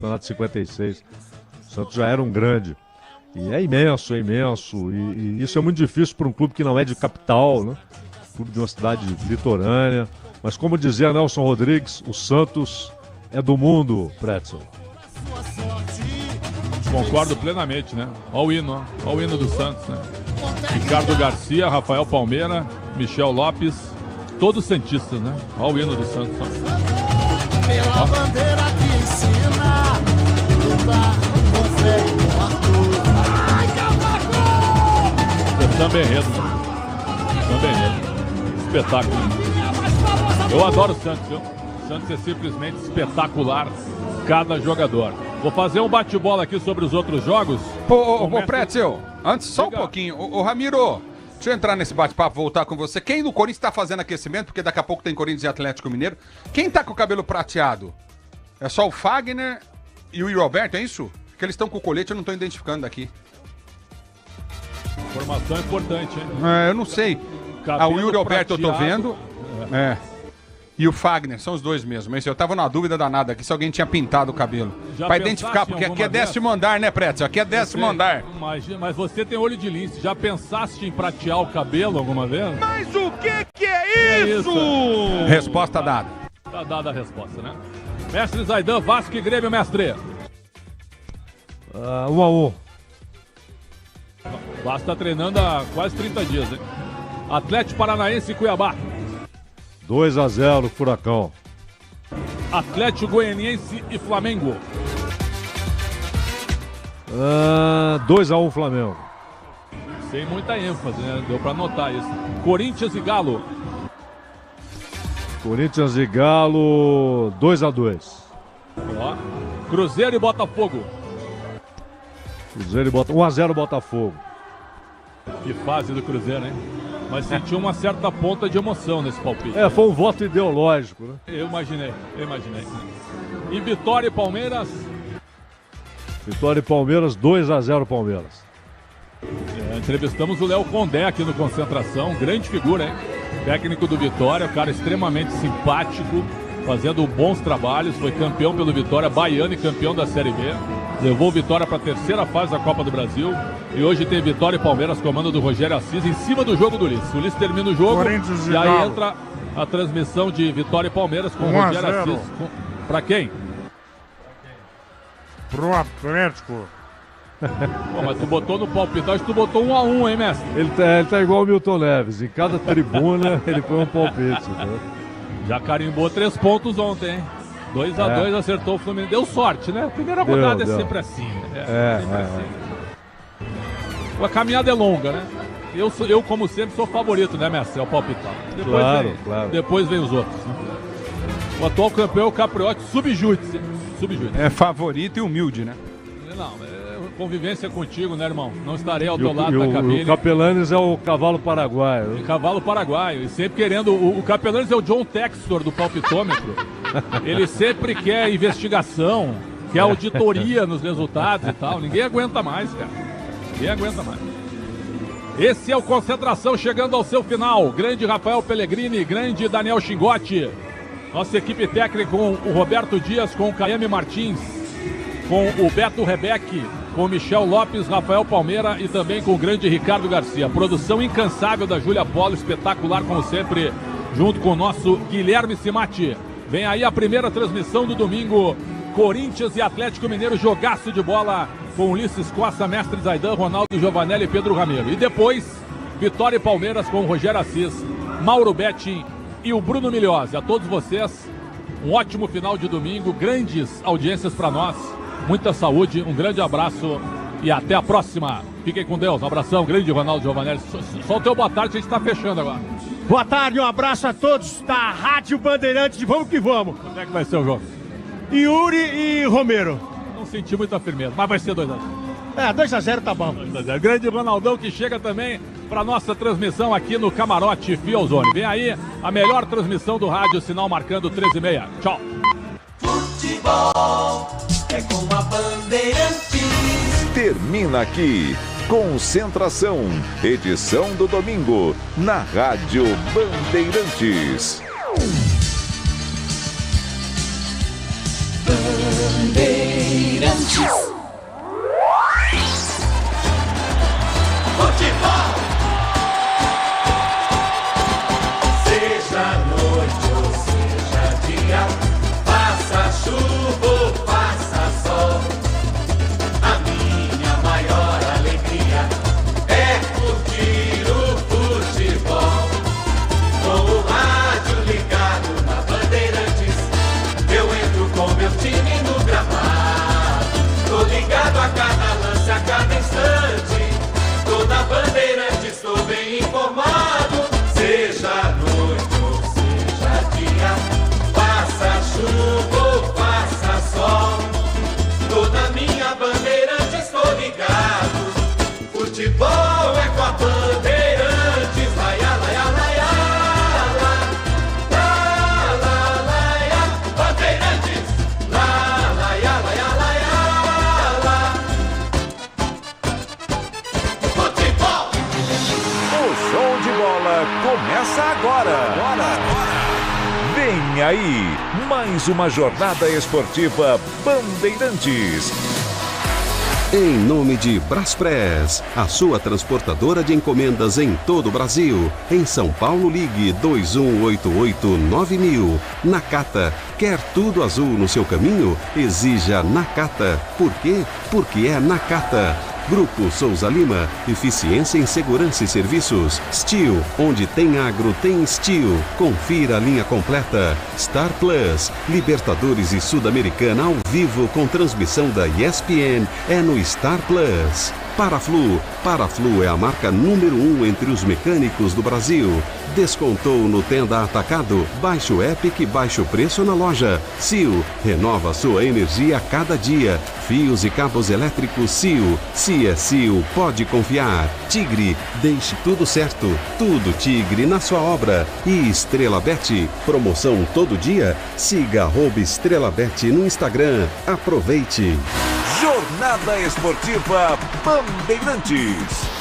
campeonato de 56. O Santos já era um grande. E é imenso, e isso é muito difícil para um clube que não é de capital, né? Clube de uma cidade litorânea. Mas como dizia Nelson Rodrigues, o Santos é do mundo, Pretzel. Concordo plenamente, né? Olha o hino do Santos, né? Ricardo Garcia, Rafael Palmeira, Michel Lopes, todos santistas, né? Olha o hino do Santos. Pela bandeira que ensina lutar com fé e com Arthur. Ai, Cavaco! Samba enredo, né? Samba enredo. Espetáculo. Eu adoro o Santos, viu? O Santos é simplesmente espetacular, cada jogador. Vou fazer um bate-bola aqui sobre os outros jogos. Ô, Pretzel, antes só um pouquinho. Ô, Ramiro, deixa eu entrar nesse bate-papo, voltar com você. Quem no Corinthians tá fazendo aquecimento? Porque daqui a pouco tem Corinthians e Atlético Mineiro. Quem tá com o cabelo prateado? É só o Fagner e o Yuri Alberto, é isso? Porque eles estão com o colete, eu não tô identificando daqui. Informação importante, hein? Eu não sei. O Yuri Alberto prateado, eu tô vendo. E o Fagner, são os dois mesmo. Eu tava na dúvida danada aqui se alguém tinha pintado o cabelo. Já pra identificar, porque aqui é 10º andar, né, Pretzel? Aqui é 10º andar. Mas você tem olho de lince. Já pensaste em pratear o cabelo alguma vez? Mas o que é isso? Resposta dada. Tá dada a resposta, né? Mestre Zaidan, Vasco e Grêmio, mestre. 1-1. O Vasco tá treinando há quase 30 dias, hein? Atlético Paranaense e Cuiabá. 2-0 Furacão. Atlético Goianiense e Flamengo. 2-1 Flamengo. Sem muita ênfase, né? Deu pra notar isso. Corinthians e Galo. Corinthians e Galo 2-2. Ó. Cruzeiro e Botafogo. Cruzeiro e Botafogo. 1-0 Botafogo. Que fase do Cruzeiro, hein? Mas sentiu uma certa ponta de emoção nesse palpite. Foi um voto ideológico, né? Eu imaginei. E Vitória e Palmeiras? Vitória e Palmeiras, 2-0 Palmeiras. Entrevistamos o Léo Condé aqui no Concentração, grande figura, hein? Técnico do Vitória, cara extremamente simpático, fazendo bons trabalhos, foi campeão pelo Vitória baiano e campeão da Série B. Levou o Vitória para a terceira fase da Copa do Brasil. E hoje tem Vitória e Palmeiras, comando do Rogério Assis, em cima do jogo do Ulisses. O Ulisses termina o jogo e aí entra a transmissão de Vitória e Palmeiras com o Rogério Assis. Para quem? Pro Atlético. Pô, mas tu botou no palpitagem, tu botou 1-1, hein, mestre? Ele tá igual o Milton Neves. Em cada tribuna ele põe um palpite. Né? Já carimbou 3 pontos ontem, hein? 2-2 acertou o Fluminense. Deu sorte, né? A primeira rodada é sempre assim. A caminhada é longa, né? Eu, como sempre, sou favorito, né, mestre? É o palpitar. Claro. Depois vem os outros. O atual campeão é o Capriotti, subjúdice. É favorito e humilde, né? Não, convivência contigo, né, irmão? Não estarei ao teu lado da cabine. O Capelanes é o cavalo paraguaio. O cavalo paraguaio. E sempre querendo... O Capelanes é o John Textor do palpitômetro. Ele sempre quer investigação, quer auditoria nos resultados e tal. Ninguém aguenta mais, cara. Ninguém aguenta mais. Esse é o Concentração chegando ao seu final. Grande Rafael Pellegrini, grande Daniel Chingotti. Nossa equipe técnica com o Roberto Dias, com o Caiame Martins, com o Beto Rebeck, com o Michel Lopes, Rafael Palmeira e também com o grande Ricardo Garcia. Produção incansável da Júlia Polo, espetacular como sempre, junto com o nosso Guilherme Simati. Vem aí a primeira transmissão do domingo, Corinthians e Atlético Mineiro, jogaço de bola com Ulisses Costa, Mestre Zaidan, Ronaldo Giovanelli e Pedro Ramiro. E depois, Vitória e Palmeiras com o Rogério Assis, Mauro Betting e o Bruno Milhose. A todos vocês, um ótimo final de domingo, grandes audiências para nós, muita saúde, um grande abraço e até a próxima. Fiquem com Deus, um abração, grande Ronaldo Giovanelli. Só o teu boa tarde, a gente está fechando agora. Boa tarde, um abraço a todos da Rádio Bandeirantes, vamos que vamos. Como é que vai ser o jogo? Yuri e Romero. Não senti muita firmeza, mas vai ser 2-0. 2-0 tá bom. 2-0. Grande Ronaldão que chega também para nossa transmissão aqui no Camarote Fielzone. Vem aí a melhor transmissão do rádio, sinal marcando 13h30. Tchau. Futebol é com a Bandeirantes. Termina aqui Concentração, edição do domingo, na Rádio Bandeirantes. Bandeirantes. Futebol é com a Bandeirantes, laia, laia, laia, la, la, laia, Bandeirantes, la, laia, laia, laia, la. Futebol! O show de bola começa agora. Vem aí, mais uma jornada esportiva Bandeirantes. Em nome de Braspress, a sua transportadora de encomendas em todo o Brasil. Em São Paulo, ligue 2188-9000. Nakata, quer tudo azul no seu caminho? Exija Nakata. Por quê? Porque é Nakata. Grupo Souza Lima, eficiência em segurança e serviços. Steel, onde tem agro, tem Steel. Confira a linha completa. Star Plus, Libertadores e Sul-Americana ao vivo com transmissão da ESPN, é no Star Plus. Paraflu é a marca número 1 entre os mecânicos do Brasil. Descontou no Tenda Atacado, baixe o app que baixa o preço na loja. Sil, renova sua energia a cada dia. Fios e cabos elétricos Sil. Se é Sil, pode confiar. Tigre, deixe tudo certo. Tudo Tigre na sua obra. E Estrela Bet, promoção todo dia? Siga @EstrelaBet no Instagram. Aproveite. Jornada Esportiva Bandeirantes.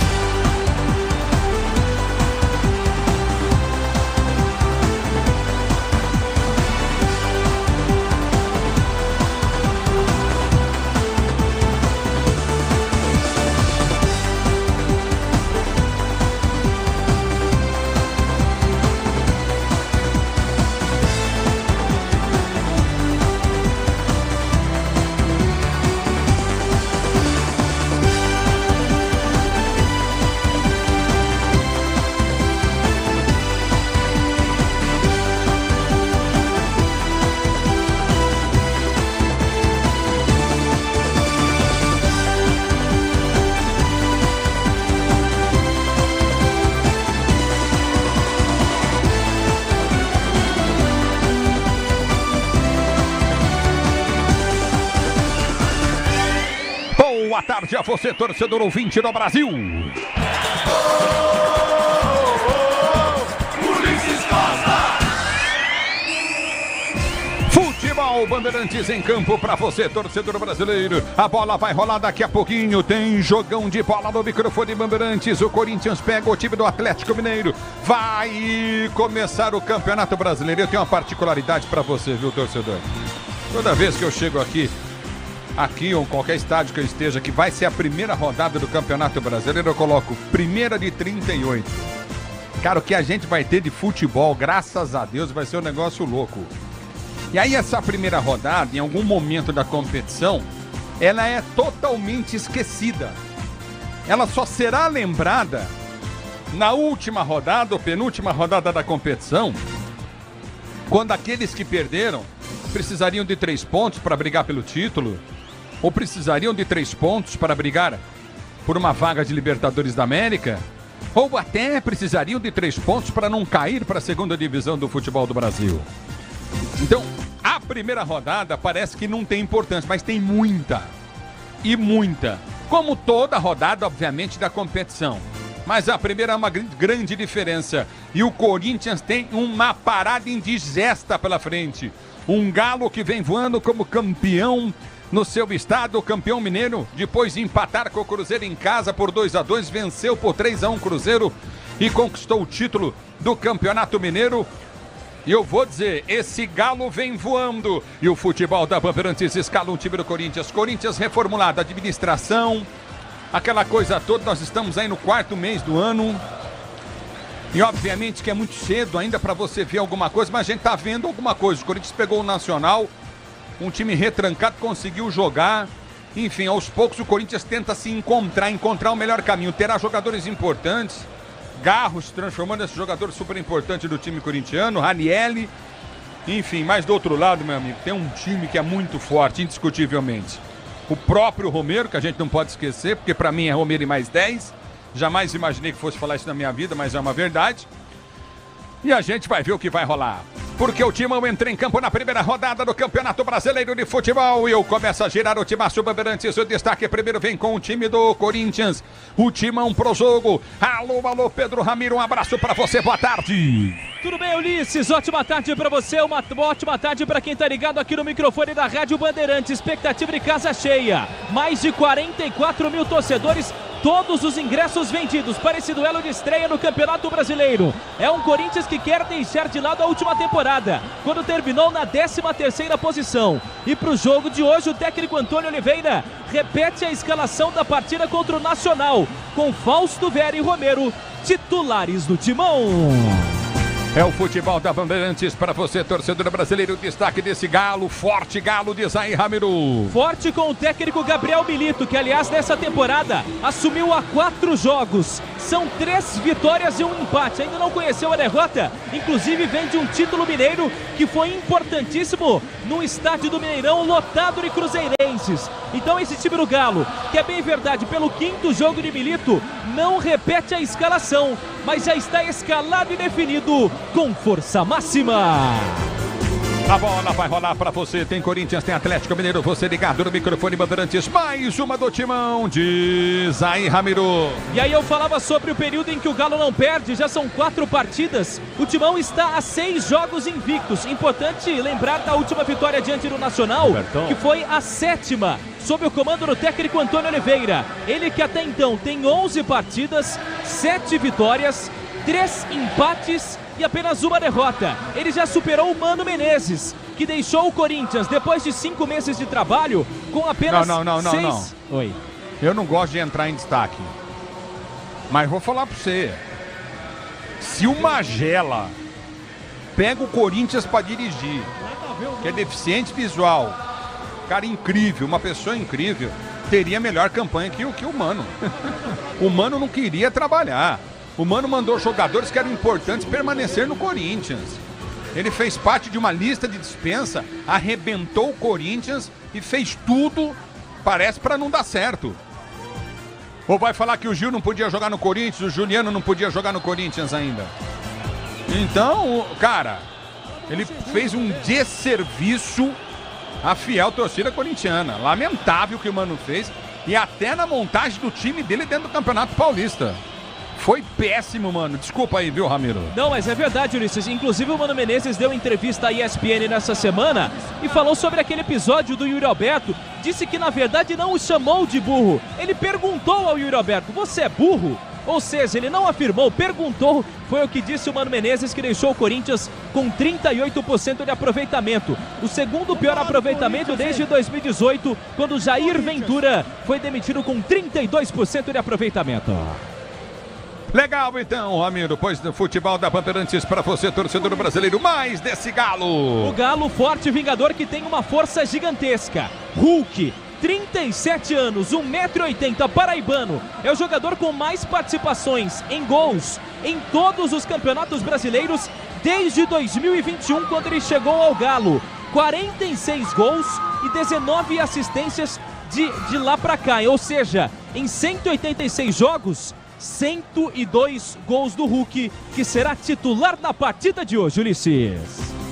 Boa tarde a você, torcedor ouvinte do Brasil. Ulisses Costa! Futebol Bandeirantes em campo para você, torcedor brasileiro. A bola vai rolar daqui a pouquinho. Tem jogão de bola no microfone Bandeirantes. O Corinthians pega o time do Atlético Mineiro. Vai começar o Campeonato Brasileiro. Eu tenho uma particularidade para você, viu, torcedor? Toda vez que eu chego aqui ou em qualquer estádio que eu esteja, que vai ser a primeira rodada do Campeonato Brasileiro, eu coloco primeira de 38. Cara, o que a gente vai ter de futebol, graças a Deus, vai ser um negócio louco. E aí essa primeira rodada, em algum momento da competição, ela é totalmente esquecida. Ela só será lembrada na última rodada, ou penúltima rodada da competição, quando aqueles que perderam precisariam de 3 pontos para brigar pelo título, ou precisariam de 3 pontos para brigar por uma vaga de Libertadores da América, ou até precisariam de 3 pontos para não cair para a segunda divisão do futebol do Brasil. Então, a primeira rodada parece que não tem importância, mas tem muita, e muita. Como toda rodada, obviamente, da competição. Mas a primeira é uma grande diferença. E o Corinthians tem uma parada indigesta pela frente. Um galo que vem voando como campeão no seu estado, o campeão mineiro, depois de empatar com o Cruzeiro em casa por 2-2, venceu por 3-1 Cruzeiro e conquistou o título do Campeonato Mineiro. E eu vou dizer, esse galo vem voando. E o futebol da Bandeirantes escala um time do Corinthians. Corinthians reformulado, administração, aquela coisa toda. Nós estamos aí no 4º mês do ano. E obviamente que é muito cedo ainda para você ver alguma coisa, mas a gente tá vendo alguma coisa. O Corinthians pegou o Nacional, um time retrancado, conseguiu jogar. Enfim, aos poucos o Corinthians tenta se encontrar o melhor caminho. Terá jogadores importantes. Garros se transformando nesse jogador super importante do time corintiano. Ranieri. Enfim, mas do outro lado, meu amigo, tem um time que é muito forte, indiscutivelmente. O próprio Romero, que a gente não pode esquecer, porque para mim é Romero e mais 10. Jamais imaginei que fosse falar isso na minha vida, mas é uma verdade. E a gente vai ver o que vai rolar. porque o Timão entra em campo na primeira rodada do Campeonato Brasileiro de Futebol e eu começo a girar o Timaço Bandeirantes. O destaque primeiro vem com o time do Corinthians, o Timão pro jogo. Alô, Pedro Ramiro, um abraço pra você, boa tarde. Tudo bem, Ulisses? Ótima tarde pra você, uma ótima tarde pra quem tá ligado aqui no microfone da Rádio Bandeirantes. Expectativa de casa cheia, mais de 44 mil torcedores, todos os ingressos vendidos para esse duelo de estreia no Campeonato Brasileiro. É um Corinthians que quer deixar de lado a última temporada, quando terminou na 13ª posição. E para o jogo de hoje, o técnico Antônio Oliveira repete a escalação da partida contra o Nacional, com Fausto Vera e Romero, titulares do Timão. É o futebol da Bandeirantes para você, torcedor brasileiro. Destaque desse galo, forte galo de Zayn Ramiro. Forte com o técnico Gabriel Milito, que aliás nessa temporada assumiu a 4 jogos. São 3 vitórias e 1 empate. Ainda não conheceu a derrota. Inclusive vem de um título mineiro que foi importantíssimo no estádio do Mineirão, lotado de cruzeirenses. Então esse time do Galo, que é bem verdade, pelo 5º jogo de Milito, não repete a escalação, mas já está escalado e definido com força máxima. A bola vai rolar pra você, tem Corinthians, tem Atlético Mineiro, você ligado no microfone Bandeirantes, mais uma do Timão de Zayn Ramiro. E aí eu falava sobre o período em que o Galo não perde, já são 4 partidas, o Timão está a 6 jogos invictos. Importante lembrar da última vitória diante do Nacional, que foi a 7ª, sob o comando do técnico Antônio Oliveira. Ele que até então tem 11 partidas, 7 vitórias, 3 empates e apenas 1 derrota. Ele já superou o Mano Menezes, que deixou o Corinthians depois de 5 meses de trabalho com apenas 6... Não. Oi. Eu não gosto de entrar em destaque, mas vou falar pra você. Se o Magela pega o Corinthians pra dirigir, que é deficiente visual, cara incrível, uma pessoa incrível, teria melhor campanha que o Mano. O Mano não queria trabalhar. O Mano mandou jogadores que eram importantes permanecer no Corinthians. Ele fez parte de uma lista de dispensa, arrebentou o Corinthians e fez tudo, parece, para não dar certo. Ou vai falar que o Gil não podia jogar no Corinthians, o Juliano não podia jogar no Corinthians ainda. Então, cara, ele fez um desserviço à fiel torcida corintiana. Lamentável o que o Mano fez, e até na montagem do time dele dentro do Campeonato Paulista. Foi péssimo, mano. Desculpa aí, viu, Ramiro? Não, mas é verdade, Ulisses. Inclusive o Mano Menezes deu entrevista à ESPN nessa semana e falou sobre aquele episódio do Yuri Alberto. Disse que, na verdade, não o chamou de burro. Ele perguntou ao Yuri Alberto, você é burro? Ou seja, ele não afirmou, perguntou. Foi o que disse o Mano Menezes, que deixou o Corinthians com 38% de aproveitamento. O segundo pior aproveitamento desde 2018, quando Jair Ventura foi demitido com 32% de aproveitamento. Legal, então, Ramiro, pois do futebol da Bandeirantes para você, torcedor brasileiro, mais desse Galo. O Galo, forte vingador que tem uma força gigantesca. Hulk, 37 anos, 1,80 m, paraibano. É o jogador com mais participações em gols em todos os campeonatos brasileiros desde 2021, quando ele chegou ao Galo. 46 gols e 19 assistências de lá pra cá. Ou seja, em 186 jogos... 102 gols do Hulk, que será titular na partida de hoje, Ulisses.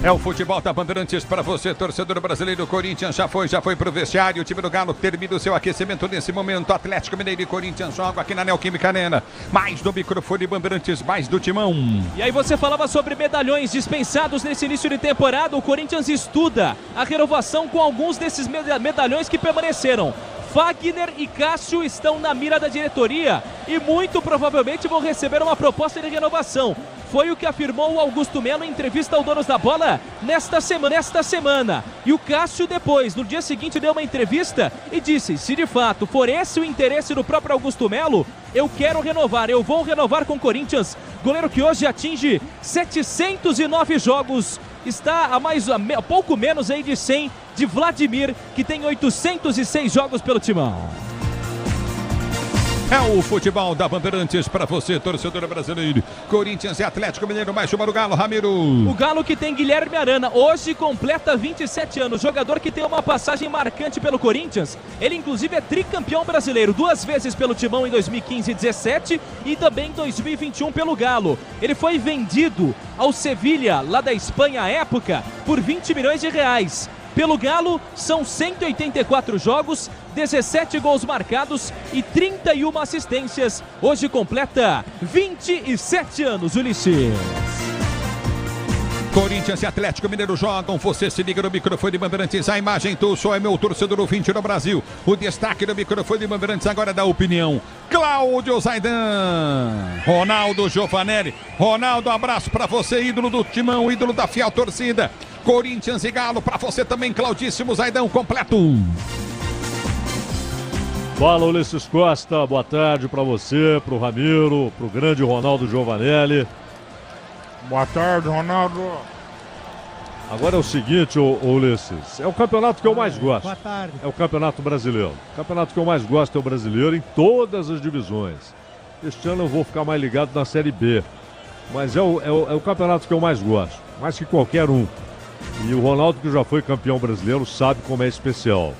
É o futebol da Bandeirantes para você, torcedor brasileiro. Corinthians já foi pro vestiário. O time do Galo termina o seu aquecimento nesse momento. Atlético Mineiro e Corinthians jogam aqui na Neoquímica Arena. Mais do microfone Bandeirantes, mais do Timão. E aí você falava sobre medalhões dispensados nesse início de temporada. O Corinthians estuda a renovação com alguns desses medalhões que permaneceram. Fagner e Cássio estão na mira da diretoria e muito provavelmente vão receber uma proposta de renovação. Foi o que afirmou o Augusto Melo em entrevista ao Donos da Bola nesta semana. E o Cássio depois, no dia seguinte, deu uma entrevista e disse, se de fato for esse o interesse do próprio Augusto Melo, eu quero renovar, eu vou renovar com o Corinthians. Goleiro que hoje atinge 709 jogos, está a pouco menos aí de 100 de Vladimir, que tem 806 jogos pelo Timão. É o futebol da Bandeirantes para você, torcedor brasileiro. Corinthians e Atlético Mineiro, mais uma do Galo, Ramiro. O Galo que tem Guilherme Arana, hoje completa 27 anos. Jogador que tem uma passagem marcante pelo Corinthians. Ele inclusive é tricampeão brasileiro, 2 vezes pelo Timão em 2015 e 17 e também em 2021 pelo Galo. Ele foi vendido ao Sevilha, lá da Espanha à época, por 20 milhões de reais. Pelo Galo, são 184 jogos, 17 gols marcados e 31 assistências. Hoje completa 27 anos, Ulisses. Corinthians e Atlético Mineiro jogam, você se liga no microfone de Bandeirantes, a imagem do só é meu torcedor ouvinte no Brasil. O destaque do microfone de Bandeirantes agora dá opinião. Cláudio Zaidan, Ronaldo Giovanelli. Ronaldo, abraço pra você, ídolo do Timão, ídolo da fiel torcida. Corinthians e Galo, pra você também, Claudíssimo Zaidan, completo. Fala, Ulisses Costa, boa tarde pra você, pro Ramiro, pro grande Ronaldo Giovanelli. Boa tarde, Ronaldo. Agora é o seguinte, Ulisses, é o campeonato que eu mais gosto. Boa tarde. É o campeonato brasileiro. O campeonato que eu mais gosto é o brasileiro em todas as divisões. Este ano eu vou ficar mais ligado na Série B. Mas é o campeonato que eu mais gosto, mais que qualquer um. E o Ronaldo, que já foi campeão brasileiro, sabe como é especial.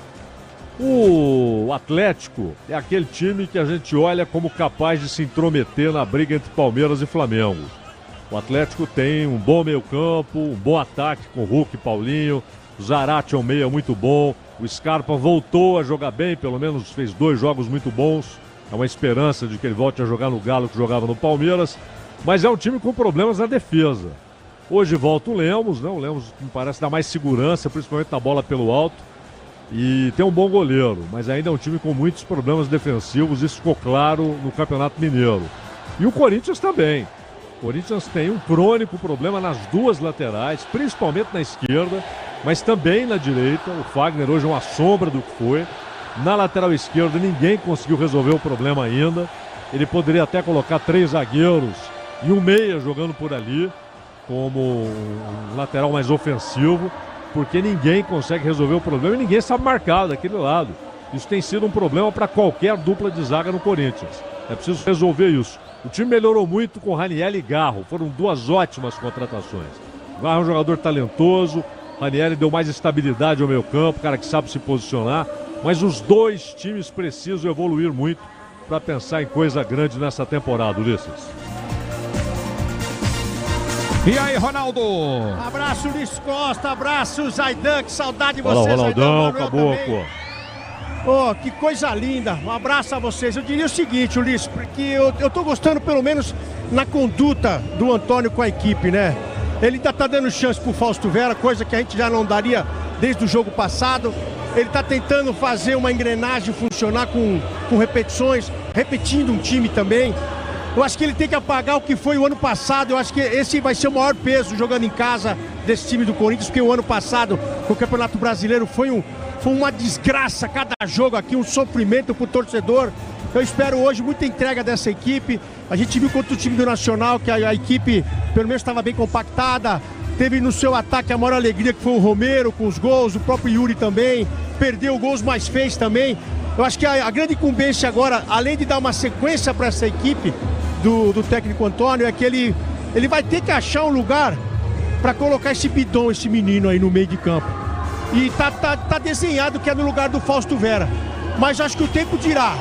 O Atlético é aquele time que a gente olha como capaz de se intrometer na briga entre Palmeiras e Flamengo. O Atlético tem um bom meio-campo, um bom ataque com Hulk e Paulinho. O Zarate é um meia muito bom. O Scarpa voltou a jogar bem, pelo menos fez 2 jogos muito bons. É uma esperança de que ele volte a jogar no Galo que jogava no Palmeiras. Mas é um time com problemas na defesa. Hoje volta o Lemos, né? O Lemos me parece dar mais segurança, principalmente na bola pelo alto. E tem um bom goleiro, mas ainda é um time com muitos problemas defensivos. Isso ficou claro no Campeonato Mineiro. E o Corinthians também. O Corinthians tem um crônico problema nas 2 laterais, principalmente na esquerda, mas também na direita. O Fagner hoje é uma sombra do que foi. Na lateral esquerda ninguém conseguiu resolver o problema ainda. Ele poderia até colocar 3 zagueiros e um meia jogando por ali, como um lateral mais ofensivo, porque ninguém consegue resolver o problema e ninguém sabe marcar daquele lado. Isso tem sido um problema para qualquer dupla de zaga no Corinthians. É preciso resolver isso. O time melhorou muito com Ranieri e Garro. Foram 2 ótimas contratações. O Garro é um jogador talentoso. Ranieri deu mais estabilidade ao meio campo, cara que sabe se posicionar. Mas os 2 times precisam evoluir muito para pensar em coisa grande nessa temporada, Ulisses. E aí, Ronaldo? Abraço, Luiz Costa. Abraço, Zaidan. Que saudade de Fala, você, Ronaldão, caboclo. Oh, que coisa linda. Um abraço a vocês. Eu diria o seguinte, Ulisses, porque eu tô gostando pelo menos na conduta do Antônio com a equipe, né? Ele ainda tá dando chance pro Fausto Vera, coisa que a gente já não daria desde o jogo passado. Ele tá tentando fazer uma engrenagem funcionar com repetições, repetindo um time também. Eu acho que ele tem que apagar o que foi o ano passado. Eu acho que esse vai ser o maior peso jogando em casa desse time do Corinthians, porque o ano passado, o Campeonato Brasileiro foi uma desgraça, cada jogo aqui, um sofrimento pro torcedor. Eu espero hoje muita entrega dessa equipe. A gente viu contra o time do Nacional que a equipe pelo menos estava bem compactada. Teve no seu ataque a maior alegria, que foi o Romero com os gols, o próprio Yuri também. Perdeu gols, mas fez também. Eu acho que a grande incumbência agora, além de dar uma sequência para essa equipe do técnico Antônio, é que ele vai ter que achar um lugar para colocar esse bidão, esse menino aí no meio de campo. E tá desenhado que é no lugar do Fausto Vera. Mas acho que o tempo dirá.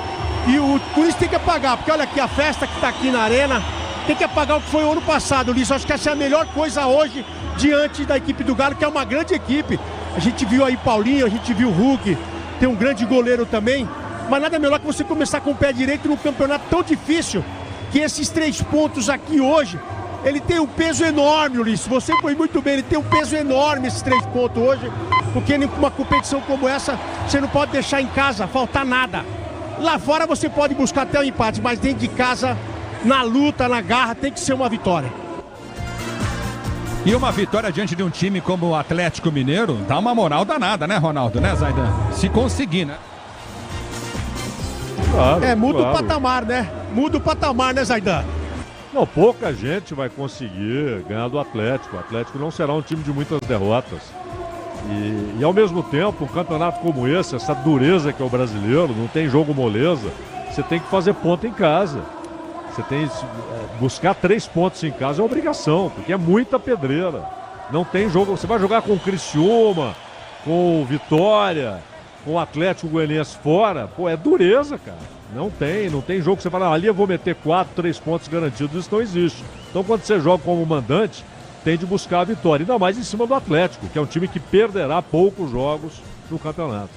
E o Corinthians tem que apagar, porque olha aqui a festa que tá aqui na arena, tem que apagar o que foi o ano passado, Ulisses. Acho que essa é a melhor coisa hoje diante da equipe do Galo, que é uma grande equipe. A gente viu aí Paulinho, a gente viu o Hulk, tem um grande goleiro também. Mas nada melhor que você começar com o pé direito num campeonato tão difícil, que esses 3 pontos aqui hoje, ele tem um peso enorme, Ulisses. Você foi muito bem, ele tem um peso enorme esses 3 pontos hoje, porque numa competição como essa, você não pode deixar em casa faltar nada. Lá fora você pode buscar até o empate, mas dentro de casa, na luta, na garra, tem que ser uma vitória. E uma vitória diante de um time como o Atlético Mineiro dá uma moral danada, né, Ronaldo? Né, Zaidan? Se conseguir, né? Claro, muda o patamar, né? Muda o patamar, né, Zaidan? Não, pouca gente vai conseguir ganhar do Atlético. O Atlético não será um time de muitas derrotas. E ao mesmo tempo, um campeonato como esse, essa dureza que é o brasileiro, não tem jogo moleza, você tem que fazer ponto em casa. Você tem buscar 3 pontos em casa é obrigação, porque é muita pedreira. Não tem jogo. Você vai jogar com o Criciúma, com o Vitória, com o Atlético Goianiense fora. Pô, é dureza, cara. Não tem jogo que você fala, ali eu vou meter 4, 3 pontos garantidos. Isso não existe. Então quando você joga como mandante, tem de buscar a vitória. Ainda mais em cima do Atlético, que é um time que perderá poucos jogos no campeonato.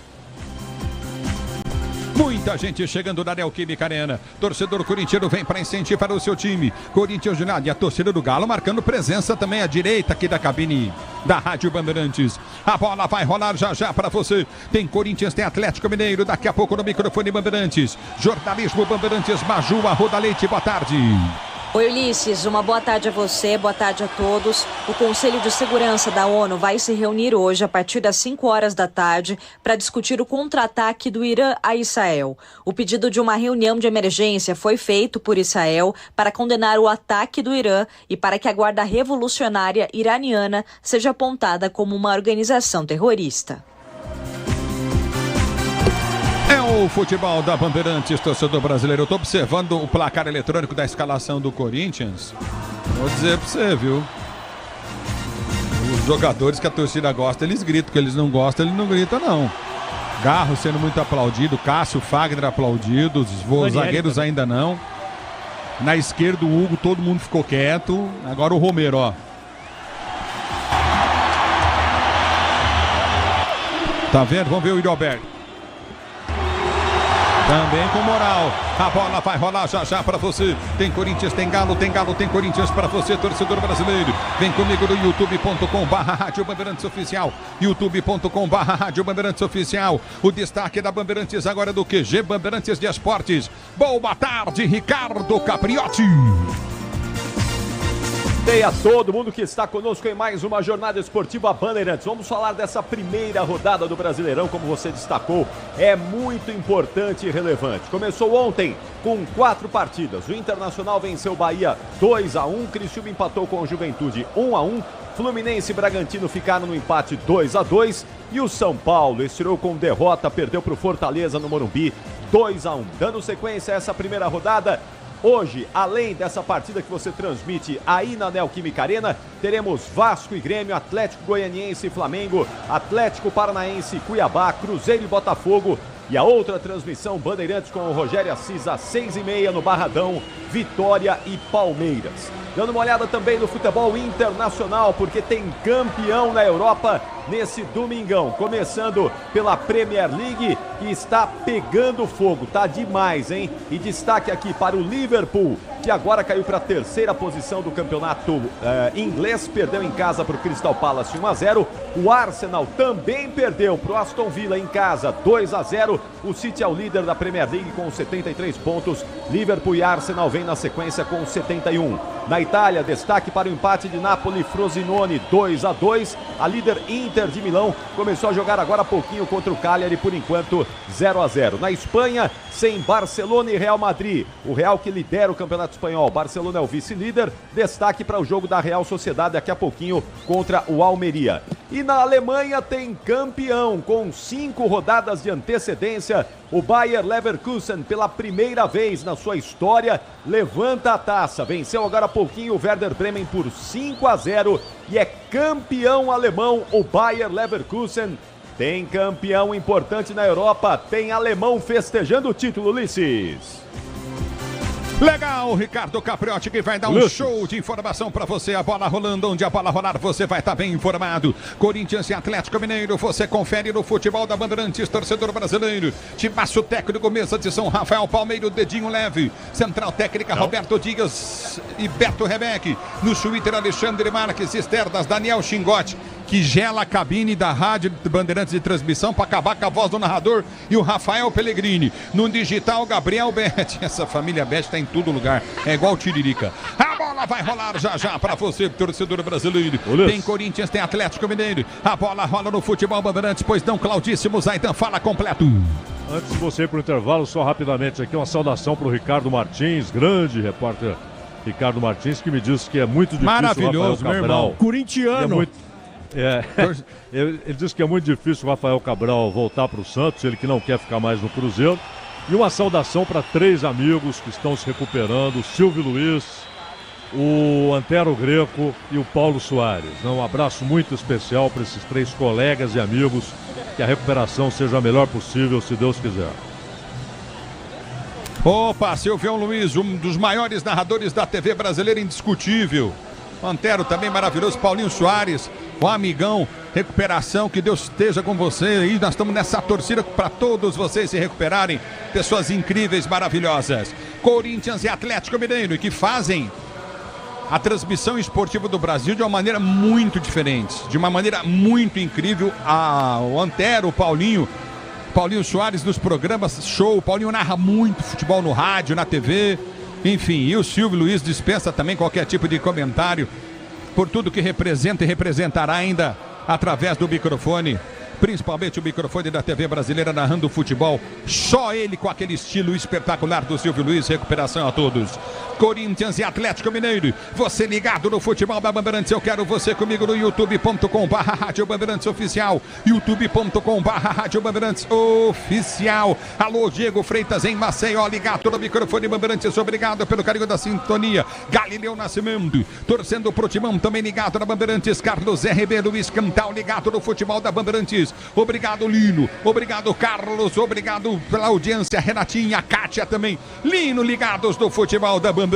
Muita gente chegando na Neoquímica Arena. Torcedor corintiano vem para incentivar o seu time. Corinthians United e a torcida do Galo marcando presença também à direita aqui da cabine da Rádio Bandeirantes. A bola vai rolar já para você. Tem Corinthians, tem Atlético Mineiro. Daqui a pouco no microfone Bandeirantes. Jornalismo Bandeirantes, Maju Arruda Leite, boa tarde. Oi, Ulisses, uma boa tarde a você, boa tarde a todos. O Conselho de Segurança da ONU vai se reunir hoje a partir das 5 horas da tarde para discutir o contra-ataque do Irã a Israel. O pedido de uma reunião de emergência foi feito por Israel para condenar o ataque do Irã e para que a Guarda Revolucionária Iraniana seja apontada como uma organização terrorista. É o futebol da Bandeirantes, torcedor brasileiro. Eu tô observando o placar eletrônico da escalação do Corinthians. Vou dizer pra você, viu? Os jogadores que a torcida gosta, eles gritam. Que eles não gostam, eles não gritam, não. Garro sendo muito aplaudido, Cássio, Fagner aplaudidos, os zagueiros ainda não. Na esquerda, o Hugo, todo mundo ficou quieto. Agora o Romero, ó. Tá vendo? Vamos ver o Idalberto. Também com moral. A bola vai rolar já para você. Tem Corinthians, tem Galo, tem Corinthians para você, torcedor brasileiro. Vem comigo no youtube.com/Rádio Bandeirantes Oficial. youtube.com/Rádio Bandeirantes Oficial. O destaque da Bandeirantes agora do QG Bandeirantes de Esportes. Boa tarde, Ricardo Capriotti. E a todo mundo que está conosco em mais uma jornada esportiva Bandeirantes. Vamos falar dessa primeira rodada do Brasileirão, como você destacou, é muito importante e relevante. Começou ontem com 4 partidas. O Internacional venceu o Bahia 2-1, Criciúma empatou com o Juventude 1-1, Fluminense e Bragantino ficaram no empate 2-2 e o São Paulo estreou com derrota, perdeu para o Fortaleza no Morumbi 2-1. Dando sequência a essa primeira rodada, hoje, além dessa partida que você transmite aí na Neoquímica Arena, teremos Vasco e Grêmio, Atlético Goianiense e Flamengo, Atlético Paranaense e Cuiabá, Cruzeiro e Botafogo. E a outra transmissão, Bandeirantes com o Rogério Assis às 6h30 no Barradão, Vitória e Palmeiras. Dando uma olhada também no futebol internacional, porque tem campeão na Europa nesse domingão. Começando pela Premier League, que está pegando fogo, tá demais, hein? E destaque aqui para o Liverpool, que agora caiu para a 3ª posição do campeonato inglês, perdeu em casa para o Crystal Palace 1-0. O Arsenal também perdeu para o Aston Villa em casa 2-0. O City é o líder da Premier League com 73 pontos. Liverpool e Arsenal vêm na sequência com 71. Na Itália, destaque para o empate de Napoli Frosinone 2-2. A líder Inter de Milão começou a jogar agora há pouquinho contra o Cagliari, por enquanto 0-0. Na Espanha, sem Barcelona e Real Madrid. O Real que lidera o campeonato espanhol. Barcelona é o vice-líder. Destaque para o jogo da Real Sociedade daqui a pouquinho contra o Almeria. E na Alemanha tem campeão com 5 rodadas de antecedência. O Bayer Leverkusen, pela primeira vez na sua história, levanta a taça. Venceu agora há pouquinho o Werder Bremen por 5-0 e é campeão alemão o Bayer Leverkusen. Tem campeão importante na Europa, tem alemão festejando o título, Ulisses. Legal, Ricardo Capriotti, que vai dar um show de informação para você. A bola rolando, onde a bola rolar, você vai estar bem informado. Corinthians e Atlético Mineiro, você confere no futebol da Bandeirantes, torcedor brasileiro. Timaço técnico, mesa de São Rafael Palmeiro, dedinho leve. Central técnica, Roberto Dias e Beto Rebeck. No Twitter, Alexandre Marques, externas, Daniel Xingote, que gela a cabine da Rádio Bandeirantes de transmissão para acabar com a voz do narrador, e o Rafael Pellegrini. No digital, Gabriel Betti. Essa família Betti está em todo lugar, é igual Tiririca. A bola vai rolar já para você, torcedor brasileiro. Tem Corinthians, tem Atlético Mineiro. A bola rola no futebol Bandeirantes, pois não, Claudíssimo Zaidan, fala completo. Antes de você ir para o intervalo, só rapidamente aqui uma saudação para o Ricardo Martins, grande repórter Ricardo Martins, que me disse que é muito difícil. Maravilhoso, meu irmão. Corintiano. Ele disse que é muito difícil o Rafael Cabral voltar para o Santos, ele que não quer ficar mais no Cruzeiro. E uma saudação para 3 amigos que estão se recuperando, o Silvio Luiz, o Antero Greco e o Paulo Soares. Um abraço muito especial para esses 3 colegas e amigos, que a recuperação seja a melhor possível, se Deus quiser. Opa, Silvio Luiz, um dos maiores narradores da TV brasileira, indiscutível. Antero também maravilhoso, Paulinho Soares, o amigão, recuperação, que Deus esteja com você. E nós estamos nessa torcida para todos vocês se recuperarem, pessoas incríveis, maravilhosas. Corinthians e Atlético Mineiro, que fazem a transmissão esportiva do Brasil de uma maneira muito diferente, de uma maneira muito incrível. O Antero, o Paulinho Soares nos programas, show. O Paulinho narra muito futebol no rádio, na TV, enfim. E o Silvio Luiz dispensa também qualquer tipo de comentário por tudo que representa e representará ainda através do microfone, principalmente o microfone da TV brasileira, narrando o futebol. Só ele com aquele estilo espetacular do Silvio Luiz. Recuperação a todos. Corinthians e Atlético Mineiro, você ligado no futebol da Bandeirantes. Eu quero você comigo no youtube.com/Rádio Bandeirantes Oficial, youtube.com/Rádio Bandeirantes Oficial. Alô, Diego Freitas em Maceió, ligado no microfone Bandeirantes, obrigado pelo carinho da sintonia. Galileu Nascimento, torcendo pro Timão, também ligado na Bandeirantes. Carlos RB, Luiz Cantal, ligado no futebol da Bandeirantes. Obrigado, Lino, obrigado, Carlos, obrigado pela audiência, Renatinha, Kátia também. Lino, ligados no futebol da Bandeirantes.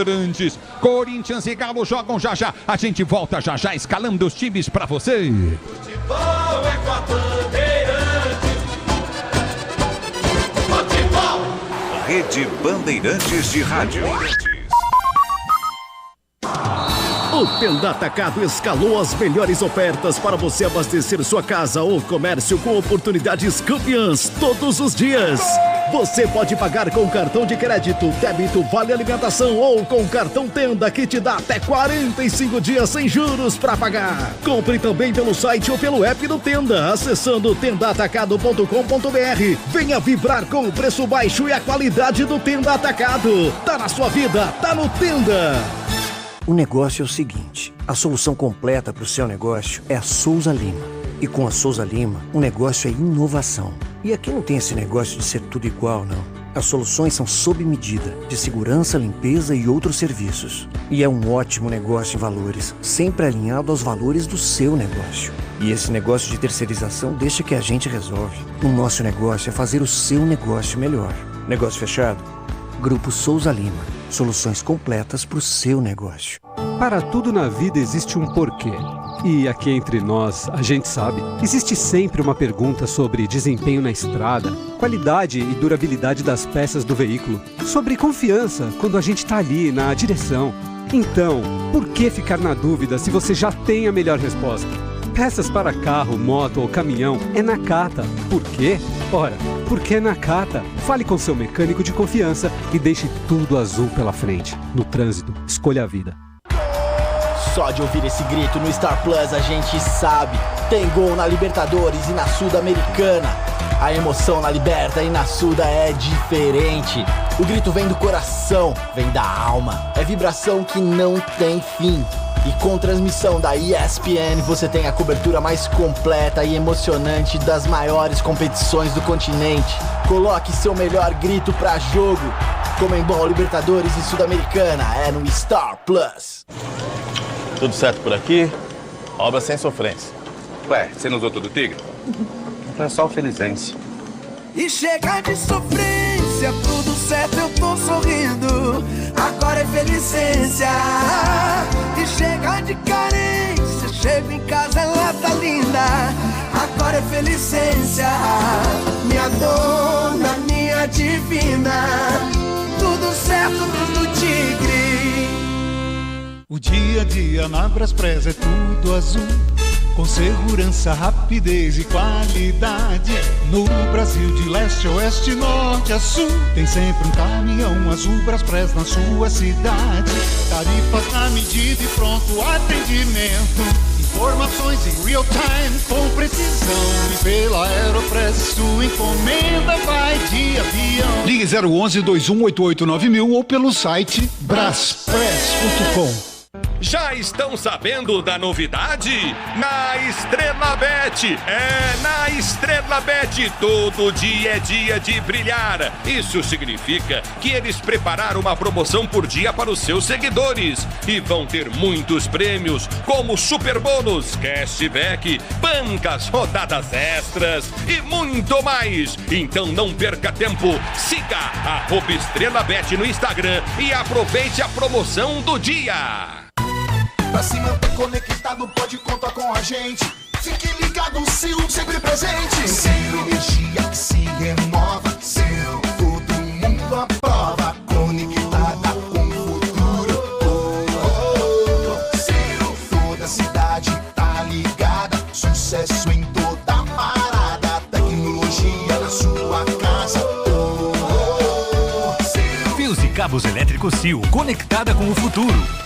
Corinthians e Galo jogam já já. A gente volta já já escalando os times pra você. Futebol é com a Bandeirantes. Futebol. Rede Bandeirantes de Rádio. O Tenda Atacado escalou as melhores ofertas para você abastecer sua casa ou comércio com oportunidades campeãs todos os dias. Você pode pagar com cartão de crédito, débito, vale alimentação ou com cartão Tenda, que te dá até 45 dias sem juros para pagar. Compre também pelo site ou pelo app do Tenda, acessando tendaatacado.com.br. Venha vibrar com o preço baixo e a qualidade do Tenda Atacado. Tá na sua vida, tá no Tenda. O negócio é o seguinte, a solução completa para o seu negócio é a Souza Lima. E com a Souza Lima, o negócio é inovação. E aqui não tem esse negócio de ser tudo igual, não. As soluções são sob medida, de segurança, limpeza e outros serviços. E é um ótimo negócio em valores, sempre alinhado aos valores do seu negócio. E esse negócio de terceirização deixa que a gente resolve. O nosso negócio é fazer o seu negócio melhor. Negócio fechado? Grupo Souza Lima. Soluções completas para o seu negócio. Para tudo na vida existe um porquê. E aqui entre nós, a gente sabe, existe sempre uma pergunta sobre desempenho na estrada, qualidade e durabilidade das peças do veículo, sobre confiança quando a gente está ali na direção. Então, por que ficar na dúvida se você já tem a melhor resposta? Peças para carro, moto ou caminhão é Nakata. Por quê? Ora, porque é Nakata. Fale com seu mecânico de confiança e deixe tudo azul pela frente. No trânsito, escolha a vida. Só de ouvir esse grito no Star Plus a gente sabe. Tem gol na Libertadores e na Sul-Americana. A emoção na Liberta e na Suda é diferente. O grito vem do coração, vem da alma. É vibração que não tem fim. E com transmissão da ESPN você tem a cobertura mais completa e emocionante das maiores competições do continente. Coloque seu melhor grito pra jogo. Conmebol, Libertadores e Sul-Americana é no Star Plus. Tudo certo por aqui? Obra sem sofrência. Ué, você não usou todo o Tigre? Então é só o Felizense. E chega de sofrência, tudo certo, eu tô sorrindo. Agora é Felicência. E chega de carência, chego em casa, ela tá linda. Agora é Felicência. Minha dona, minha divina. Tudo certo, tudo Tigre. O dia a dia na Braspress é tudo azul, com segurança, rapidez e qualidade. No Brasil de leste a oeste, norte a sul, tem sempre um caminhão azul Braspress na sua cidade. Tarifas na medida e pronto atendimento. Informações em real time com precisão. E pela Aeropress sua encomenda vai de avião. Ligue 011-2188-9000 ou pelo site braspress.com. Já estão sabendo da novidade? Na Estrela Bet! Na Estrela Bet todo dia é dia de brilhar. Isso significa que eles prepararam uma promoção por dia para os seus seguidores e vão ter muitos prêmios, como super bônus, cashback, bancas, rodadas extras e muito mais. Então não perca tempo, siga @EstrelaBet no Instagram e aproveite a promoção do dia. Pra se manter conectado, pode contar com a gente. Fique ligado, Sil, sempre presente. Sil, energia que se renova. Sil, todo mundo aprova. Conectada com o futuro. Sil, toda cidade tá ligada. Sucesso em toda parada. Tecnologia na sua casa. Fios e cabos elétricos Sil, conectada com o futuro.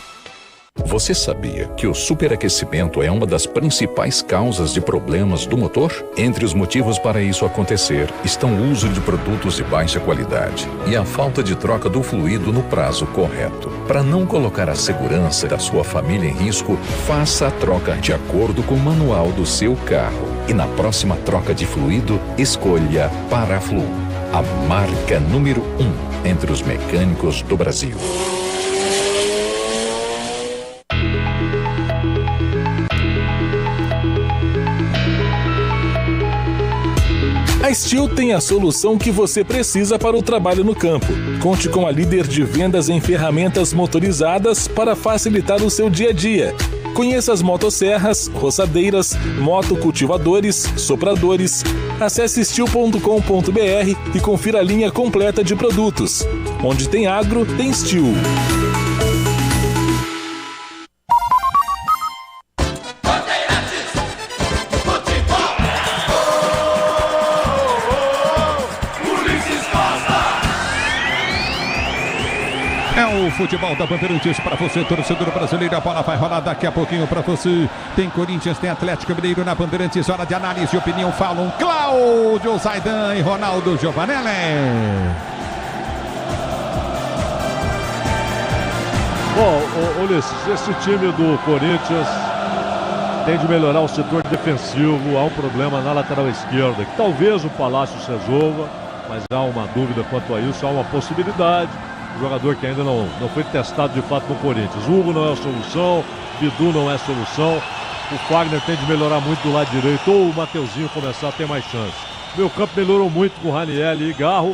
Você sabia que o superaquecimento é uma das principais causas de problemas do motor? Entre os motivos para isso acontecer estão o uso de produtos de baixa qualidade e a falta de troca do fluido no prazo correto. Para não colocar a segurança da sua família em risco, faça a troca de acordo com o manual do seu carro. E na próxima troca de fluido, escolha Paraflu, a marca número 1 entre os mecânicos do Brasil. A Steel tem a solução que você precisa para o trabalho no campo. Conte com a líder de vendas em ferramentas motorizadas para facilitar o seu dia a dia. Conheça as motosserras, roçadeiras, motocultivadores, sopradores. Acesse steel.com.br e confira a linha completa de produtos. Onde tem agro, tem Steel. O futebol da Bandeirantes para você, torcedor brasileiro. A bola vai rolar daqui a pouquinho para você. Tem Corinthians, tem Atlético Mineiro na Bandeirantes. Hora de análise e opinião. Falam Cláudio Zaidan e Ronaldo Giovanelli. Bom, Ulisses, esse time do Corinthians tem de melhorar o setor defensivo. Há um problema na lateral esquerda que talvez o Palácios resolva, mas há uma dúvida quanto a isso. Há uma possibilidade. Jogador que ainda não foi testado de fato no Corinthians. Hugo não é a solução, Bidu não é a solução. O Fagner tem de melhorar muito do lado direito, ou o Mateuzinho começar a ter mais chance. Meu campo melhorou muito com o Raniel e Garro.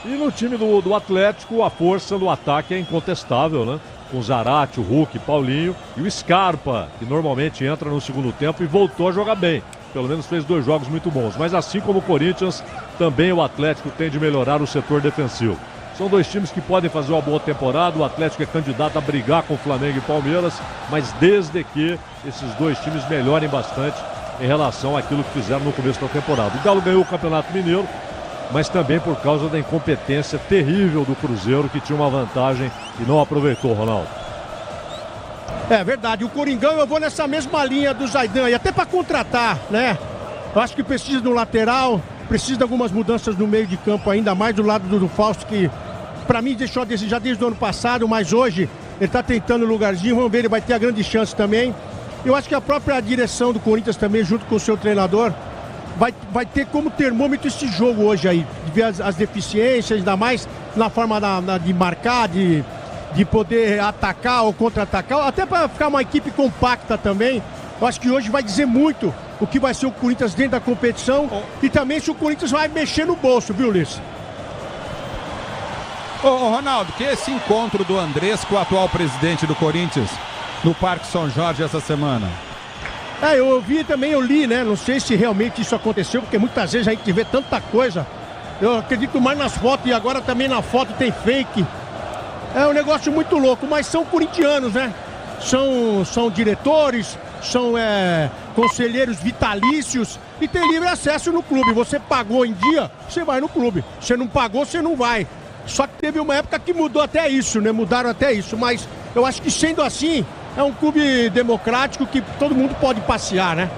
E no time do Atlético, a força do ataque é incontestável, né? Com o Zarate, o Hulk, Paulinho e o Scarpa, que normalmente entra no segundo tempo e voltou a jogar bem. Pelo menos fez 2 jogos muito bons. Mas assim como o Corinthians, também o Atlético tem de melhorar o setor defensivo. São 2 times que podem fazer uma boa temporada. O Atlético é candidato a brigar com o Flamengo e Palmeiras, mas desde que esses 2 times melhorem bastante em relação àquilo que fizeram no começo da temporada. O Galo ganhou o Campeonato Mineiro, mas também por causa da incompetência terrível do Cruzeiro, que tinha uma vantagem e não aproveitou, Ronaldo. É verdade, o Coringão, eu vou nessa mesma linha do Zaidan, e até para contratar, né? Eu acho que precisa de um lateral, precisa de algumas mudanças no meio de campo, ainda mais do lado do Fausto, que para mim deixou a desejar desde o ano passado, mas hoje ele está tentando o lugarzinho. Vamos ver, ele vai ter a grande chance também. Eu acho que a própria direção do Corinthians também, junto com o seu treinador, vai ter como termômetro esse jogo hoje aí, de ver as deficiências, ainda mais na forma de marcar, de poder atacar ou contra-atacar, até para ficar uma equipe compacta também. Eu acho que hoje vai dizer muito o que vai ser o Corinthians dentro da competição e também se o Corinthians vai mexer no bolso, viu, Ulisses? Ô Ronaldo, que esse encontro do Andrés com o atual presidente do Corinthians no Parque São Jorge essa semana? Eu ouvi também, eu li, né? Não sei se realmente isso aconteceu, porque muitas vezes a gente vê tanta coisa. Eu acredito mais nas fotos e agora também na foto tem fake. É um negócio muito louco, mas são corintianos, né? São diretores, são conselheiros vitalícios e tem livre acesso no clube. Você pagou em dia, você vai no clube. Você não pagou, você não vai. Só que teve uma época que mudou até isso, né? Mudaram até isso, mas eu acho que sendo assim, é um clube democrático que todo mundo pode passear, né?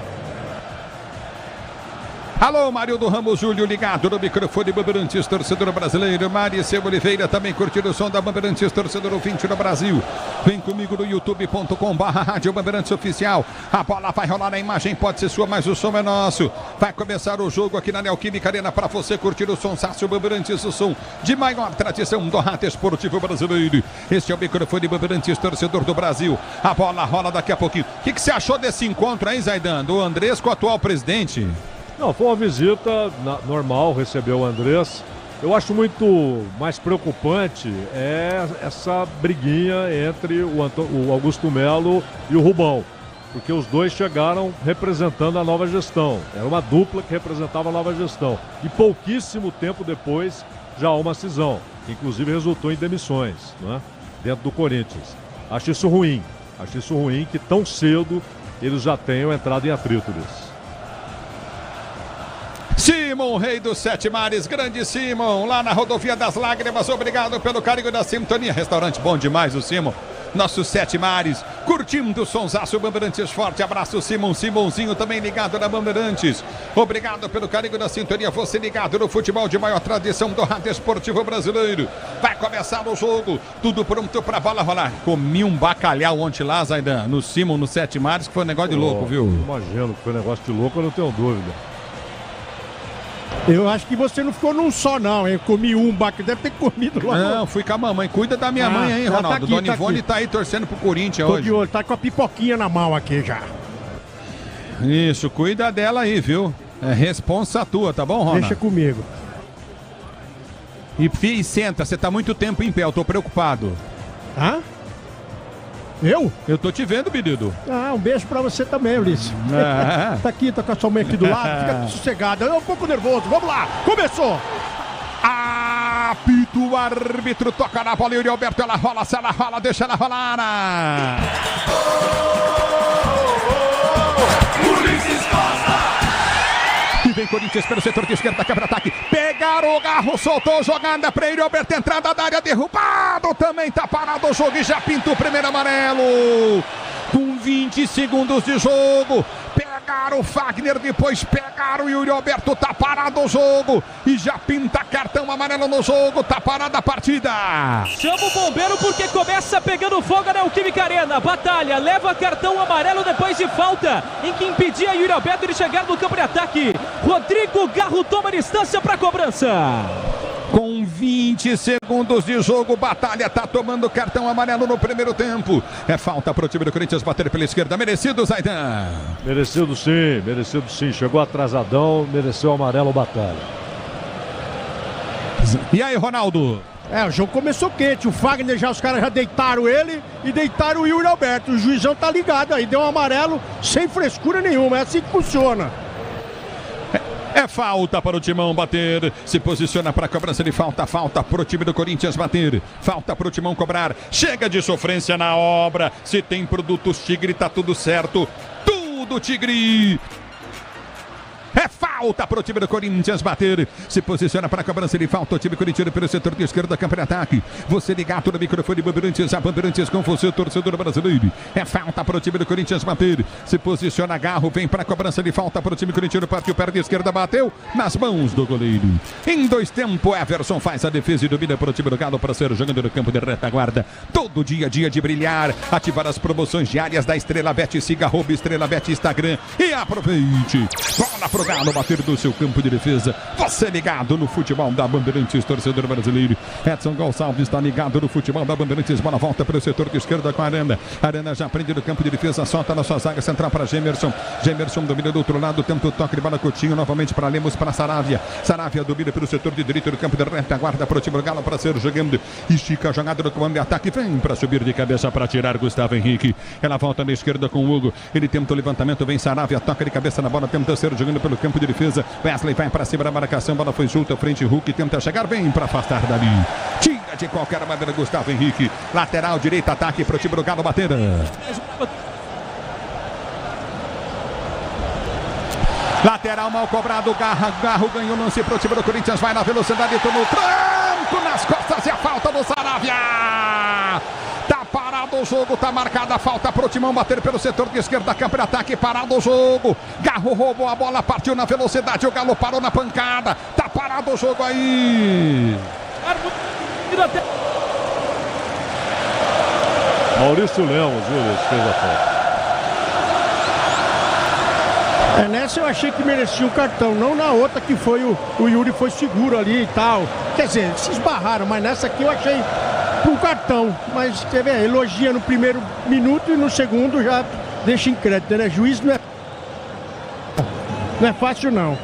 Alô, Mário do Ramos Júlio, ligado no microfone Bandeirantes, torcedor brasileiro. Maricel Oliveira também curtindo o som da Bandeirantes, torcedor ouvinte no Brasil. Vem comigo no youtube.com/rádio Bandeirantes Oficial. A bola vai rolar na imagem, pode ser sua, mas o som é nosso. Vai começar o jogo aqui na Neoquímica Arena para você curtir o som Sácio Bandeirantes, o som de maior tradição do rádio esportivo brasileiro. Este é o microfone Bandeirantes, torcedor do Brasil. A bola rola daqui a pouquinho. O que você achou desse encontro aí, Zaidan? Do Andrés com o atual presidente? Não, foi uma visita normal, recebeu o Andrés. Eu acho muito mais preocupante essa briguinha entre o Augusto Melo e o Rubão, porque os dois chegaram representando a nova gestão. Era uma dupla que representava a nova gestão. E pouquíssimo tempo depois já há uma cisão, que inclusive resultou em demissões, né, dentro do Corinthians. Acho isso ruim que tão cedo eles já tenham entrado em atritos. Simon, rei dos Sete Mares, grande Simon, lá na Rodovia das Lágrimas, obrigado pelo carinho da sintonia. Restaurante bom demais o Simon, nossos Sete Mares, curtindo o sonsaço Bandeirantes. Forte abraço, Simon, Simonzinho também ligado na Bandeirantes. Obrigado pelo carinho da sintonia, você ligado no futebol de maior tradição do rádio esportivo brasileiro. Vai começar o jogo, tudo pronto pra bola rolar. Comi um bacalhau ontem lá, Zaidan, no Simon, no Sete Mares, que foi um negócio de louco, viu? Imagino que foi um negócio de louco, eu não tenho dúvida. Eu acho que você não ficou num só, não, hein? Comi um baque, deve ter comido lá. Não, fui com a mamãe. Cuida da minha mãe aí, Ronaldo. Tá aqui, Dona Ivone tá aí torcendo pro Corinthians hoje. De olho, tá com a pipoquinha na mão aqui já. Isso, cuida dela aí, viu? É responsa tua, tá bom, Ronaldo? Deixa comigo. E senta, você tá muito tempo em pé, eu tô preocupado. Hã? Eu? Eu tô te vendo, menino. Um beijo pra você também, Ulisses. Tá aqui, tá com a sua mãe aqui do lado, fica sossegado. Eu um pouco nervoso, vamos lá, começou! Apita o árbitro, toca na bola, Yuri Alberto, ela rola, se ela rola, deixa ela rolar. Ulisses Costa! E vem Corinthians pelo setor de esquerda, quebra-ataque. Pegaram o Garro, soltou jogada para Yuri Alberto, entrada da área, derrubado. Também tá parado o jogo e já pinta o primeiro amarelo. Com 20 segundos de jogo. Pegaram o Fagner, depois pegaram o Yuri Alberto, tá parado o jogo. E já pinta cartão amarelo no jogo, tá parada a partida. Chama o bombeiro porque começa pegando fogo na Neoquímica Arena. Batalha, leva cartão amarelo depois de falta, em que impedia Yuri Alberto de chegar no campo de ataque. Rodrigo Garro toma distância para cobrança. Com 20 segundos de jogo, Batalha tá tomando cartão amarelo no primeiro tempo. É falta pro time do Corinthians bater pela esquerda. Merecido, Zaidan? Merecido sim. Chegou atrasadão, mereceu o amarelo Batalha. E aí, Ronaldo? O jogo começou quente. O Fagner os caras já deitaram ele e deitaram o Yuri Alberto. O juizão tá ligado aí, deu um amarelo sem frescura nenhuma. É assim que funciona. É falta para o Timão bater. Se posiciona para a cobrança de falta. Falta para o time do Corinthians bater. Falta para o Timão cobrar. Chega de sofrência na obra. Se tem produtos Tigre, tá tudo certo. Tudo Tigre. É falta para o time do Corinthians bater. Se posiciona para a cobrança de falta. O time corintiano pelo setor de esquerda, campo de ataque. Você ligado no microfone Bandeirantes. A Bandeirantes com você, torcedor brasileiro. É falta para o time do Corinthians bater. Se posiciona Garro, vem para a cobrança de falta para o time corintiano. Partiu, perna esquerda, bateu nas mãos do goleiro. Em 2 tempos, Everson faz a defesa e domina para o time do Galo para ser jogando no campo de retaguarda. Todo dia de brilhar. Ativar as promoções diárias da Estrela Bet. Siga @Estrela Bet Instagram e aproveite. Bola pro Galo bater do seu campo de defesa. Você ligado no futebol da Bandeirantes, torcedor brasileiro. Edson Gonçalves está ligado no futebol da Bandeirantes. Bola volta para o setor de esquerda com a Arana. Arana já prende no campo de defesa, solta na sua zaga central para Gemerson. Gemerson domina do outro lado, tenta o toque de bola, Coutinho novamente para Lemos, para Saravia. Saravia domina pelo setor de direito do campo de retaguarda para o time do Galo para ser jogando. Estica a jogada do comando de ataque, vem para subir de cabeça para tirar Gustavo Henrique. Ela volta na esquerda com o Hugo. Ele tenta o levantamento, vem Saravia, toca de cabeça na bola, tenta ser jogando pelo campo de defesa. Wesley vai para cima da marcação, bola foi junto, frente Hulk, tenta chegar bem para afastar dali. Tira de qualquer maneira Gustavo Henrique. Lateral direito, ataque para o time do Galo bater. Lateral mal cobrado, Garro ganhou o lance para o time do Corinthians, vai na velocidade, tomou tranco nas costas e a falta do Saravia. Tá parado Parado o jogo, tá marcada a falta pro Timão bater pelo setor de esquerda, campo de ataque, parado o jogo. Garro roubou a bola, partiu na velocidade, o Galo parou na pancada. Tá parado o jogo aí. Maurício Lemos, Luiz, fez a falta. Nessa eu achei que merecia o cartão, não na outra que foi o Yuri foi seguro ali e tal. Quer dizer, se esbarraram, mas nessa aqui eu achei um cartão. Mas você vê, elogia no primeiro minuto e no segundo já deixa em crédito, né? Juiz não é fácil não.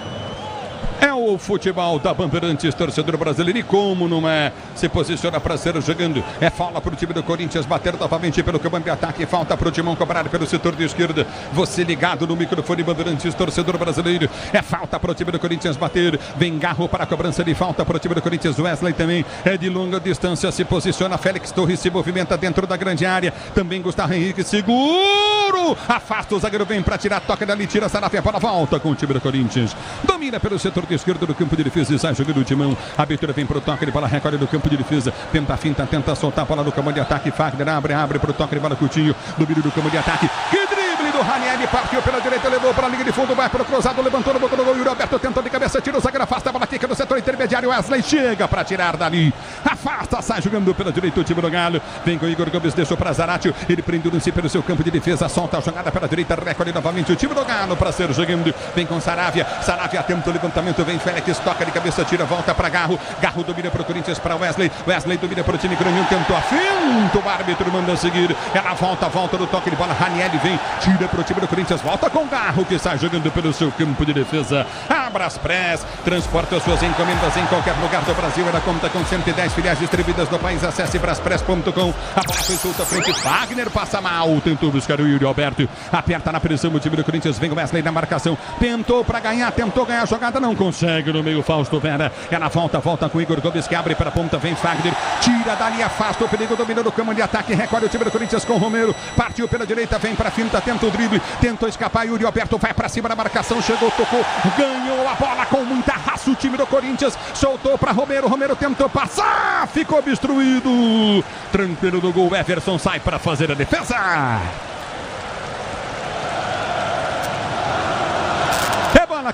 É o futebol da Bandeirantes, torcedor brasileiro, e como não é, se posiciona para ser jogando. É falta para o time do Corinthians bater novamente pelo campo de ataque, falta para o Timão cobrar pelo setor de esquerda. Você ligado no microfone Bandeirantes, torcedor brasileiro, é falta para o time do Corinthians bater. Vem Garro para a cobrança de falta para o time do Corinthians. Wesley também é de longa distância, se posiciona. Félix Torres se movimenta dentro da grande área. Também Gustavo Henrique, seguro, afasta o zagueiro, vem para tirar, toca dali, tira a Sarafia para a volta com o time do Corinthians. Domina pelo setor de esquerda do campo de defesa e sai jogando o Timão. A abertura vem pro toque de bola, recolhe do campo de defesa. Tenta a finta, tenta soltar a bola no campo de ataque. Fagner abre pro toque de bola, Coutinho. Domínio do campo de ataque. Que drible do Ranieri, partiu pela direita, levou para a linha de fundo, vai pro cruzado, levantou no boca do gol. Yuri Alberto tentou de cabeça, tira o zagueiro, afasta a bola, quica no setor intermediário. Wesley chega para tirar dali. Afasta, sai jogando pela direita o time do Galo. Vem com o Igor Gomes, deixou para Zaratio. Ele prende o si pelo seu campo de defesa, solta a jogada pela direita, recolhe novamente o time do Galo para ser jogando. Vem com Saravia. Saravia tenta o levantamento, vem Félix, toca de cabeça, tira, volta para Garro. Garro domina para o Corinthians, para Wesley. Wesley domina para o time grandinho, tentou a finta, o árbitro manda seguir. Ela volta do toque de bola. Ranieri vem, tira para o time do Corinthians, volta com Garro, que sai jogando pelo seu campo de defesa. Abraspress, transporta suas encomendas em qualquer lugar do Brasil. Ela conta com 110 filiais distribuídas no país. Acesse braspress.com. A bola foi solta à frente. Wagner passa mal, tentou buscar o Yuri Alberto. Aperta na pressão o time do Corinthians. Vem o Wesley na marcação. Tentou ganhar a jogada, não consegue no meio. Fausto Vera. Ela volta com o Igor Gomes, que abre para a ponta. Vem Wagner, tira dali, afasta o perigo, domina no campo de ataque. Recolhe o time do Corinthians com o Romero. Partiu pela direita, vem para a finta, tenta o drible, tentou escapar. Yuri Alberto vai para cima da marcação, chegou, tocou, ganhou a bola com muita raça. O time do Corinthians soltou para Romero. Romero tentou passar, ficou obstruído. Tranquilo do gol, Everson sai para fazer a defesa.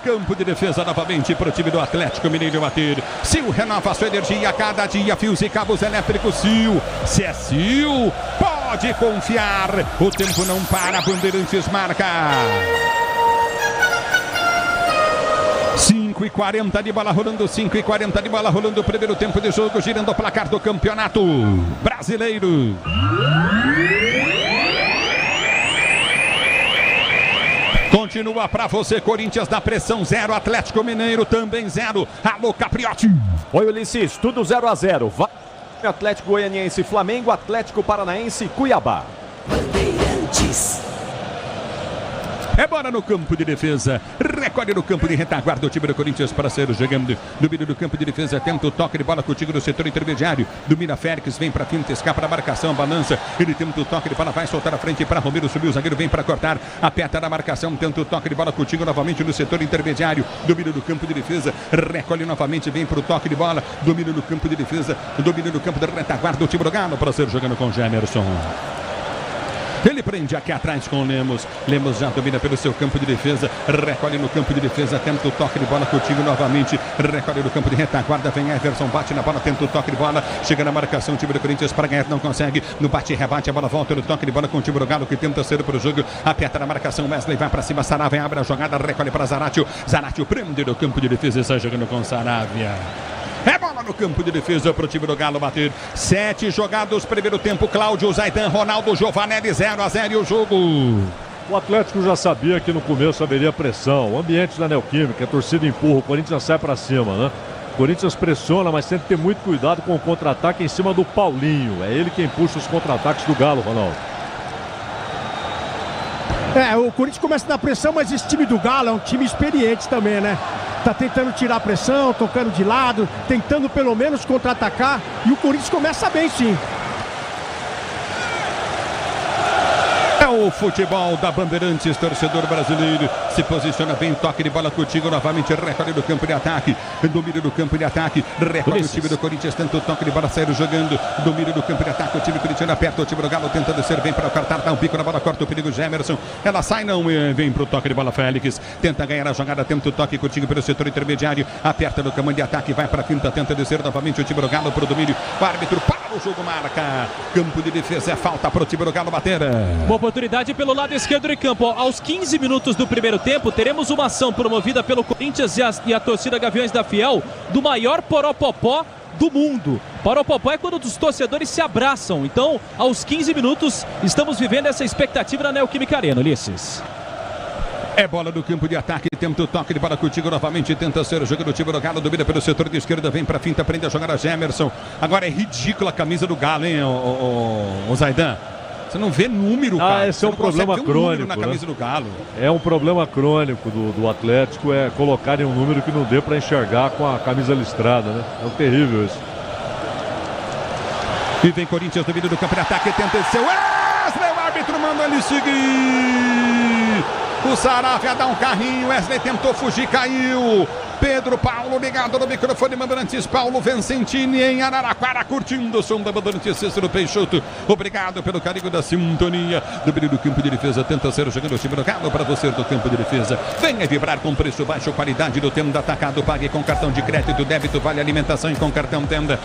Campo de defesa novamente para o time do Atlético Mineiro bater. Sil renova sua energia a cada dia. Fios e cabos elétricos Sil. Se é Sil, pode confiar. O tempo não para. Bandeirantes marca. 5h40 de bola rolando. 5h40 de bola rolando. O primeiro tempo de jogo, girando o placar do Campeonato Brasileiro. Continua para você, Corinthians na pressão 0, Atlético Mineiro também 0. Alô, Capriotti. Oi, Ulisses, tudo 0-0. Vai Atlético Goianiense, Flamengo, Atlético Paranaense, Cuiabá. Bandeirantes. É bola no campo de defesa. Recolhe no campo de retaguarda o time do Corinthians para ser jogando. Domínio do campo de defesa. Tenta o toque de bola contigo no setor intermediário. Domina Félix. Vem para finta. Escapa da marcação. Balança. Ele tenta o toque de bola. Vai soltar a frente para Romero. Subiu o zagueiro. Vem para cortar. Aperta na marcação. Tenta o toque de bola contigo novamente no setor intermediário. Domínio do campo de defesa. Recolhe novamente. Vem para o toque de bola. Domínio do campo de defesa. Domínio do campo de retaguarda o time do Galo para ser jogando com Gemerson. Ele prende aqui atrás com o Lemos. Lemos já domina pelo seu campo de defesa. Recolhe no campo de defesa. Tenta o toque de bola contigo novamente. Recolhe no campo de retaguarda. Vem Everson. Bate na bola. Tenta o toque de bola. Chega na marcação. O time do Corinthians para ganhar. Não consegue. No bate e rebate. A bola volta no toque de bola com o time do Galo, que tenta ser para o jogo. Aperta na marcação. Wesley vai para cima. Saravia abre a jogada. Recolhe para Zaratio. Zaratio prende no campo de defesa. Está jogando com Saravia. É bola no campo de defesa para o time do Galo bater. 7 jogados, primeiro tempo. Cláudio, Zaidan, Ronaldo, Giovanelli, 0-0 e o jogo. O Atlético já sabia que no começo haveria pressão. O ambiente da Neoquímica, a torcida empurra, o Corinthians sai para cima, né? O Corinthians pressiona, mas tem que ter muito cuidado com o contra-ataque em cima do Paulinho. É ele quem puxa os contra-ataques do Galo, Ronaldo. O Corinthians começa na pressão, mas esse time do Galo é um time experiente também, né? Tá tentando tirar a pressão, tocando de lado, tentando pelo menos contra-atacar. E o Corinthians começa bem, sim. É o futebol da Bandeirantes, torcedor brasileiro. Se posiciona bem, toque de bola contigo novamente, recolhe do campo de ataque, domínio do campo de ataque, recolhe o time do Corinthians, tenta o toque de bola, sair jogando, domínio do campo de ataque, o time corintiano aperta, o time do Galo tenta descer, vem para o cartão, dá um pico na bola, corta o perigo, Gemerson, ela sai, não, vem para o toque de bola, Félix, tenta ganhar a jogada, tenta o toque contigo pelo setor intermediário, aperta no comando de ataque, vai para a finta, tenta descer novamente, o time do Galo para o domínio, o árbitro para o jogo, marca, campo de defesa, é falta para o time do Galo bater. Boa oportunidade pelo lado esquerdo de campo, aos 15 minutos do primeiro tempo, teremos uma ação promovida pelo Corinthians e a torcida Gaviões da Fiel do maior poropopó do mundo. Poropopó é quando os torcedores se abraçam. Então, aos 15 minutos, estamos vivendo essa expectativa na Neoquímica Arena, Ulisses. É bola do campo de ataque, tenta o toque de bola contigo novamente, tenta ser o jogo do time do Galo, domina pelo setor de esquerda, vem pra finta, prende a jogada Gemerson. Agora é ridícula a camisa do Galo, hein, o Zaidan? Você não vê número, cara. Esse é um problema crônico, na camisa do Galo. É um problema crônico do Atlético, é colocarem um número que não dê para enxergar com a camisa listrada, né? É terrível isso. E vem Corinthians, domínio do campo de ataque, tenta seu Wesley, o árbitro manda ele seguir. O Saravia dá um carrinho, Wesley tentou fugir, caiu. Pedro Paulo ligado no microfone, Bandeirantes, Paulo Vincentini em Araraquara, curtindo o som da Bandeirantes, Cícero Peixoto. Obrigado pelo carinho da sintonia. Domínio do campo de defesa, tenta ser jogando o time do Galo para você do campo de defesa. Venha vibrar com preço baixo, qualidade do Tenda Atacado. Pague com cartão de crédito, débito, vale alimentação e com cartão Tenda.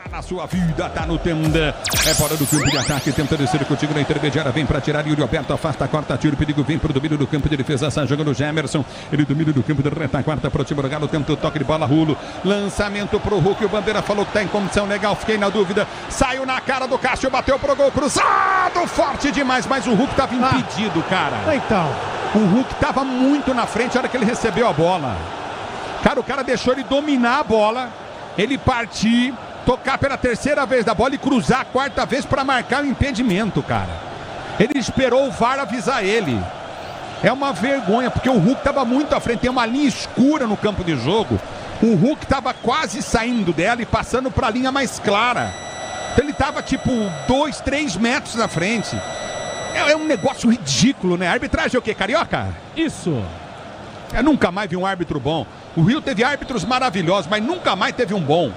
Na sua vida, tá no Tenda. É fora do campo de ataque, tenta descer contigo na intermediária, vem pra tirar, Yuri Alberto afasta, corta, tiro, perigo, vem pro domínio do campo de defesa, sai jogando o Gemerson, ele domina do campo de retaguarda pro time do Galo, tenta o toque de bola, Rulo, lançamento pro Hulk, o Bandeira falou que tá em condição legal, fiquei na dúvida, saiu na cara do Cássio, bateu pro gol, cruzado, forte demais, mas o Hulk tava impedido, cara. Então. O Hulk tava muito na frente na hora que ele recebeu a bola. Cara, o cara deixou ele dominar a bola, ele partir, tocar pela terceira vez da bola e cruzar a quarta vez para marcar o impedimento, cara. Ele esperou o VAR avisar ele. É uma vergonha, porque o Hulk estava muito à frente, tem uma linha escura no campo de jogo. O Hulk estava quase saindo dela e passando para a linha mais clara. Então ele estava tipo 2, 3 metros na frente. É um negócio ridículo, né? A arbitragem é o quê, Carioca? Isso. Eu nunca mais vi um árbitro bom. O Rio teve árbitros maravilhosos, mas nunca mais teve um bom.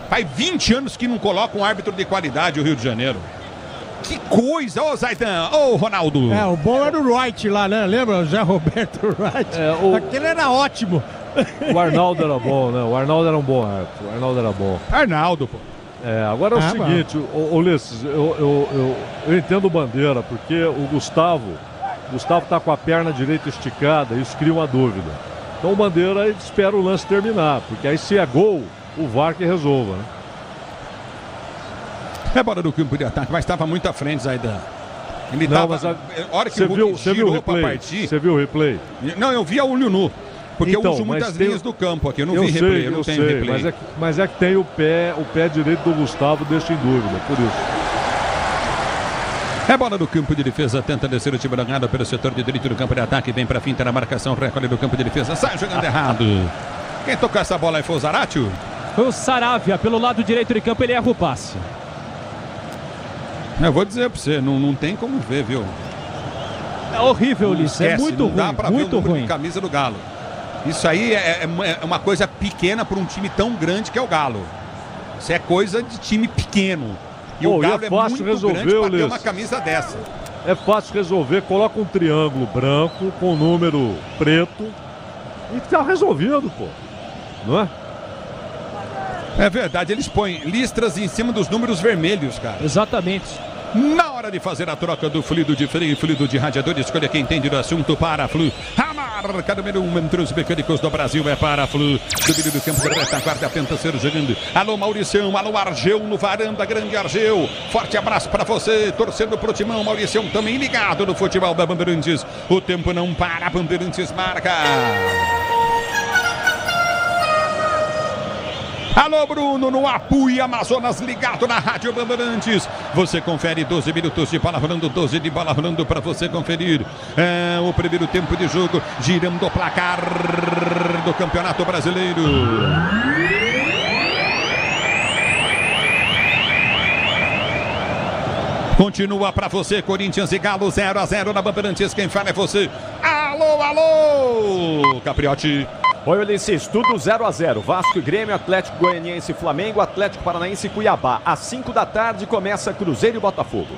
Faz 20 anos que não coloca um árbitro de qualidade o Rio de Janeiro. Que coisa, ô Zaidan, ô Ronaldo. O bom era o Wright lá, né? Lembra? O Zé Roberto Wright. Aquele era ótimo. O Arnaldo era bom, né? O Arnaldo era um bom árbitro. O Arnaldo era bom. Arnaldo, pô. Agora é o seguinte, Ulisses, eu entendo o Bandeira, porque o Gustavo tá com a perna direita esticada e isso cria uma dúvida. Então o Bandeira espera o lance terminar, porque aí se é gol, o VAR que resolva, né? É bola do campo de ataque, mas estava muito à frente, Zaidan. Ele estava. A hora que o Hulk girou para partir. Você viu o replay? Não, eu vi a olho nu. Porque eu uso muitas linhas do campo aqui, eu não vi replay, eu não tenho replay. Mas é que tem o pé direito do Gustavo, deixa em dúvida, por isso. É bola do campo de defesa, tenta descer o time da Galo pelo setor de direito do campo de ataque, vem pra finta na marcação, recolhe do campo de defesa, sai jogando errado. Quem tocou essa bola aí foi o Zaratio? Foi o Saravia, pelo lado direito de campo, ele erra o passe. Eu vou dizer pra você, não tem como ver, viu? É horrível, Ulisses, é muito ruim, dá pra muito ver o ruim. Camisa do Galo. Isso aí é uma coisa pequena para um time tão grande que é o Galo. Isso é coisa de time pequeno. E o Galo é muito grande para ter uma camisa dessa. É fácil resolver, coloca um triângulo branco com número preto e tá resolvido, pô. Não é? É verdade, eles põem listras em cima dos números vermelhos, cara. Exatamente. Na hora de fazer a troca do fluido de freio e fluido de radiador, escolha quem entende do assunto para a Flu. A marca número 1 entre os mecânicos do Brasil é para a Flu. Domínio do campo, retaguarda, tenta ser jogando. Alô, Mauricião, alô, Argeu, no varanda, grande Argeu. Forte abraço para você, torcendo pro Timão. Mauricião também ligado no futebol da Bandeirantes. O tempo não para, Bandeirantes marca. Alô, Bruno, no Apuí, Amazonas, ligado na Rádio Bandeirantes. Você confere 12 minutos de bola rolando, 12 de bola rolando para você conferir. O primeiro tempo de jogo, girando o placar do Campeonato Brasileiro. Continua pra você, Corinthians e Galo 0-0 na Bandeirantes. Quem fala é você. Alô, alô, Capriotti. Oi, Ulisses, tudo 0-0. Vasco e Grêmio, Atlético Goianiense e Flamengo, Atlético Paranaense e Cuiabá. Às 5 da tarde começa Cruzeiro e Botafogo.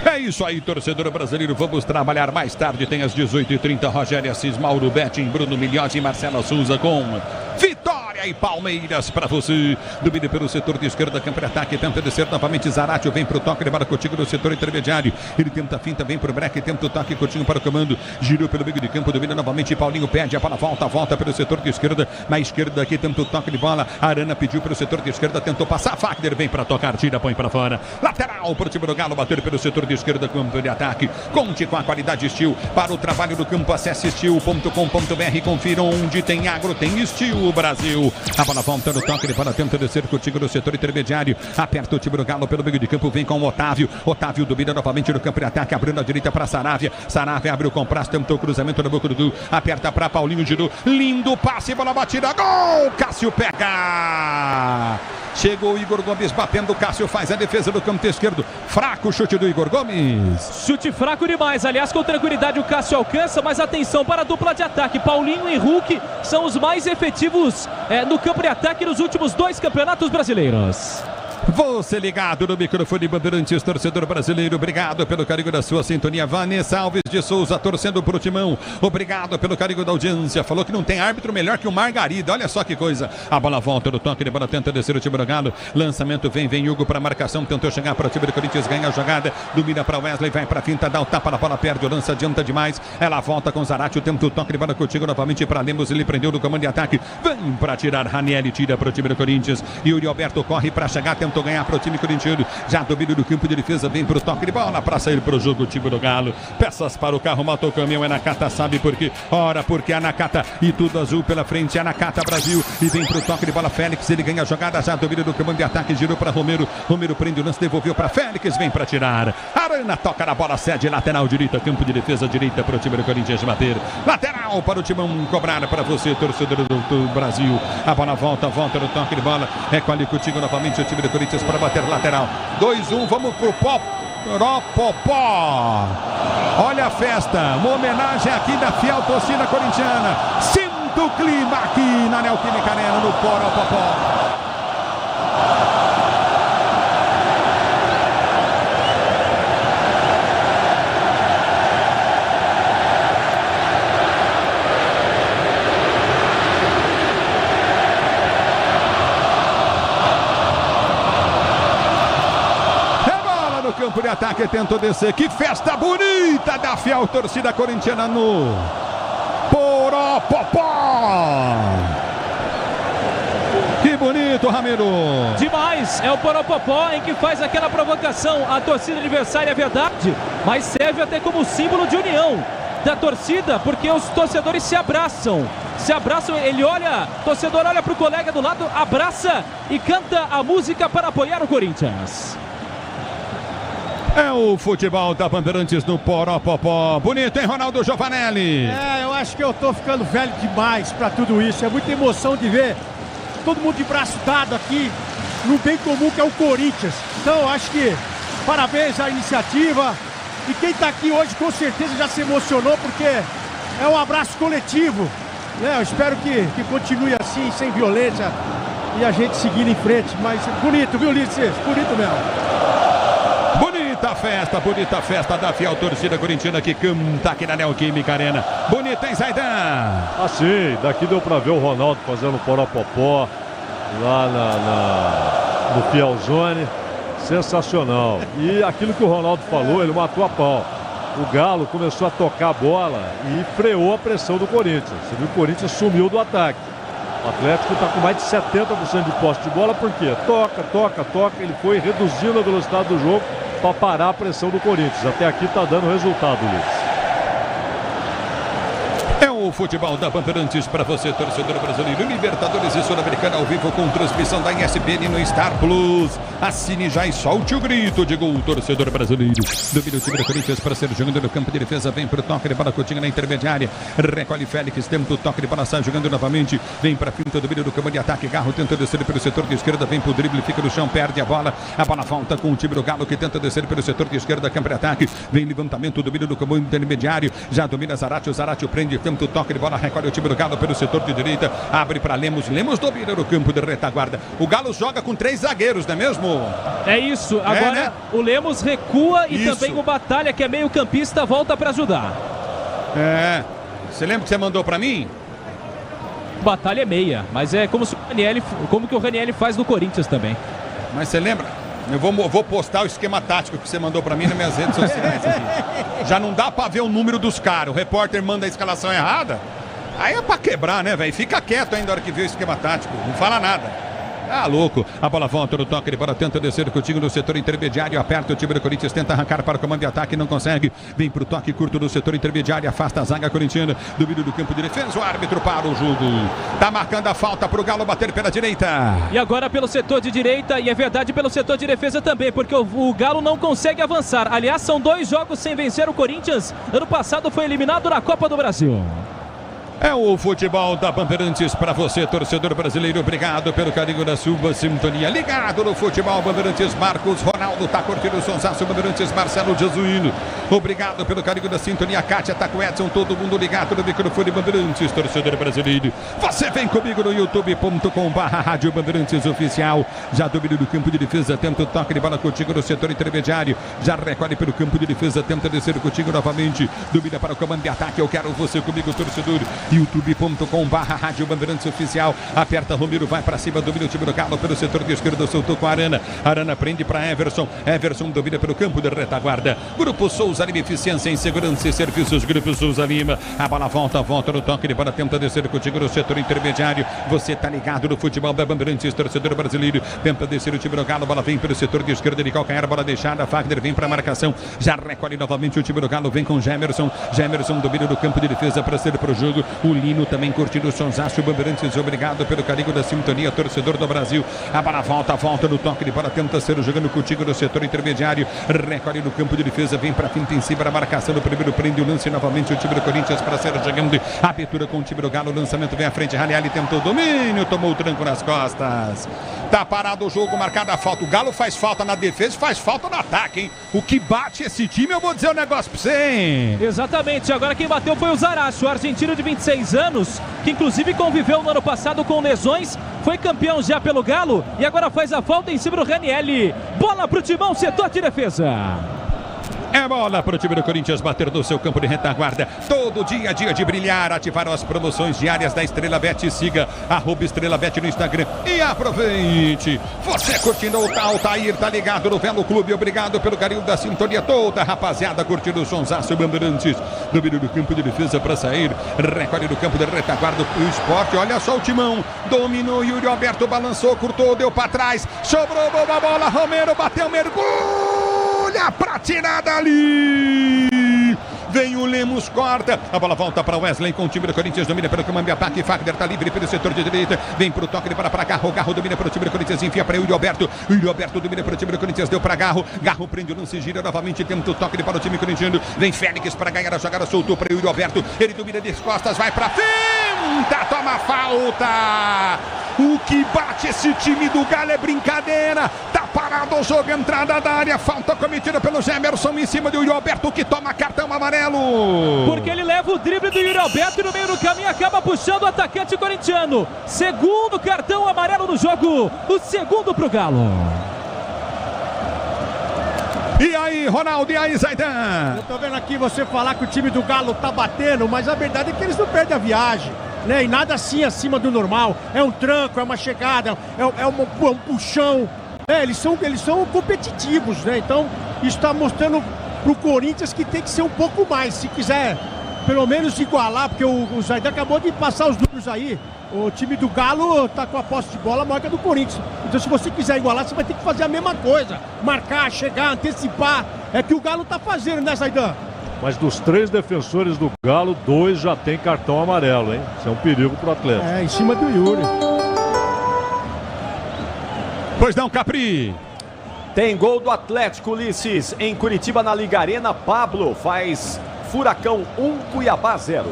É isso aí, torcedor brasileiro. Vamos trabalhar mais tarde. Tem às 18h30, Rogério Assis, Mauro Betting, Bruno Milhões e Marcelo Souza com Vitória e Palmeiras para você. Domínio pelo setor de esquerda, campo de ataque, tenta descer novamente. Zaratio vem pro toque, levado Coutinho no setor intermediário. Ele tenta a finta, vem pro breque, tenta o toque, Coutinho para o comando. Girou pelo meio de campo, domina novamente. Paulinho pede a bola, volta pelo setor de esquerda. Na esquerda aqui, tenta o toque de bola. Arana pediu pelo setor de esquerda, tentou passar. Fagner vem para tocar, tira, põe para fora. Lateral pro time do Galo, bater pelo setor de esquerda, campo de ataque. Conte com a qualidade Steel. Para o trabalho do campo, acesse steel.com.br. Confira onde tem agro, tem Steel Brasil. A bola volta no toque, ele para tenta descer contigo no setor intermediário. Aperta o time do Galo pelo meio de campo, vem com o Otávio. Otávio domina novamente no campo de ataque, abrindo a direita para Saravia. Saravia abre o compasso, tentou o cruzamento no boca do Dudu. Aperta para Paulinho, girou. Lindo passe, bola batida, gol! Cássio pega! Chegou o Igor Gomes batendo, Cássio faz a defesa do campo esquerdo. Fraco o chute do Igor Gomes. Chute fraco demais, aliás, com tranquilidade o Cássio alcança, mas atenção para a dupla de ataque. Paulinho e Hulk são os mais efetivos no campo de ataque nos últimos 2 campeonatos brasileiros. Você ligado no microfone Bandeirantes, torcedor brasileiro, obrigado pelo carinho da sua sintonia. Vanessa Alves de Souza torcendo pro Timão, obrigado pelo carinho da audiência. Falou que não tem árbitro melhor que o Margarida, olha só que coisa. A bola volta no toque de bola, tenta descer o time do Galo. Lançamento vem Hugo para marcação, tentou chegar para o time do Corinthians, ganha a jogada, domina para Wesley, vai para finta, dá o tapa na bola, perde o lance, adianta demais. Ela volta com Zaratio, tenta o toque de bola contigo novamente para Lemos, ele prendeu no comando de ataque, vem para tirar, Ranieri tira para o time do Corinthians. Yuri Alberto corre para chegar, tentou ganhar para o time corintiano, já domina do campo de defesa, vem para o toque de bola para sair para o jogo o time do Galo. Peças para o carro, mata o caminhão, é Nakata, sabe por quê? Ora, porque é Nakata e tudo azul pela frente, é Nakata Brasil e vem para o toque de bola Félix, ele ganha a jogada, já domina do comando de ataque, girou para Romero, Romero prende o lance, devolveu para Félix, vem para tirar. Arana toca na bola, cede, lateral direita, campo de defesa direita para o time do Corinthians bater. Lateral para o Timão cobrar para você, torcedor do Brasil. A bola volta no toque de bola, é com ali contigo novamente o time do Corinthians para bater lateral. 2-1, vamos pro Popó. Olha a festa, uma homenagem aqui da fiel torcida corintiana. Sinto o clima aqui na Neoquímica Arena, no Popó. Campo de ataque, tentou descer, que festa bonita da fiel torcida corintiana no Poropopó. Que bonito, Ramiro. Demais, é o Poropopó em que faz aquela provocação. A torcida adversária é verdade, mas serve até como símbolo de união da torcida, porque os torcedores se abraçam, ele olha, o torcedor olha para o colega do lado, abraça e canta a música para apoiar o Corinthians. É o futebol da Bandeirantes no Poropopó. Bonito, hein, Ronaldo Giovanelli? Eu acho que eu tô ficando velho demais pra tudo isso. É muita emoção de ver todo mundo de braço dado aqui no bem comum que é o Corinthians. Então eu acho que parabéns à iniciativa. E quem tá aqui hoje com certeza já se emocionou, porque é um abraço coletivo, né? Eu espero que continue assim, sem violência, e a gente seguir em frente. Mas bonito, viu, Ulisses? Bonito mesmo. Bonita festa da fiel torcida corintiana que canta aqui na Neoquímica Arena. Bonita, hein, Zaidan? Ah, sim, daqui deu pra ver o Ronaldo fazendo Poropopó lá no Fielzone. Sensacional. E aquilo que o Ronaldo falou, ele matou a pau. O Galo começou a tocar a bola e freou a pressão do Corinthians. Você viu, o Corinthians sumiu do ataque. O Atlético está com mais de 70% de posse de bola, por quê? Toca. Ele foi reduzindo a velocidade do jogo para parar a pressão do Corinthians. Até aqui está dando resultado, Luiz. É o o futebol da Bandeirantes para você, torcedor brasileiro. Libertadores e Sul-Americana ao vivo com transmissão da ESPN no Star Plus. Assine já e solte o grito de gol, torcedor brasileiro. Domina o time do Corinthians para ser jogando no campo de defesa. Vem para o toque de bola, Coutinho na intermediária. Recolhe Félix, tenta o toque de bola, sai jogando novamente. Vem para a finta, domínio do campo de ataque. Garro tenta descer pelo setor de esquerda. Vem para o drible, fica no chão, perde a bola. A bola volta com o time do Galo que tenta descer pelo setor de esquerda. Campo de ataque. Vem levantamento, domínio do campo intermediário. Já domina Zarate. O Zarate prende, tenta o toque de bola. Recolhe o time do Galo pelo setor de direita. Abre para Lemos. Lemos domina no campo de retaguarda. O Galo joga com 3 zagueiros, não é mesmo? É isso. Agora né? O Lemos recua e Isso. também o Batalha, que é meio campista, volta para ajudar. Você lembra que você mandou para mim? Batalha é meia, mas é como que o Ranieri faz no Corinthians também. Mas você lembra? Eu vou postar o esquema tático que você mandou pra mim nas minhas redes sociais aqui. Já não dá pra ver o número dos caras. O repórter manda a escalação errada. Aí é pra quebrar, né, velho? Fica quieto ainda na hora que vê o esquema tático. Não fala nada. Ah, louco. A bola volta no toque de bola. Tenta descer contigo no setor intermediário. Aperta o time do Corinthians. Tenta arrancar para o comando de ataque. Não consegue. Vem pro toque curto no setor intermediário. Afasta a zaga corintiana. Domínio do campo de defesa. O árbitro para o jogo. Tá marcando a falta pro Galo bater pela direita. E agora pelo setor de direita. E é verdade pelo setor de defesa também. Porque o Galo não consegue avançar. Aliás, são 2 jogos sem vencer o Corinthians. Ano passado foi eliminado na Copa do Brasil. É o futebol da Bandeirantes para você, torcedor brasileiro. Obrigado pelo carinho da sua sintonia. Ligado no futebol Bandeirantes. Marcos Ronaldo tá curtindo o Sonsaço Bandeirantes. Marcelo Jesuíno. Obrigado pelo carinho da sintonia. Kátia tá com Edson. Todo mundo ligado no microfone Bandeirantes, torcedor brasileiro. Você vem comigo no youtube.com/Rádio Bandeirantes Oficial. Já domina do campo de defesa. Tenta o toque de bola contigo no setor intermediário. Já recolhe pelo campo de defesa. Tenta descer contigo novamente. Domina para o comando de ataque. Eu quero você comigo, torcedor. youtube.com/Rádio Bandeirantes Oficial. Aperta Romero, vai para cima, domina o time do Galo pelo setor de esquerda, soltou com a Arana. Arana prende para Everson. Everson domina pelo campo de retaguarda. Grupo Souza Lima, eficiência em segurança e serviços. Grupo Souza Lima. A bola volta no toque de bola, tenta descer contigo no setor intermediário. Você tá ligado no futebol da Bandeirantes, torcedor brasileiro. Tenta descer o time do Galo, bola vem pelo setor de esquerda de calcanhar, bola deixada. Fagner vem para a marcação. Já recolhe novamente o time do Galo, vem com Gemerson. Gemerson domina do campo de defesa para ser pro jogo. O Lino também curtindo o Sonsaço Bandeirantes. Obrigado pelo carinho da sintonia, torcedor do Brasil. A bola volta no toque de bola. Tenta ser jogando contigo no setor intermediário. Recolhe no campo de defesa. Vem para finta em cima da marcação. No primeiro prende o lance novamente. O time do Corinthians para ser jogando. Abertura com o time do Galo. Lançamento vem à frente. Ranieri tentou o domínio. Tomou o tranco nas costas. Tá parado o jogo, marcada a falta. O Galo faz falta na defesa e faz falta no ataque, hein? O que bate esse time, eu vou dizer um negócio pra você, hein? Exatamente. Agora quem bateu foi o Zarate, o argentino de 26 anos, que inclusive conviveu no ano passado com lesões, foi campeão já pelo Galo e agora faz a falta em cima do Ranieri. Bola pro Timão, setor de defesa. É bola para o time do Corinthians bater no seu campo de retaguarda. Todo dia, dia de brilhar. Ativaram as promoções diárias da Estrela Bet. Siga @EstrelaBet no Instagram e aproveite. Você curtindo o Altair, tá ligado no Velo Clube. Obrigado pelo carinho da sintonia toda, rapaziada, curtindo o Sonsaço Bandeirantes. Domínio do campo de defesa para sair. Recolhe no campo de retaguarda o Sport. Olha só o Timão. Dominou, Yuri Alberto balançou, curtou, deu para trás. Sobrou boa bola. Romero bateu, mergulho. Olha pra tirada ali. Vem o Lemos, corta. A bola volta para Wesley com o time do Corinthians. Domina pelo comando de ataque. Fagner tá livre pelo setor de direita. Vem pro toque de bola para Garro. Garro domina pelo time do Corinthians. Enfia para Yuri Alberto. Yuri Alberto domina pelo time do Corinthians. Deu para Garro. Garro prende o lance, gira novamente. Tenta o toque de bola o time corintiano. Vem Félix para ganhar a jogada. Soltou para Yuri Alberto. Ele domina de costas. Vai para finta. Toma falta. O que bate esse time do Galo é brincadeira. Tá parado o jogo. Entrada da área. Falta cometida pelo Gemerson em cima do Yuri Alberto, que toma cartão amarelo. Porque ele leva o drible do Yuri Alberto e no meio do caminho acaba puxando o atacante corintiano. Segundo cartão amarelo no jogo. O segundo pro Galo. E aí, Ronaldo, e aí, Zaidan? Eu tô vendo aqui você falar que o time do Galo tá batendo, mas a verdade é que eles não perdem a viagem, né? E nada assim acima do normal. É um tranco, é uma chegada, é um puxão. Eles são competitivos, né? Então, isso tá mostrando pro Corinthians que tem que ser um pouco mais. Se quiser, pelo menos igualar, porque o Zaidan acabou de passar os números aí. O time do Galo tá com a posse de bola maior que a do Corinthians. Então, se você quiser igualar, você vai ter que fazer a mesma coisa. Marcar, chegar, antecipar. É que o Galo tá fazendo, né, Zaidan? Mas dos 3 defensores do Galo, 2 já tem cartão amarelo, hein? Isso é um perigo pro Atlético. É, em cima do Yuri. Pois não, Capri. Tem gol do Atlético, Ulisses. Em Curitiba, na Liga Arena, Pablo faz Furacão 1, Cuiabá 0.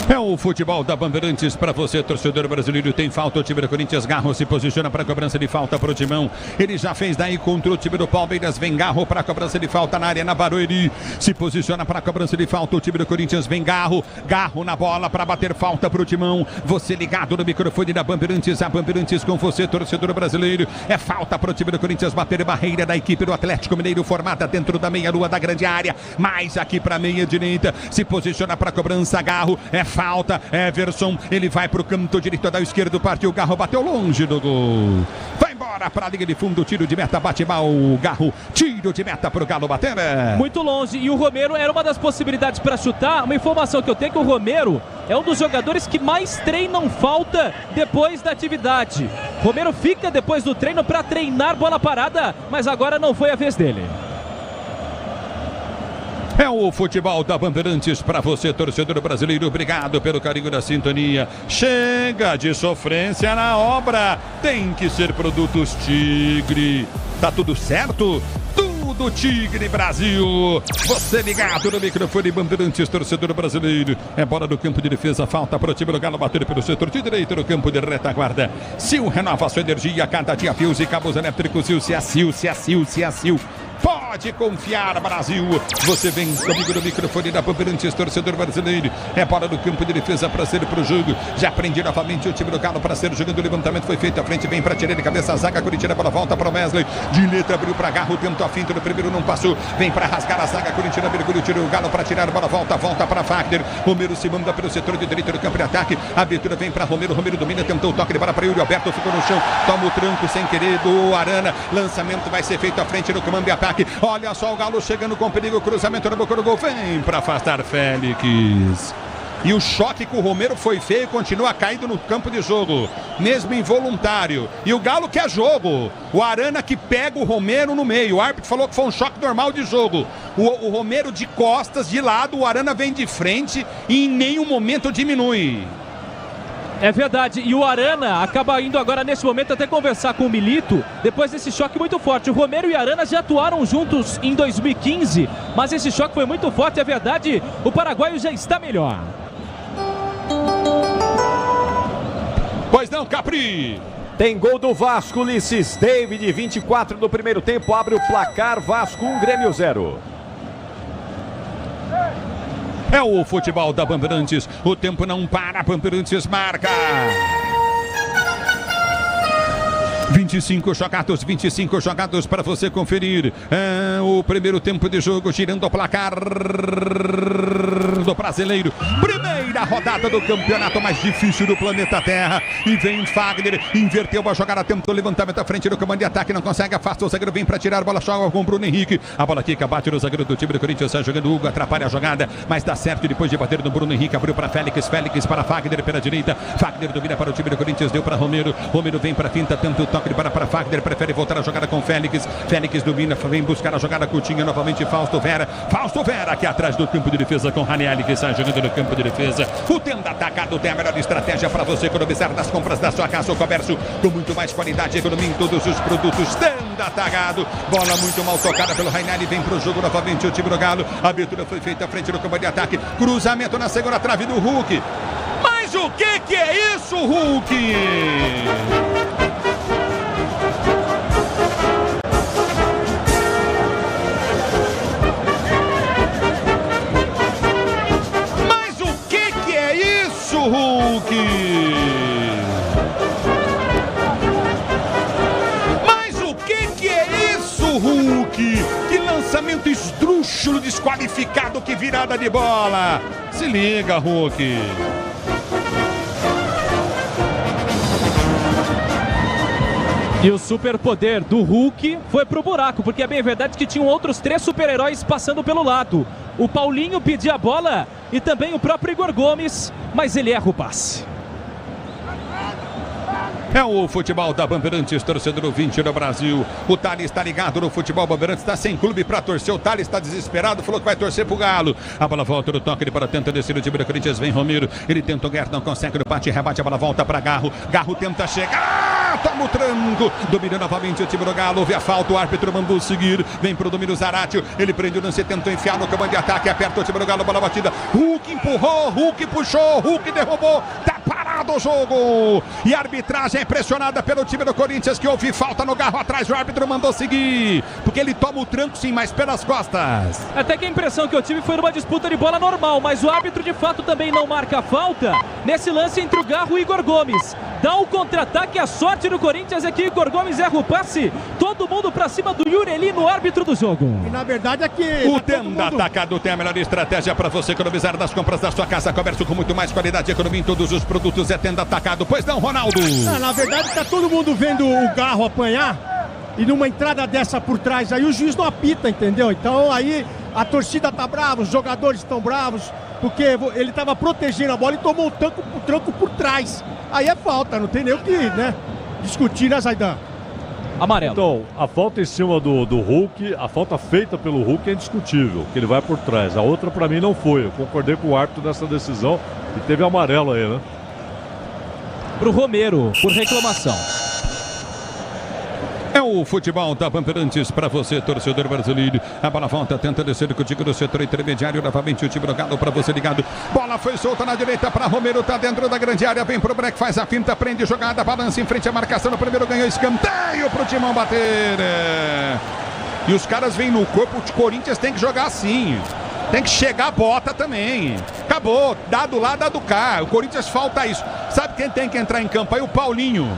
É o futebol da Bandeirantes para você, torcedor brasileiro. Tem falta, o time do Corinthians. Garro se posiciona para a cobrança de falta para o Timão. Ele já fez daí contra o time do Palmeiras. Vem Garro para a cobrança de falta na área, na Barueri. Se posiciona para a cobrança de falta o time do Corinthians. Vem Garro. Garro na bola para bater falta para o Timão. Você ligado no microfone da Bandeirantes. A Bandeirantes com você, torcedor brasileiro. É falta para o time do Corinthians bater barreira da equipe do Atlético Mineiro, formada dentro da meia-lua da grande área. Mais aqui para a meia-direita. Se posiciona para a cobrança. Garro. É falta, Everson, ele vai pro canto direito da esquerda, partiu o Garro, bateu longe do gol. Vai embora pra linha de fundo, tiro de meta, bate mal o Garro, tiro de meta pro Galo bater. Muito longe, e o Romero era uma das possibilidades para chutar. Uma informação que eu tenho é que o Romero é um dos jogadores que mais treinam falta depois da atividade. Romero fica depois do treino para treinar bola parada, mas agora não foi a vez dele. É o futebol da Bandeirantes para você, torcedor brasileiro. Obrigado pelo carinho da sintonia. Chega de sofrência na obra. Tem que ser Produtos Tigre. Tá tudo certo? Tudo Tigre Brasil. Você ligado no microfone Bandeirantes, torcedor brasileiro. É bola do campo de defesa. Falta para o time do Galo bater pelo setor de direito no campo de retaguarda. Sil renova sua energia. Cada dia fios e cabos elétricos. Sil. Pode confiar, Brasil. Você vem comigo no microfone da Bandeirantes, torcedor brasileiro. É bola do campo de defesa para ser pro jogo. Já prende novamente o time do Galo para ser jogando. O levantamento foi feito à frente, vem para tirar de cabeça a zaga. Corinthians, a bola volta para o Wesley. De letra abriu para Garro, tentou a finta no primeiro, não passou. Vem para rasgar a zaga. Corinthians, mergulho, tirou o Galo para tirar a bola, volta para Fagner. Romero se manda pelo setor de direito do campo de ataque. A abertura vem para Romero. Romero domina, tentou o toque de bola para Yuri Alberto, ficou no chão. Toma o tranco sem querer do Arana. Lançamento vai ser feito à frente no comando de ataque. Olha só o Galo chegando com perigo, cruzamento na boca do gol, vem para afastar Félix. E o choque com o Romero foi feio, continua caído no campo de jogo, mesmo involuntário. E o Galo quer jogo. O Arana que pega o Romero no meio. O árbitro falou que foi um choque normal de jogo. O Romero de costas, de lado, o Arana vem de frente e em nenhum momento diminui. É verdade, e o Arana acaba indo agora nesse momento até conversar com o Milito, depois desse choque muito forte. O Romero e o Arana já atuaram juntos em 2015, mas esse choque foi muito forte, é verdade, o paraguaio já está melhor. Pois não, Capri! Tem gol do Vasco, Ulisses. David, 24 do primeiro tempo, abre o placar, Vasco 1, Grêmio 0. É o futebol da Bandeirantes. O tempo não para, Bandeirantes marca. 25 jogados para você conferir. É o primeiro tempo de jogo, girando o placar do brasileiro. Primeira rodada do campeonato mais difícil do planeta Terra. E vem Fagner, inverteu a jogada, tentou levantamento à frente do comando de ataque, não consegue, afasta o zagueiro, vem para tirar a bola, joga com o Bruno Henrique. A bola quica, bate no zagueiro do time do Corinthians, sai jogando o Hugo, atrapalha a jogada, mas dá certo depois de bater no Bruno Henrique, abriu para Félix para Fagner pela direita. Fagner domina para o time do Corinthians, deu para Romero. Romero vem para a finta, tenta o toque de bola para Fagner, prefere voltar a jogada com Félix. Félix domina, vem buscar a jogada, Coutinho novamente, Fausto Vera aqui atrás do campo de defesa com Ranieri, que sai jogando no campo de defesa. O Tenda Atacado tem a melhor estratégia para você economizar nas compras da sua casa ou comércio, com muito mais qualidade, economia em todos os produtos. Tenda Atacado, bola muito mal tocada pelo Ranieri, vem para o jogo novamente o time do Galo. A abertura foi feita à frente do campo de ataque, cruzamento na segunda trave do Hulk. Mas o que é isso, Hulk? Hulk! Mas o que é isso, Hulk? Que lançamento esdrúxulo, desqualificado, que virada de bola! Se liga, Hulk! E o superpoder do Hulk foi pro buraco, porque é bem verdade que tinham outros 3 super-heróis passando pelo lado. O Paulinho pedia a bola e também o próprio Igor Gomes, mas ele erra o passe. É o futebol da Bandeirantes, torcedor ouvinte do Brasil. O Thales está ligado no futebol Bandeirantes, está sem clube para torcer. O Thales está desesperado, falou que vai torcer pro Galo. A bola volta no toque, ele para tenta descer o time do Corinthians. Vem Romero, ele tenta o Guerra, não consegue, ele bate, rebate, a bola volta para Garro. Garro tenta chegar, toma o tranco. Domina novamente o time do Galo, houve a falta, o árbitro mandou seguir. Vem pro domínio Zaratio, ele prende o lance, tentou enfiar no comando de ataque, aperta o time do Galo, bola batida. Hulk empurrou, Hulk puxou, Hulk derrubou. Tá parado o jogo. E a arbitragem é pressionada pelo time do Corinthians, que houve falta no Garro atrás, o árbitro mandou seguir, porque ele toma o tranco sim, mas pelas costas. Até que a impressão que eu tive foi numa disputa de bola normal, mas o árbitro de fato também não marca a falta nesse lance entre o Garro e Igor Gomes. Dá o contra-ataque, a sorte do Corinthians é que Igor Gomes erra o passe, todo mundo pra cima do Yureli no árbitro do jogo. E na verdade é que... O Tenda Atacado tem a melhor estratégia para você economizar nas compras da sua casa, comércio com muito mais qualidade e economia em todos os produtos, é Tenda Atacado. Pois não, Ronaldo? Na verdade tá todo mundo vendo o Garro apanhar e numa entrada dessa por trás aí o juiz não apita, entendeu? Então aí a torcida tá brava, os jogadores estão bravos, porque ele tava protegendo a bola e tomou o tranco por trás. Aí é falta, não tem nem o que, né, discutir, né, Zaidan? Amarelo. Então, a falta em cima do Hulk, a falta feita pelo Hulk é indiscutível, que ele vai por trás. A outra pra mim não foi, eu concordei com o árbitro nessa decisão e teve amarelo aí, né? Pro Romero, por reclamação. É o futebol da Bandeirantes para você, torcedor brasileiro. A bola volta, tenta descer contigo do setor intermediário. Novamente o time do Galo para você ligado. Bola foi solta na direita para Romero, tá dentro da grande área. Vem pro break, faz a finta, prende jogada, balança em frente à marcação. No primeiro ganhou escanteio pro Timão bater. E os caras vêm no corpo, o Corinthians tem que jogar assim. Tem que chegar a bota também. Acabou, dado lá, dado cá. O Corinthians falta isso. Sabe quem tem que entrar em campo aí? O Paulinho.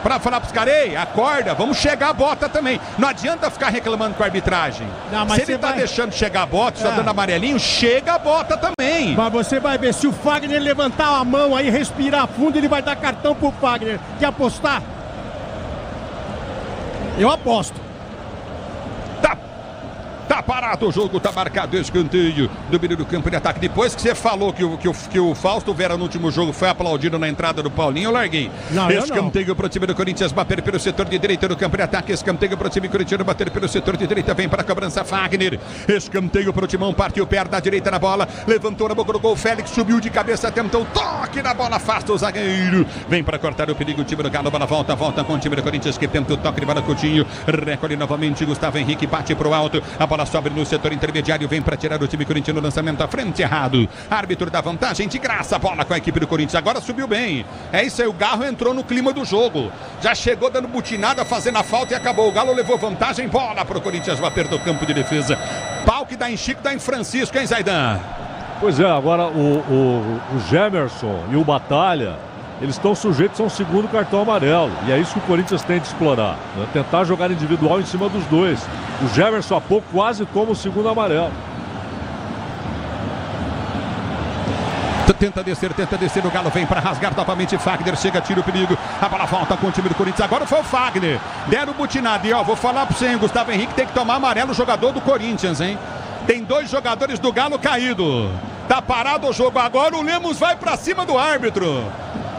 Pra falar pros caras, ei, acorda, vamos chegar a bota também. Não adianta ficar reclamando com a arbitragem. Não, mas se ele tá deixando chegar a bota, só dando amarelinho, chega a bota também. Mas você vai ver, se o Fagner levantar a mão aí, respirar fundo, ele vai dar cartão pro Fagner. Quer apostar? Eu aposto. Tá parado o jogo, tá marcado o escanteio do meio do campo de ataque. Depois que você falou que o Fausto Vera no último jogo foi aplaudido na entrada do Paulinho, eu larguei. Não, escanteio pro time do Corinthians, bater pelo setor de direita do campo de ataque. Escanteio pro time corintiano, bater pelo setor de direita. Vem para a cobrança Fagner. Escanteio pro Timão, partiu perto da direita na bola. Levantou na boca do gol, Félix subiu de cabeça, tentou toque na bola, afasta o zagueiro. Vem para cortar o perigo, o time do Galo, bola volta com o time do Corinthians que tenta o toque de bola, Coutinho. Recolhe novamente, Gustavo Henrique bate pro alto. A bola sobe no setor intermediário, vem para tirar o time corintiano, lançamento à frente errado. Árbitro dá vantagem de graça, bola com a equipe do Corinthians. Agora subiu bem. É isso aí, o Garro entrou no clima do jogo. Já chegou dando butinada, fazendo a falta e acabou. O Galo levou vantagem, bola pro Corinthians bater do campo de defesa. Pau que dá em Chico, dá em Francisco, hein, Zaidan? Pois é, agora o Gemerson e o Batalha, eles estão sujeitos a um segundo cartão amarelo. E é isso que o Corinthians tem de explorar, né? Tentar jogar individual em cima dos dois. O Gemerson há pouco quase toma o segundo amarelo. Tenta descer, o Galo vem para rasgar novamente, Fagner chega, tira o perigo, a bola volta com o time do Corinthians, agora foi o Fagner, deram butinada, e ó, vou falar para você, hein, Gustavo Henrique tem que tomar amarelo, o jogador do Corinthians, hein, tem dois jogadores do Galo caído, tá parado o jogo, agora o Lemos vai para cima do árbitro,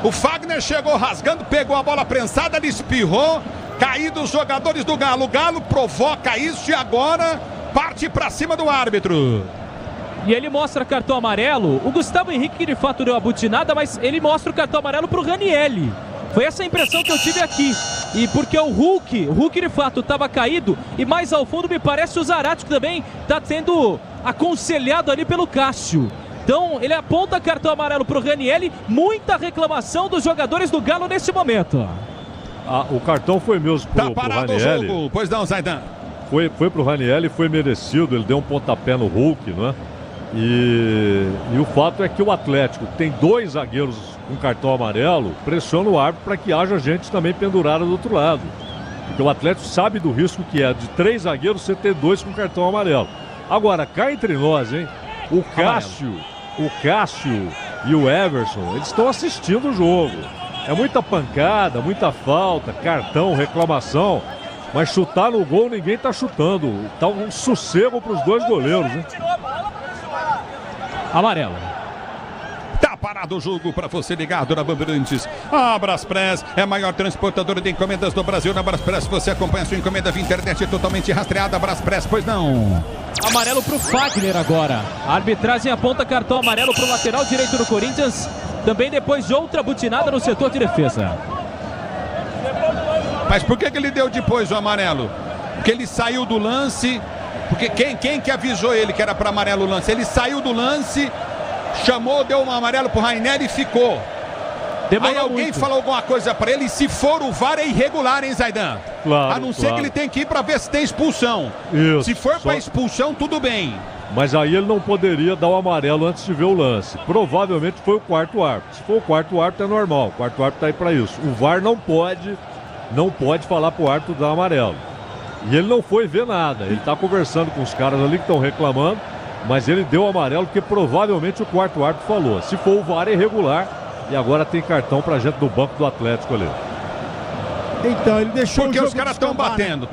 o Fagner chegou rasgando, pegou a bola prensada, ele espirrou, caídos os jogadores do Galo, o Galo provoca isso e agora parte para cima do árbitro. E ele mostra cartão amarelo. O Gustavo Henrique que de fato deu a butinada, mas ele mostra o cartão amarelo pro Ranielli. Foi essa a impressão que eu tive aqui. E porque o Hulk de fato estava caído. E mais ao fundo me parece o Zaratio que também está sendo aconselhado ali pelo Cássio. Então ele aponta cartão amarelo pro Ranielli. Muita reclamação dos jogadores do Galo nesse momento. O cartão foi mesmo pro Ranielli. O jogo. Pois não, Zaidan. Foi pro Ranielli, foi merecido. Ele deu um pontapé no Hulk, não é? E o fato é que o Atlético tem dois zagueiros com cartão amarelo, pressiona o árbitro para que haja gente também pendurada do outro lado. Porque o Atlético sabe do risco que é de três zagueiros você ter dois com cartão amarelo. Agora, cá entre nós, hein? O Cássio e o Everson, eles estão assistindo o jogo. É muita pancada, muita falta, cartão, reclamação. Mas chutar no gol ninguém tá chutando. Tá um sossego para os dois goleiros, hein? Amarelo. Tá parado o jogo para você ligado na Bandeirantes. A Braspress é a maior transportadora de encomendas do Brasil. Na Braspress você acompanha a sua encomenda via internet totalmente rastreada. Braspress, pois não. Amarelo pro Fagner agora. A arbitragem aponta cartão amarelo pro lateral direito do Corinthians. Também depois de outra butinada no setor de defesa. Mas por que ele deu depois o amarelo? Porque ele saiu do lance. Porque quem que avisou ele que era para amarelo o lance? Ele saiu do lance, chamou, deu um amarelo pro Rainer e ficou. Aí alguém falou alguma coisa para ele, e se for o VAR é irregular, hein, Zaidan? Claro, a não ser que ele tem que ir para ver se tem expulsão. Isso, se for para expulsão, tudo bem. Mas aí ele não poderia dar o amarelo antes de ver o lance. Provavelmente foi o quarto árbitro. Se for o quarto árbitro é normal, o quarto árbitro tá aí para isso. O VAR não pode falar pro árbitro dar amarelo. E ele não foi ver nada. Ele tá conversando com os caras ali que estão reclamando, mas ele deu o amarelo porque provavelmente o quarto árbitro falou. Se for o VAR é irregular, e agora tem cartão pra gente do banco do Atlético ali. Então, ele deixou porque o jogo os caras estão batendo. O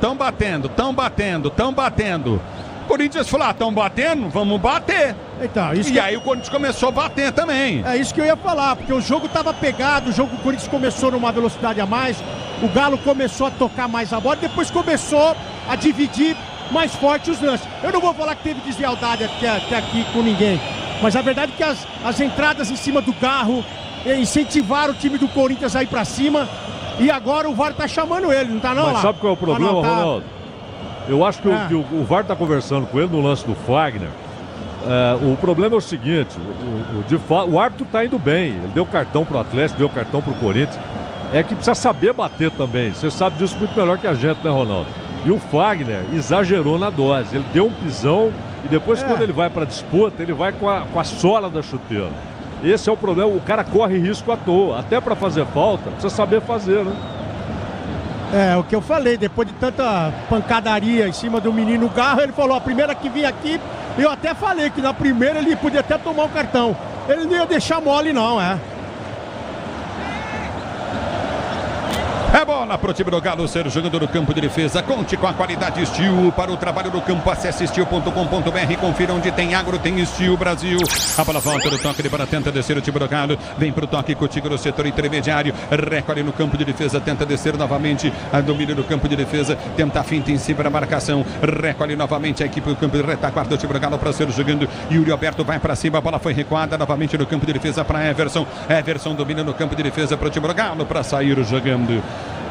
Corinthians falou, estão batendo, vamos bater. Então, aí o Corinthians começou a bater também. É isso que eu ia falar, porque o jogo estava pegado, o Corinthians começou numa velocidade a mais, o Galo começou a tocar mais a bola, depois começou a dividir mais forte os lances. Eu não vou falar que teve deslealdade até aqui com ninguém, mas a verdade é que as entradas em cima do Garro incentivaram o time do Corinthians a ir pra cima, e agora o VAR tá chamando ele, não tá não? Mas lá? Sabe qual é o problema, Ronaldo? Eu acho que o VAR tá conversando com ele no lance do Fagner. O problema é o seguinte, o árbitro tá indo bem, ele deu cartão pro Atlético, deu cartão pro Corinthians. É que precisa saber bater também, você sabe disso muito melhor que a gente, né, Ronaldo? E o Fagner exagerou na dose, ele deu um pisão e depois quando ele vai pra disputa, ele vai com a sola da chuteira. Esse é o problema, o cara corre risco à toa, até pra fazer falta, precisa saber fazer, né? É, o que eu falei, depois de tanta pancadaria em cima do menino Garro, ele falou, a primeira que vinha aqui, eu até falei que na primeira ele podia até tomar o cartão. Ele não ia deixar mole não, É bola pro time do Galo ser jogando no campo de defesa. Conte com a qualidade Steel para o trabalho no campo. Acesse steel.com.br. Confira onde tem agro, tem Steel Brasil. A bola volta no toque de bola, tenta descer o time do Galo. Vem pro toque contigo no setor intermediário. Recolhe no campo de defesa, tenta descer novamente. A domínio no campo de defesa, tenta a finta em cima da marcação. Recolhe novamente a equipe do campo de retaguarda. O time do Galo para ser jogando. Yuri Alberto vai para cima. A bola foi recuada novamente no campo de defesa para Everson. Everson domina no campo de defesa para o time do Galo para sair jogando.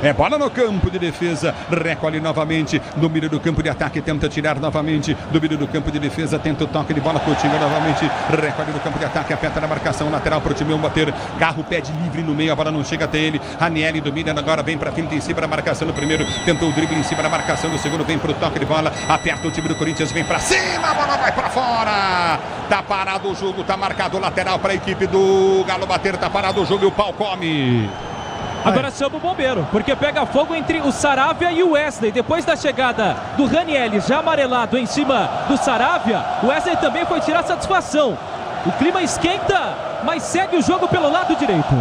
É bola no campo de defesa, recolhe novamente, domínio do campo de ataque, tenta tirar novamente, domínio do campo de defesa, tenta o toque de bola, Coutinho novamente, recolhe no campo de ataque, aperta na marcação lateral para o time bater, Garro pede livre no meio, a bola não chega até ele, Ranieri domina agora, vem para finta em cima da marcação no primeiro, tentou o drible em cima da marcação no segundo, vem para o toque de bola, aperta o time do Corinthians, vem para cima, a bola vai para fora, tá parado o jogo, tá marcado o lateral para a equipe do Galo bater, tá parado o jogo e o pau come. Agora chama o bombeiro, porque pega fogo entre o Saravia e o Wesley. Depois da chegada do Ranieri, já amarelado em cima do Saravia, o Wesley também foi tirar satisfação. O clima esquenta, mas segue o jogo pelo lado direito.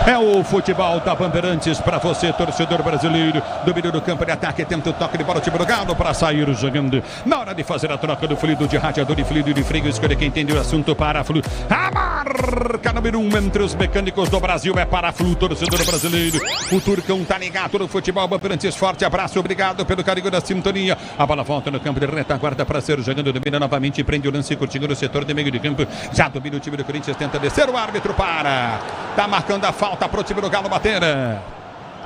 É o futebol da Bandeirantes para você, torcedor brasileiro. Domínio do campo de ataque, tenta o toque de bola, o time do Galo para sair jogando. Na hora de fazer a troca do fluido de radiador e fluido de freio, escolha quem entende o assunto. Paraflu. A marca número 1 entre os mecânicos do Brasil é Paraflu, torcedor brasileiro. O Turcão tá ligado no futebol Bandeirantes. Forte abraço, obrigado pelo carinho da sintonia. A bola volta no campo de retaguarda para ser jogando. Domina novamente, prende o lance curtinho no setor de meio de campo. Já domina o time do Corinthians, tenta descer, o árbitro para. Tá marcando a falta para o time do Galo bater.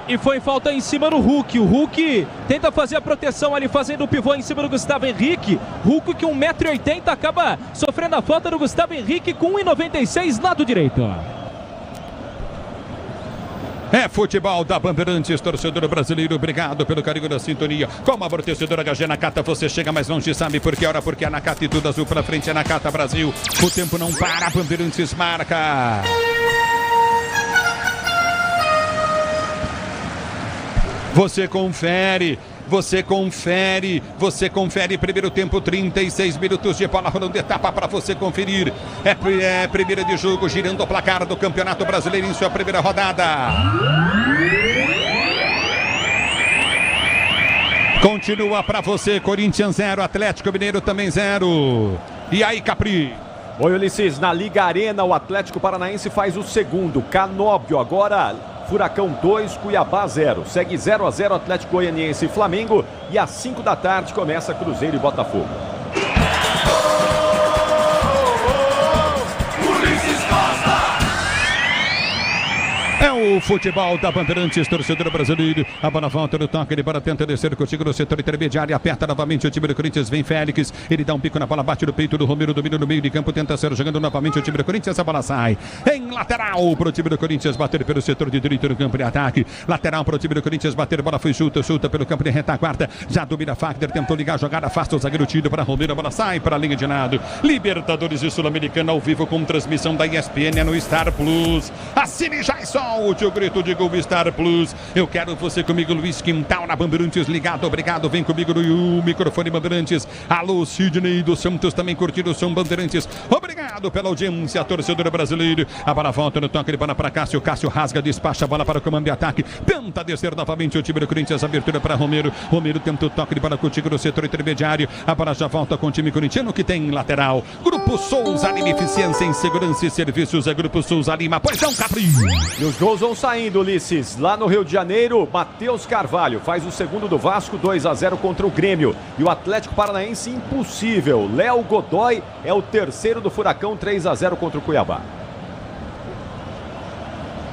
E foi falta em cima do Hulk. O Hulk tenta fazer a proteção ali, fazendo o pivô em cima do Gustavo Henrique. Hulk que 1,80 m acaba sofrendo a falta do Gustavo Henrique com 1,96 m lado direito. É futebol da Bandeirantes, torcedor brasileiro, obrigado pelo carinho da sintonia. Com a amortecedora HG Nakata você chega mais longe, sabe por que hora? Porque a Nakata e tudo azul pra frente, é Nakata Brasil. O tempo não para, a Bandeirantes marca. Você confere, primeiro tempo, 36 minutos de bola rolando, etapa para você conferir. É primeira de jogo, girando o placar do Campeonato Brasileiro em sua primeira rodada. Continua para você, Corinthians 0, Atlético Mineiro também 0. E aí, Capri? Oi, Ulisses, na Liga Arena, o Atlético Paranaense faz o segundo. Canóbio, agora Furacão 2, Cuiabá 0. Segue 0-0 Atlético Goianiense e Flamengo. E às 5 da tarde começa Cruzeiro e Botafogo. É o futebol da Bandeirantes, torcedor brasileiro. A bola volta no toque, ele para tenta descer contigo no setor intermediário. Aperta novamente o time do Corinthians, vem Félix. Ele dá um pico na bola, bate no peito do Romero, domina no meio de campo, tenta ser jogando novamente o time do Corinthians. A bola sai em lateral para o time do Corinthians bater pelo setor de direito no campo de ataque. Lateral para o time do Corinthians bater, bola foi chuta pelo campo de retaguarda. Já domina Fagner, tentou ligar a jogada, afasta o zagueiro Tido para Romero. A bola sai para a linha de lado. Libertadores e Sul-Americana ao vivo com transmissão da ESPN no Star Plus. Assine já e solte o grito de gol Star Plus. Eu quero você comigo, Luiz Quintal, na Bandeirantes, ligado, obrigado. Vem comigo no microfone Bandeirantes. Alô, Sidney dos Santos, também curtindo o som Bandeirantes. Obrigado pela audiência, torcedor brasileiro. A bola volta no toque de bola para Cássio. Cássio rasga, despacha a bola para o comando de ataque. Tenta descer novamente o time do Corinthians. Abertura para Romero. Romero tenta o toque de bola contigo no setor intermediário. A bola já volta com o time corintiano que tem lateral. Grupo Souza Lima, eficiência em segurança e serviços. É Grupo Souza Lima. Pois não, Capri. E os gols vão saindo, Ulisses. Lá no Rio de Janeiro, Matheus Carvalho faz o segundo do Vasco, 2-0 contra o Grêmio. E o Atlético Paranaense impossível. Léo Godoy é o terceiro do Furacão, 3-0 contra o Cuiabá.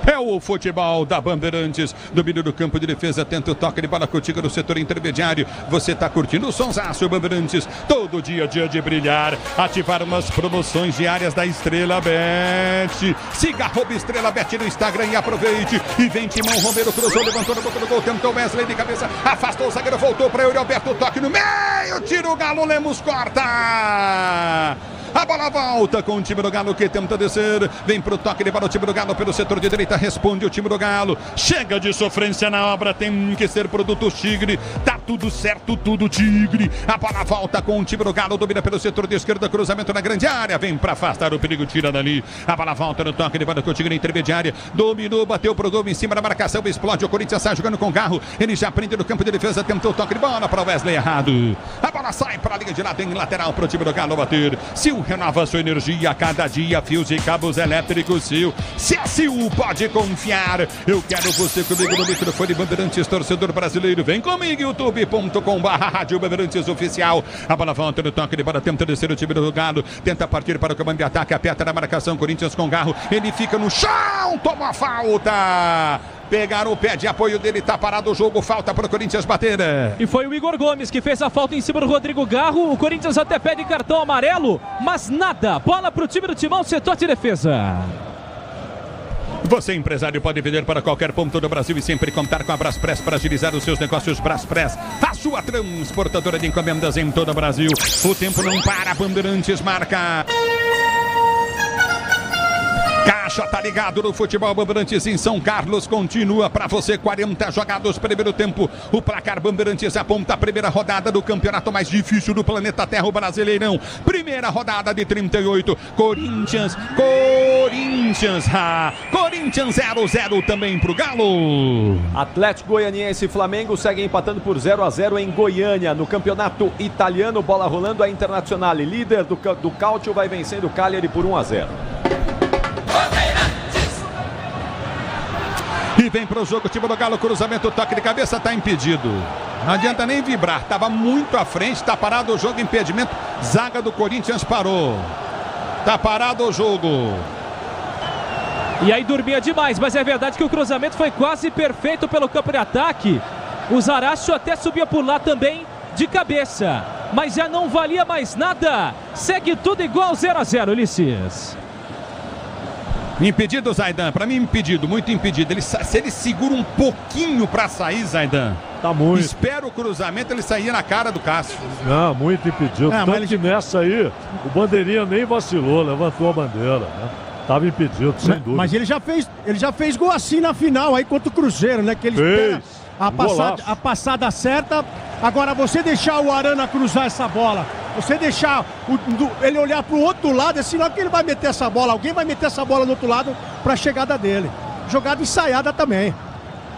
É o futebol da Bandeirantes. Domínio do campo de defesa, tenta o toque de bola contigo no setor intermediário. Você está curtindo o sonsaço, Bandeirantes. Todo dia de brilhar. Ativar umas promoções diárias da Estrela Bet. Siga @ Estrela Bet no Instagram e aproveite. E vem Timão, Romero cruzou, levantou no boca do gol, tentou Wesley de cabeça, afastou o zagueiro, voltou para Yuri Alberto, toque no meio, tira o Galo, Lemos corta. A bola volta com o time do Galo que tenta descer. Vem pro toque de bola o time do Galo pelo setor de direita. Responde o time do Galo. Chega de sofrência na obra. Tem que ser produto Tigre. Tá tudo certo, tudo Tigre. A bola volta com o time do Galo. Domina pelo setor de esquerda. Cruzamento na grande área. Vem pra afastar o perigo. Tira dali. A bola volta no toque de bola com o Tigre intermediária. Dominou, bateu pro gol em cima da marcação. Explode. O Corinthians sai jogando com o Garro. Ele já prende no campo de defesa. Tentou o toque de bola para o Wesley errado. A bola sai para a linha de lado em lateral pro time do Galo bater. Sil renova sua energia a cada dia. Fios e cabos elétricos Sil. Se a Sil pode confiar. Eu quero você comigo no microfone Bandeirantes, torcedor brasileiro. Vem comigo, youtube.com/Rádio Bandeirantes Oficial. A bola volta no toque de bola. Tenta descer o time do Galo. Tenta partir para o comando de ataque. Aperta na marcação. Corinthians com Garro. Ele fica no chão. Toma a falta. Pegaram o pé de apoio dele, tá parado o jogo, falta para o Corinthians bater. E foi o Igor Gomes que fez a falta em cima do Rodrigo Garro. O Corinthians até pede cartão amarelo, mas nada. Bola para o time do Timão, setor de defesa. Você, empresário, pode vender para qualquer ponto do Brasil e sempre contar com a Braspress para agilizar os seus negócios. Braspress, a sua transportadora de encomendas em todo o Brasil. O tempo não para, Bandeirantes marca. Caixa tá ligado no futebol Bandeirantes em São Carlos. Continua para você, 40 jogados, primeiro tempo. O placar Bandeirantes aponta a primeira rodada do campeonato mais difícil do planeta Terra, o Brasileirão. Primeira rodada de 38. Corinthians 0-0 também pro Galo. Atlético Goianiense e Flamengo seguem empatando por 0-0 em Goiânia. No campeonato italiano, bola rolando, a Internazionale, líder do Calcio, vai vencendo o Cagliari por 1-0. E vem pro jogo o time do Galo, cruzamento, toque de cabeça, tá impedido. Não adianta nem vibrar, tava muito à frente, tá parado o jogo, impedimento. Zaga do Corinthians parou. Tá parado o jogo. E aí dormia demais, mas é verdade que o cruzamento foi quase perfeito pelo campo de ataque. O Zaratio até subia por lá também de cabeça, mas já não valia mais nada. Segue tudo igual, 0-0, Ulisses. Impedido, Zaidan, pra mim impedido, muito impedido. Se ele segura um pouquinho pra sair, Zaidan, tá muito. Espera o cruzamento, ele saía na cara do Cássio. Não, muito impedido. Tanto que nessa aí, o bandeirinha nem vacilou, levantou a bandeira, né? Tava impedido, sem dúvida. Mas ele já fez gol assim na final aí contra o Cruzeiro, né? Que ele espera a passada certa. Agora, você deixar o Arana cruzar essa bola, você deixar ele olhar pro outro lado, é sinal que ele vai meter essa bola. Alguém vai meter essa bola do outro lado pra chegada dele. Jogada ensaiada também.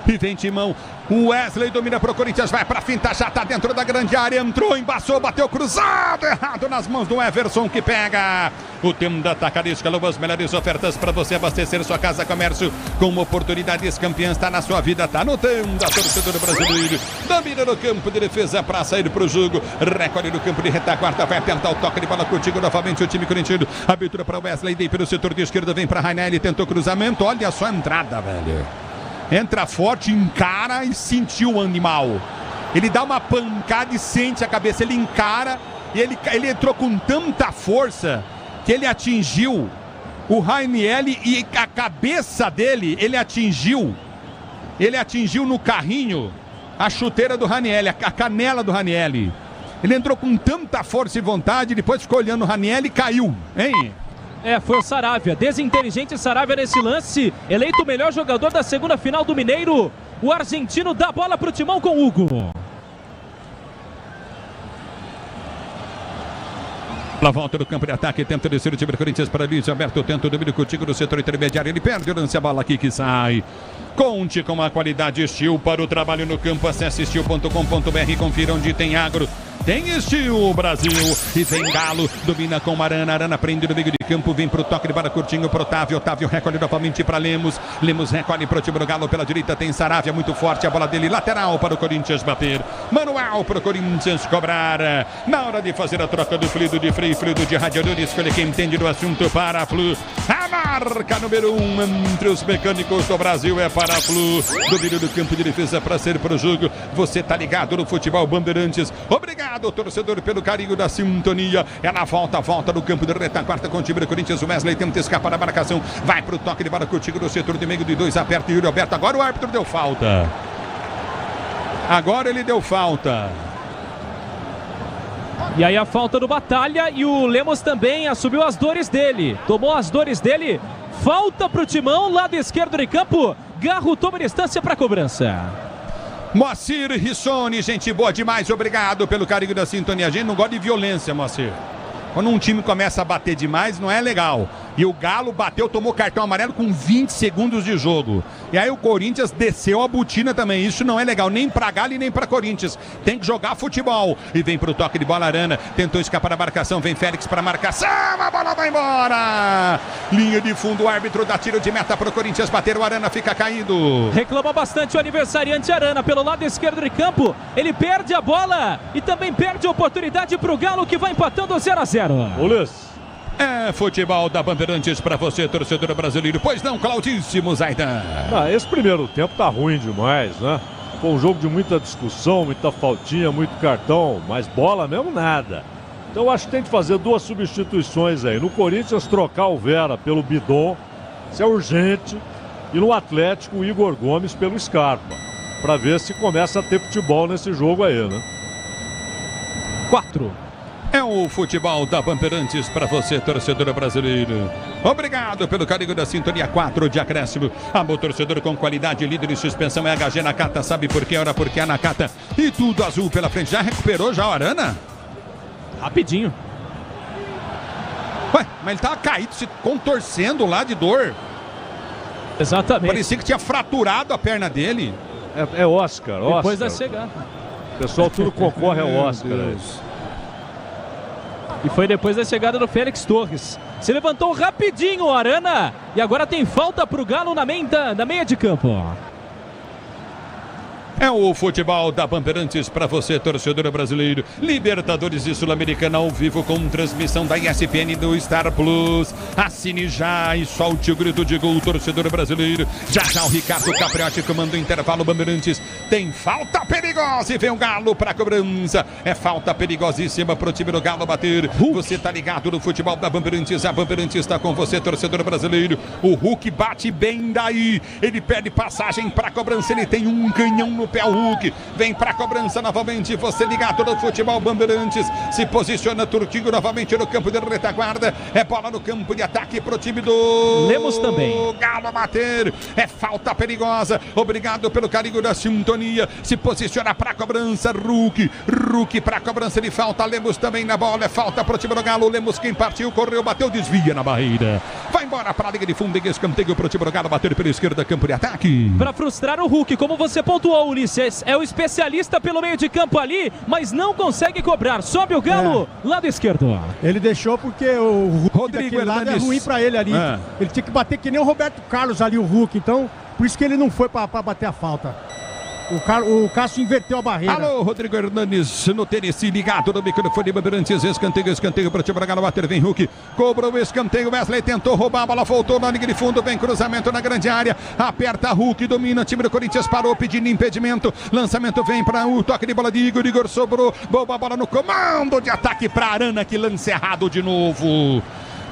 E vem Timão. O Wesley domina pro Corinthians, vai pra finta, já tá dentro da grande área, entrou, embaçou, bateu cruzado, errado nas mãos do Everson que pega. O Tenda Atacadista, as melhores ofertas para você abastecer sua casa, comércio com oportunidades campeãs, tá na sua vida, tá no Tenda, torcedor brasileiro. Domina no campo de defesa para sair pro jogo, recolhe no campo de retaguarda, vai tentar o toque de bola contigo novamente o time corintiano. Abertura para Wesley, daí pelo setor de esquerda, vem para Rainelli, tentou cruzamento, olha só a entrada, velho. Entra forte, encara e sentiu o animal. Ele dá uma pancada e sente a cabeça. Ele encara e ele entrou com tanta força que ele atingiu o Rainelli e a cabeça dele, ele atingiu no carrinho a chuteira do Rainelli, a canela do Rainelli. Ele entrou com tanta força e vontade, depois ficou olhando o Rainelli e caiu, hein? Foi o Saravia, desinteligente Saravia nesse lance, eleito o melhor jogador da segunda final do Mineiro. O argentino dá a bola pro Timão com Hugo. Na volta do campo de ataque, tenta descer o time do Corinthians para Luiz Alberto, tenta o domínio contigo no setor intermediário, ele perde o lance, a bola aqui que sai. Conte com a qualidade Steel para o trabalho no campo, acesse steel.com.br, confira onde tem agro. Tem Steel Brasil e vem Galo, domina com Arana, Arana prende no meio de campo, vem pro toque de bola curtinho pro Otávio, Otávio recolhe novamente para Lemos, Lemos recolhe pro time do Galo, pela direita tem Saravia, muito forte, a bola dele lateral para o Corinthians bater, manual para o Corinthians cobrar, na hora de fazer a troca do fluido de freio, fluido de radiador, escolha quem entende do assunto para a Flu, a marca número 1 entre os mecânicos do Brasil é para a Flu, domínio do campo de defesa para ser pro jogo, você tá ligado no futebol Bandeirantes, obrigado torcedor pelo carinho da sintonia, é na volta do campo de retaguarda com o time do Corinthians, o Wesley tenta escapar da marcação, vai pro toque de bola contigo no setor de meio de 2, aperta Yuri Alberto, agora o árbitro deu falta, agora ele deu falta. E aí a falta do Batalha e o Lemos também assumiu as dores dele, tomou as dores dele, falta pro Timão, lado esquerdo de campo, Garro toma distância para cobrança. Moacir Rissoni, gente boa demais, obrigado pelo carinho da sintonia. A gente não gosta de violência, Moacir. Quando um time começa a bater demais, não é legal. E o Galo bateu, tomou cartão amarelo com 20 segundos de jogo. E aí o Corinthians desceu a botina também. Isso não é legal, nem pra Galo e nem pra Corinthians. Tem que jogar futebol. E vem pro toque de bola Arana. Tentou escapar da marcação, vem Félix pra marcação. A bola vai embora. Linha de fundo, o árbitro dá tiro de meta pro Corinthians bater. O Arana fica caído. Reclama bastante o aniversariante Arana pelo lado esquerdo de campo. Ele perde a bola e também perde a oportunidade pro Galo que vai empatando 0-0. Ulisses. É futebol da Bandeirantes para você, torcedor brasileiro. Pois não, Claudíssimo Zaidan. Esse primeiro tempo tá ruim demais, né? Foi um jogo de muita discussão, muita faltinha, muito cartão, mas bola mesmo nada. Então eu acho que tem que fazer 2 substituições aí. No Corinthians, trocar o Vera pelo Bidon, isso é urgente. E no Atlético, o Igor Gomes pelo Scarpa. Para ver se começa a ter futebol nesse jogo aí, né? 4. É o futebol da Bandeirantes para você, torcedor brasileiro. Obrigado pelo carinho da sintonia. 4 de acréscimo. Amor torcedor com qualidade, líder em suspensão é HG Nakata. Sabe por quê? Ora porque é Nakata. E tudo azul pela frente. Já recuperou já o Arana? Rapidinho. Ué, mas ele tava caído, se contorcendo lá de dor. Exatamente. Parecia que tinha fraturado a perna dele. É Oscar. Depois da chegada. O pessoal tudo concorre ao Oscar. E foi depois da chegada do Félix Torres. Se levantou rapidinho o Arana. E agora tem falta pro Galo na meia de campo. É o futebol da Bandeirantes para você, torcedor brasileiro. Libertadores e Sul-Americana ao vivo com transmissão da ESPN do Star Plus. Assine já e solte o grito de gol, torcedor brasileiro. Já o Ricardo Capriotti comanda o intervalo. Bandeirantes tem falta perigosa e vem o Galo para cobrança. É falta perigosíssima pro time do Galo bater. Você tá ligado no futebol da Bandeirantes. A Bandeirantes está com você, torcedor brasileiro. O Hulk bate bem daí. Ele pede passagem para cobrança. Ele tem um canhão no pé, o Hulk, vem pra cobrança novamente, você ligado no futebol Bandeirantes, se posiciona Turquinho novamente no campo de retaguarda, é bola no campo de ataque pro time do Lemos também. Galo bater, é falta perigosa, obrigado pelo carinho da sintonia, se posiciona pra cobrança, Hulk pra cobrança de falta, Lemos também na bola, é falta pro time do Galo, Lemos quem partiu, correu, bateu, desvia na barreira, vai embora para a linha de fundo, em escanteio pro time do Galo, bateu pela esquerda, campo de ataque. Para frustrar o Hulk, como você pontuou, Ulisses, é o especialista pelo meio de campo ali, mas não consegue cobrar. Sobe o Galo, lado esquerdo. Ele deixou porque o Hulk daquele lado é ruim para ele ali. Ele tinha que bater que nem o Roberto Carlos ali, o Hulk. Então, por isso que ele não foi para bater a falta. O Cássio inverteu a barreira. Alô, Rodrigo Hernandes no tênis, ligado no microfone Bandeirantes, escanteio para o time do Galo, bater, vem Hulk, cobrou o escanteio, Wesley tentou roubar, a bola voltou na linha de fundo, vem cruzamento na grande área, aperta Hulk, domina o time do Corinthians, parou pedindo impedimento, lançamento vem para o toque de bola de Igor sobrou, boa bola no comando de ataque para Arana, que lance errado de novo.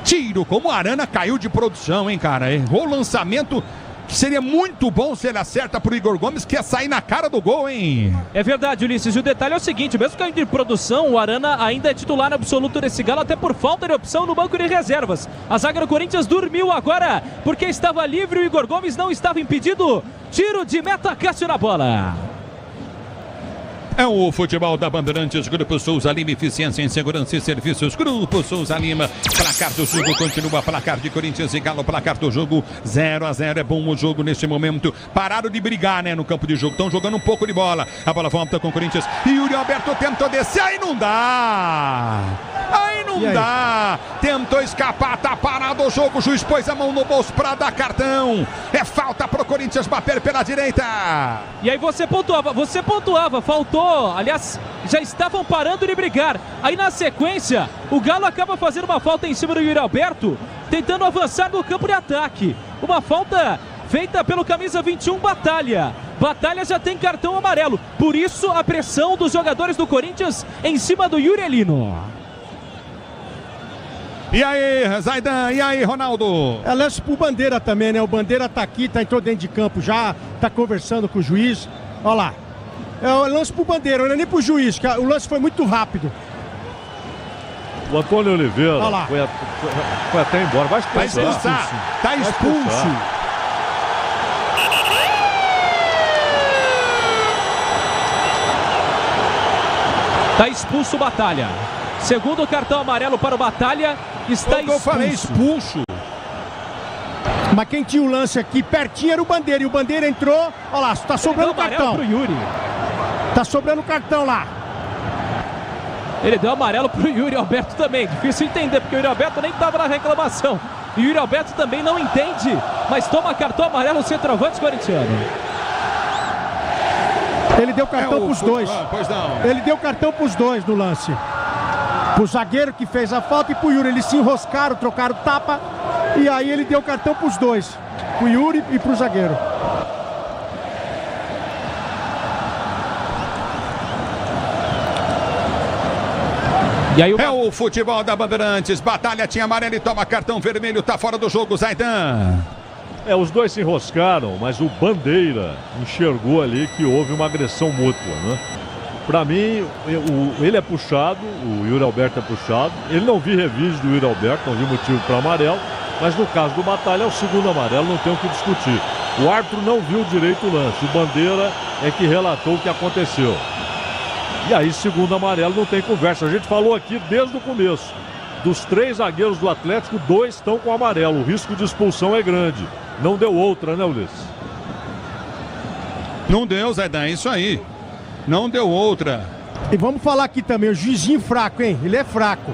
Tiro, como a Arana caiu de produção, hein, cara, errou o lançamento. Seria muito bom se ele acerta pro Igor Gomes, que ia sair na cara do gol, hein? É verdade, Ulisses. E o detalhe é o seguinte, mesmo caindo de produção, o Arana ainda é titular absoluto desse Galo, até por falta de opção no banco de reservas. A zaga do Corinthians dormiu agora, porque estava livre, o Igor Gomes não estava impedido. Tiro de meta, Cássio na bola. É o futebol da Bandeirantes, Grupo Souza Lima, eficiência em segurança e serviços. Grupo Souza Lima, placar do jogo continua, placar de Corinthians e Galo, placar do jogo 0-0. É bom o jogo neste momento. Pararam de brigar, né, no campo de jogo. Estão jogando um pouco de bola. A bola volta com o Corinthians. E Yuri Alberto tentou descer, aí não dá. Aí não dá. Tentou escapar, tá parado o jogo. O juiz pôs a mão no bolso pra dar cartão. É falta pro Corinthians bater pela direita. E aí você pontuava, faltou. Aliás, já estavam parando de brigar. Aí na sequência, o Galo acaba fazendo uma falta em cima do Yuri Alberto, tentando avançar no campo de ataque. Uma falta feita pelo camisa 21, Batalha. Batalha já tem cartão amarelo. Por isso a pressão dos jogadores do Corinthians em cima do Yuri Elino. E aí, Zaidan, e aí, Ronaldo? É lance pro Bandeira também, né? O Bandeira tá aqui, entrou dentro de campo já, tá conversando com o juiz. Olha lá. É o lance pro Bandeira, não é nem pro juiz, que o lance foi muito rápido. O Antônio Oliveira foi até embora. Vai expulsar. Tá expulso. Tá expulso o Batalha. Segundo cartão amarelo para o Batalha, está expulso. Eu falei expulso. Mas quem tinha o lance aqui pertinho era o Bandeira. E o Bandeira entrou. Olha lá, tá sobrando cartão. Pro Yuri. Tá sobrando cartão lá. Ele deu amarelo pro Yuri Alberto também. Difícil entender, porque o Yuri Alberto nem estava na reclamação. E o Yuri Alberto também não entende, mas toma cartão amarelo o centroavante corintiano. Ele deu cartão pros dois. Pois não. Ele deu cartão pros dois no lance. Pro zagueiro que fez a falta e pro Yuri. Eles se enroscaram, trocaram tapa. E aí ele deu cartão pros dois. Pro Yuri e pro zagueiro. E aí é o futebol da Bandeirantes. Batalha tinha amarelo e toma cartão vermelho. Tá fora do jogo, Zaidan. Os dois se enroscaram, mas o Bandeira enxergou ali que houve uma agressão mútua, né? Pra mim, ele é puxado, o Yuri Alberto é puxado. Ele não vi revide do Yuri Alberto, não vi motivo para amarelo. Mas no caso do Batalha é o segundo amarelo, não tem o que discutir. O árbitro não viu direito o lance. O Bandeira é que relatou o que aconteceu. E aí, segundo amarelo, não tem conversa. A gente falou aqui desde o começo. Dos 3 zagueiros do Atlético, 2 estão com amarelo. O risco de expulsão é grande. Não deu outra, né, Ulisses? Não deu, Zaidan, é isso aí. Não deu outra. E vamos falar aqui também, o juizinho fraco, hein? Ele é fraco.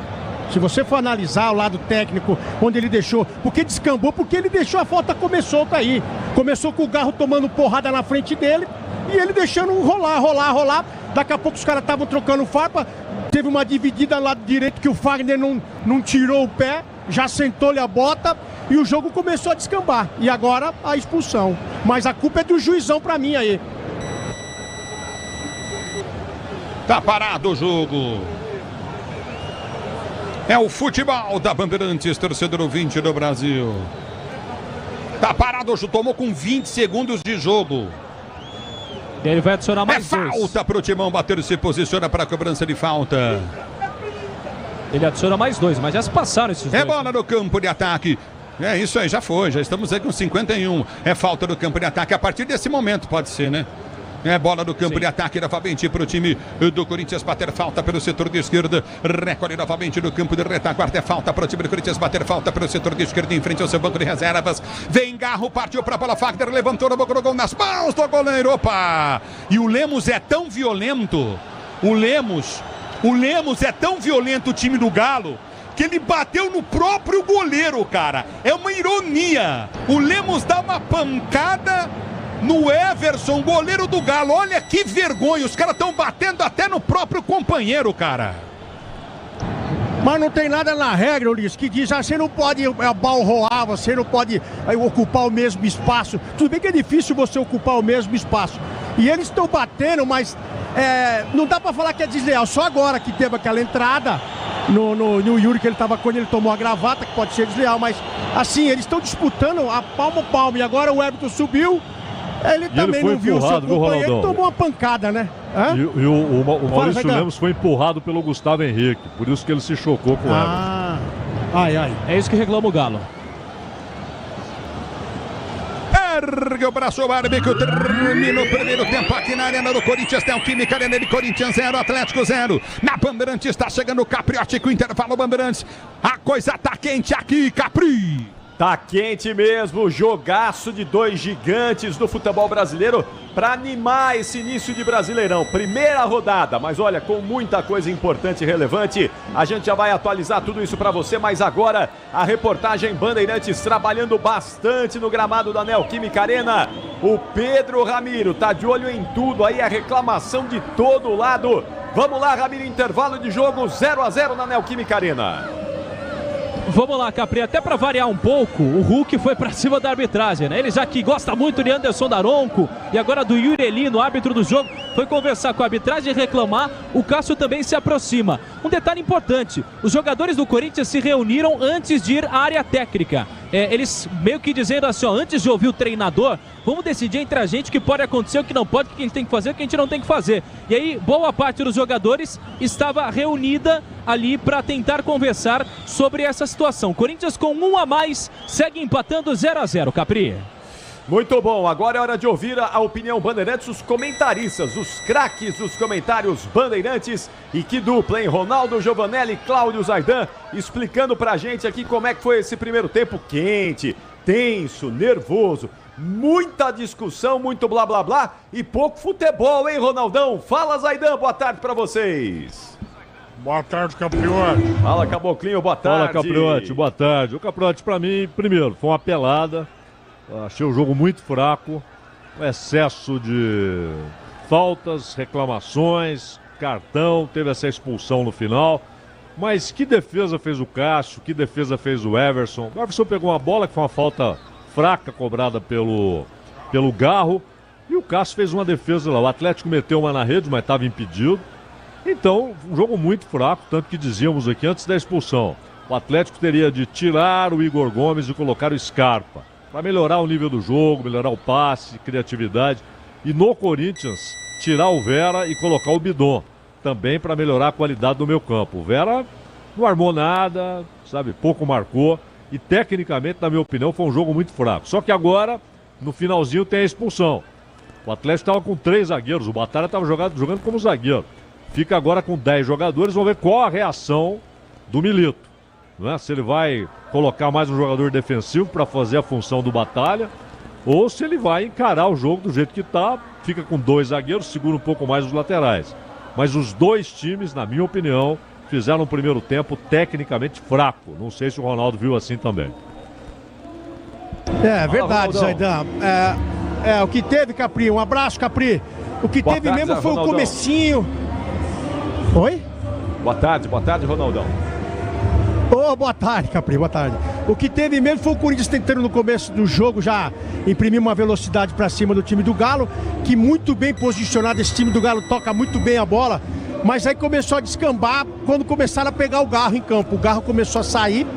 Se você for analisar o lado técnico, onde ele deixou, porque descambou, porque ele deixou a falta, começou tá aí. Começou com o Garro tomando porrada na frente dele e ele deixando rolar. Daqui a pouco os caras estavam trocando farpa, teve uma dividida lá do direito que o Fagner não tirou o pé, já sentou-lhe a bota e o jogo começou a descambar. E agora a expulsão. Mas a culpa é do juizão pra mim aí. Tá parado o jogo. É o futebol da Bandeirantes, torcedor ouvinte do Brasil. Tá parado o jogo, tomou com 20 segundos de jogo. E ele vai adicionar mais dois. Falta pro Timão, bater e se posiciona para a cobrança de falta. Ele adiciona mais 2, mas já se passaram esses dois. É bola no campo de ataque. É isso aí, já foi, já estamos aí com 51. É falta do campo de ataque. A partir desse momento pode ser, né? É bola no campo de ataque novamente para o time do Corinthians bater falta pelo setor de esquerda. Recolhe novamente no campo de retaguarda. É falta para o time do Corinthians bater falta pelo setor de esquerda em frente ao seu banco de reservas. Vem Garro, partiu para a bola. Fagner levantou no gol nas mãos do goleiro. Opa! E o Lemos é tão violento. O Lemos é tão violento, o time do Galo, que ele bateu no próprio goleiro, cara. É uma ironia. O Lemos dá uma pancada no Everson, goleiro do Galo. Olha que vergonha, os caras estão batendo até no próprio companheiro, cara. Mas não tem nada na regra, Ulisses, que diz, você não pode balroar, você não pode ocupar o mesmo espaço. Tudo bem que é difícil você ocupar o mesmo espaço. E eles estão batendo, mas não dá pra falar que é desleal. Só agora que teve aquela entrada no Yuri, que ele tava quando ele tomou a gravata, que pode ser desleal. Mas assim, eles estão disputando a palmo a palmo. E agora o Everton subiu. Ele também não viu o seu companheiro, ele tomou uma pancada, né? E o Maurício Lemos foi empurrado pelo Gustavo Henrique, por isso que ele se chocou com ela. É isso que reclama o Galo. Ergue o braço, o árbitro termina o primeiro tempo aqui na Arena do Corinthians. Neoquímica, Arena de Corinthians 0, Atlético 0. Na Bandeirantes está chegando o Capriotti com o intervalo Bandeirantes. A coisa tá quente aqui, Capri. Tá quente mesmo, jogaço de dois gigantes do futebol brasileiro para animar esse início de Brasileirão. Primeira rodada, mas olha, com muita coisa importante e relevante. A gente já vai atualizar tudo isso para você, mas agora a reportagem Bandeirantes trabalhando bastante no gramado da Neoquímica Arena. O Pedro Ramiro tá de olho em tudo aí, a reclamação de todo lado. Vamos lá, Ramiro, intervalo de jogo 0-0 na Neoquímica Arena. Vamos lá, Capri, até para variar um pouco, o Hulk foi para cima da arbitragem, né? Ele já que gosta muito de Anderson Daronco e agora do Yuri Elino, árbitro do jogo, foi conversar com a arbitragem e reclamar. O Cássio também se aproxima. Um detalhe importante, os jogadores do Corinthians se reuniram antes de ir à área técnica. Eles meio que dizendo assim, ó, antes de ouvir o treinador, vamos decidir entre a gente o que pode acontecer, o que não pode, o que a gente tem que fazer, o que a gente não tem que fazer. E aí, boa parte dos jogadores estava reunida ali para tentar conversar sobre essa situação. Corinthians com um a mais, segue empatando 0-0, Capri. Muito bom, agora é hora de ouvir a opinião Bandeirantes, os comentaristas, os craques dos comentários Bandeirantes. E que dupla, hein? Ronaldo Giovanelli e Cláudio Zaidan explicando pra gente aqui como é que foi esse primeiro tempo quente, tenso, nervoso, muita discussão, muito blá blá blá e pouco futebol, hein, Ronaldão? Fala, Zaidan, boa tarde pra vocês. Boa tarde, Capriotti. Fala, Caboclinho, boa tarde. Fala, Capriotti, boa tarde. O Capriotti, pra mim, primeiro, foi uma pelada. Achei o jogo muito fraco, um excesso de faltas, reclamações, cartão, teve essa expulsão no final. Mas que defesa fez o Cássio, que defesa fez o Everson. O Everson pegou uma bola que foi uma falta fraca cobrada pelo Garro. E o Cássio fez uma defesa lá. O Atlético meteu uma na rede, mas estava impedido. Então, um jogo muito fraco, tanto que dizíamos aqui antes da expulsão. O Atlético teria de tirar o Igor Gomes e colocar o Scarpa, para melhorar o nível do jogo, melhorar o passe, criatividade. E no Corinthians, tirar o Vera e colocar o Bidon, também para melhorar a qualidade do meio campo. O Vera não armou nada, sabe, pouco marcou. E tecnicamente, na minha opinião, foi um jogo muito fraco. Só que agora, no finalzinho, tem a expulsão. O Atlético estava com 3 zagueiros, o Batalha estava jogando como zagueiro. Fica agora com 10 jogadores, vamos ver qual a reação do Milito. Não é? Se ele vai colocar mais um jogador defensivo para fazer a função do Batalha, ou se ele vai encarar o jogo do jeito que está, fica com 2 zagueiros, segura um pouco mais os laterais. Mas os dois times, na minha opinião, fizeram um primeiro tempo tecnicamente fraco. Não sei se o Ronaldo viu assim também. É verdade, Zaidan. O que teve, Capri, um abraço, Capri. O que teve mesmo foi o comecinho. Oi? Boa tarde, Ronaldão. Boa tarde, Capri, boa tarde. O que teve mesmo foi o Corinthians tentando no começo do jogo já imprimir uma velocidade para cima do time do Galo, que muito bem posicionado, esse time do Galo toca muito bem a bola, mas aí começou a descambar quando começaram a pegar o Garro em campo. O Garro começou a sair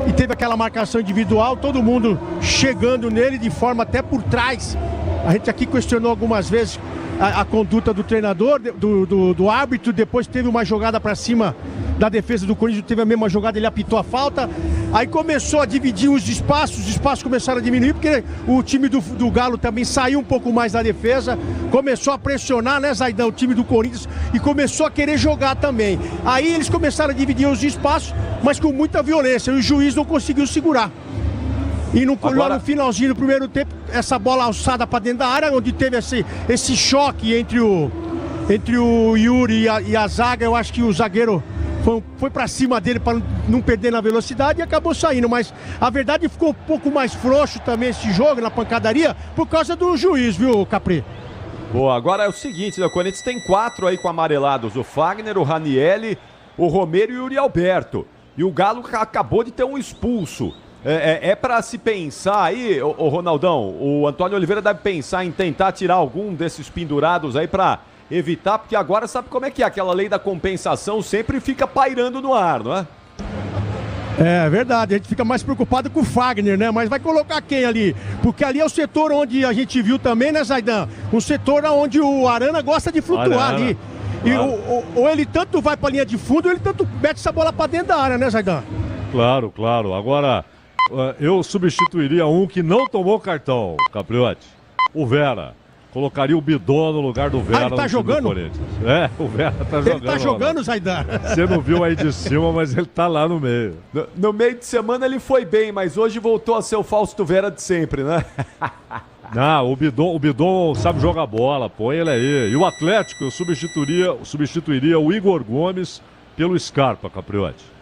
e teve aquela marcação individual, todo mundo chegando nele de forma até por trás. A gente aqui questionou algumas vezes a conduta do treinador, do árbitro. Depois teve uma jogada para cima da defesa do Corinthians, teve a mesma jogada, ele apitou a falta. Aí começou a dividir os espaços começaram a diminuir, porque o time do Galo também saiu um pouco mais da defesa, começou a pressionar, né, Zaidão, o time do Corinthians, e começou a querer jogar também. Aí eles começaram a dividir os espaços, mas com muita violência, e o juiz não conseguiu segurar. E lá no finalzinho do primeiro tempo, essa bola alçada para dentro da área, onde teve esse choque entre o Yuri e a zaga, eu acho que o zagueiro foi para cima dele para não perder na velocidade e acabou saindo. Mas a verdade ficou um pouco mais frouxo também esse jogo, na pancadaria, por causa do juiz, viu, Capri? Boa, agora é o seguinte, né? O Corinthians tem 4 aí com amarelados: o Fagner, o Ranieri, o Romero e o Yuri Alberto. E o Galo acabou de ter um expulso. É para se pensar aí, o Ronaldão, o Antônio Oliveira deve pensar em tentar tirar algum desses pendurados aí para evitar, porque agora sabe como é que é, aquela lei da compensação sempre fica pairando no ar, não é? É verdade, a gente fica mais preocupado com o Fagner, né? Mas vai colocar quem ali? Porque ali é o setor onde a gente viu também, né, Zaidan? Um setor onde o Arana gosta de flutuar ali. E ou ele tanto vai pra linha de fundo, ou ele tanto mete essa bola pra dentro da área, né, Zaidan? Claro. Agora, eu substituiria um que não tomou cartão, Capriotti. O Vera. Colocaria o Bidon no lugar do Vera. Ele tá jogando? O Vera tá jogando. Ele tá jogando, Zaidan? Você não viu aí de cima, mas ele tá lá no meio. No meio de semana ele foi bem, mas hoje voltou a ser o Fausto Vera de sempre, né? Não, o Bidon sabe jogar bola, põe ele aí. E o Atlético, eu substituiria o Igor Gomes pelo Scarpa, Capriotti.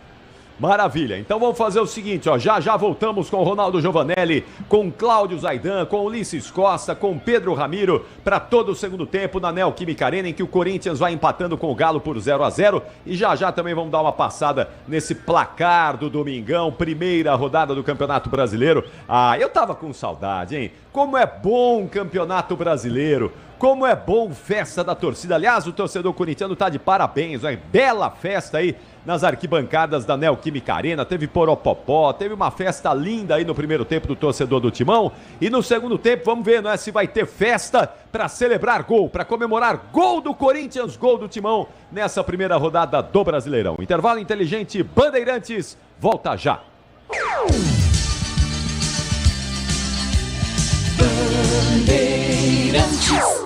Maravilha, então vamos fazer o seguinte, ó, já voltamos com o Ronaldo Giovanelli, com Cláudio Zaidan, com Ulisses Costa, com Pedro Ramiro, para todo o segundo tempo na Neoquímica Arena, em que o Corinthians vai empatando com o Galo por 0-0, e já também vamos dar uma passada nesse placar do domingão, primeira rodada do Campeonato Brasileiro. Ah, eu tava com saudade, hein? Como é bom o Campeonato Brasileiro, como é bom festa da torcida. Aliás, o torcedor corintiano tá de parabéns, ó, bela festa aí nas arquibancadas da Neoquímica Arena, teve poropopó, teve uma festa linda aí no primeiro tempo do torcedor do Timão, e no segundo tempo vamos ver, né, se vai ter festa para celebrar gol, para comemorar gol do Corinthians, gol do Timão nessa primeira rodada do Brasileirão. Intervalo inteligente, Bandeirantes, volta já. Bandeirantes.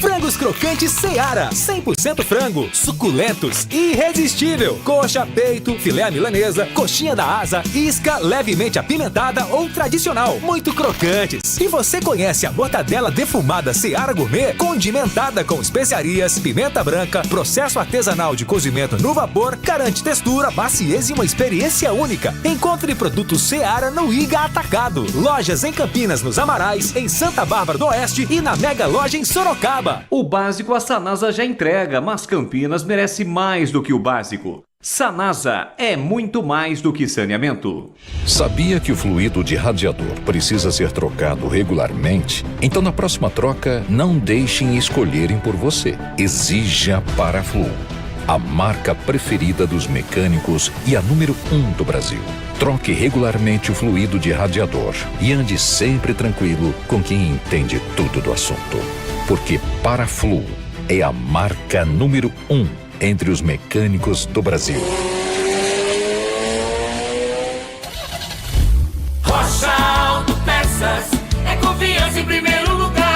Frangos crocantes Seara, 100% frango, suculentos, irresistível. Coxa, peito, filé milanesa, coxinha da asa, isca levemente apimentada ou tradicional, muito crocantes. E você conhece a mortadela defumada Seara Gourmet, condimentada com especiarias, pimenta branca, processo artesanal de cozimento no vapor, garante textura, maciez e uma experiência única. Encontre produtos Seara no Iga Atacado. Lojas em Campinas, nos Amarais, em Santa Bárbara do Oeste e na Mega Loja em Sorocaba. O básico a Sanasa já entrega, mas Campinas merece mais do que o básico. Sanasa é muito mais do que saneamento. Sabia que o fluido de radiador precisa ser trocado regularmente? Então na próxima troca, não deixem escolherem por você. Exija Paraflu, a marca preferida dos mecânicos e a número 1 do Brasil. Troque regularmente o fluido de radiador e ande sempre tranquilo com quem entende tudo do assunto. Porque Paraflu é a marca número 1 entre os mecânicos do Brasil. Rocha Autopeças é confiança em primeiro lugar.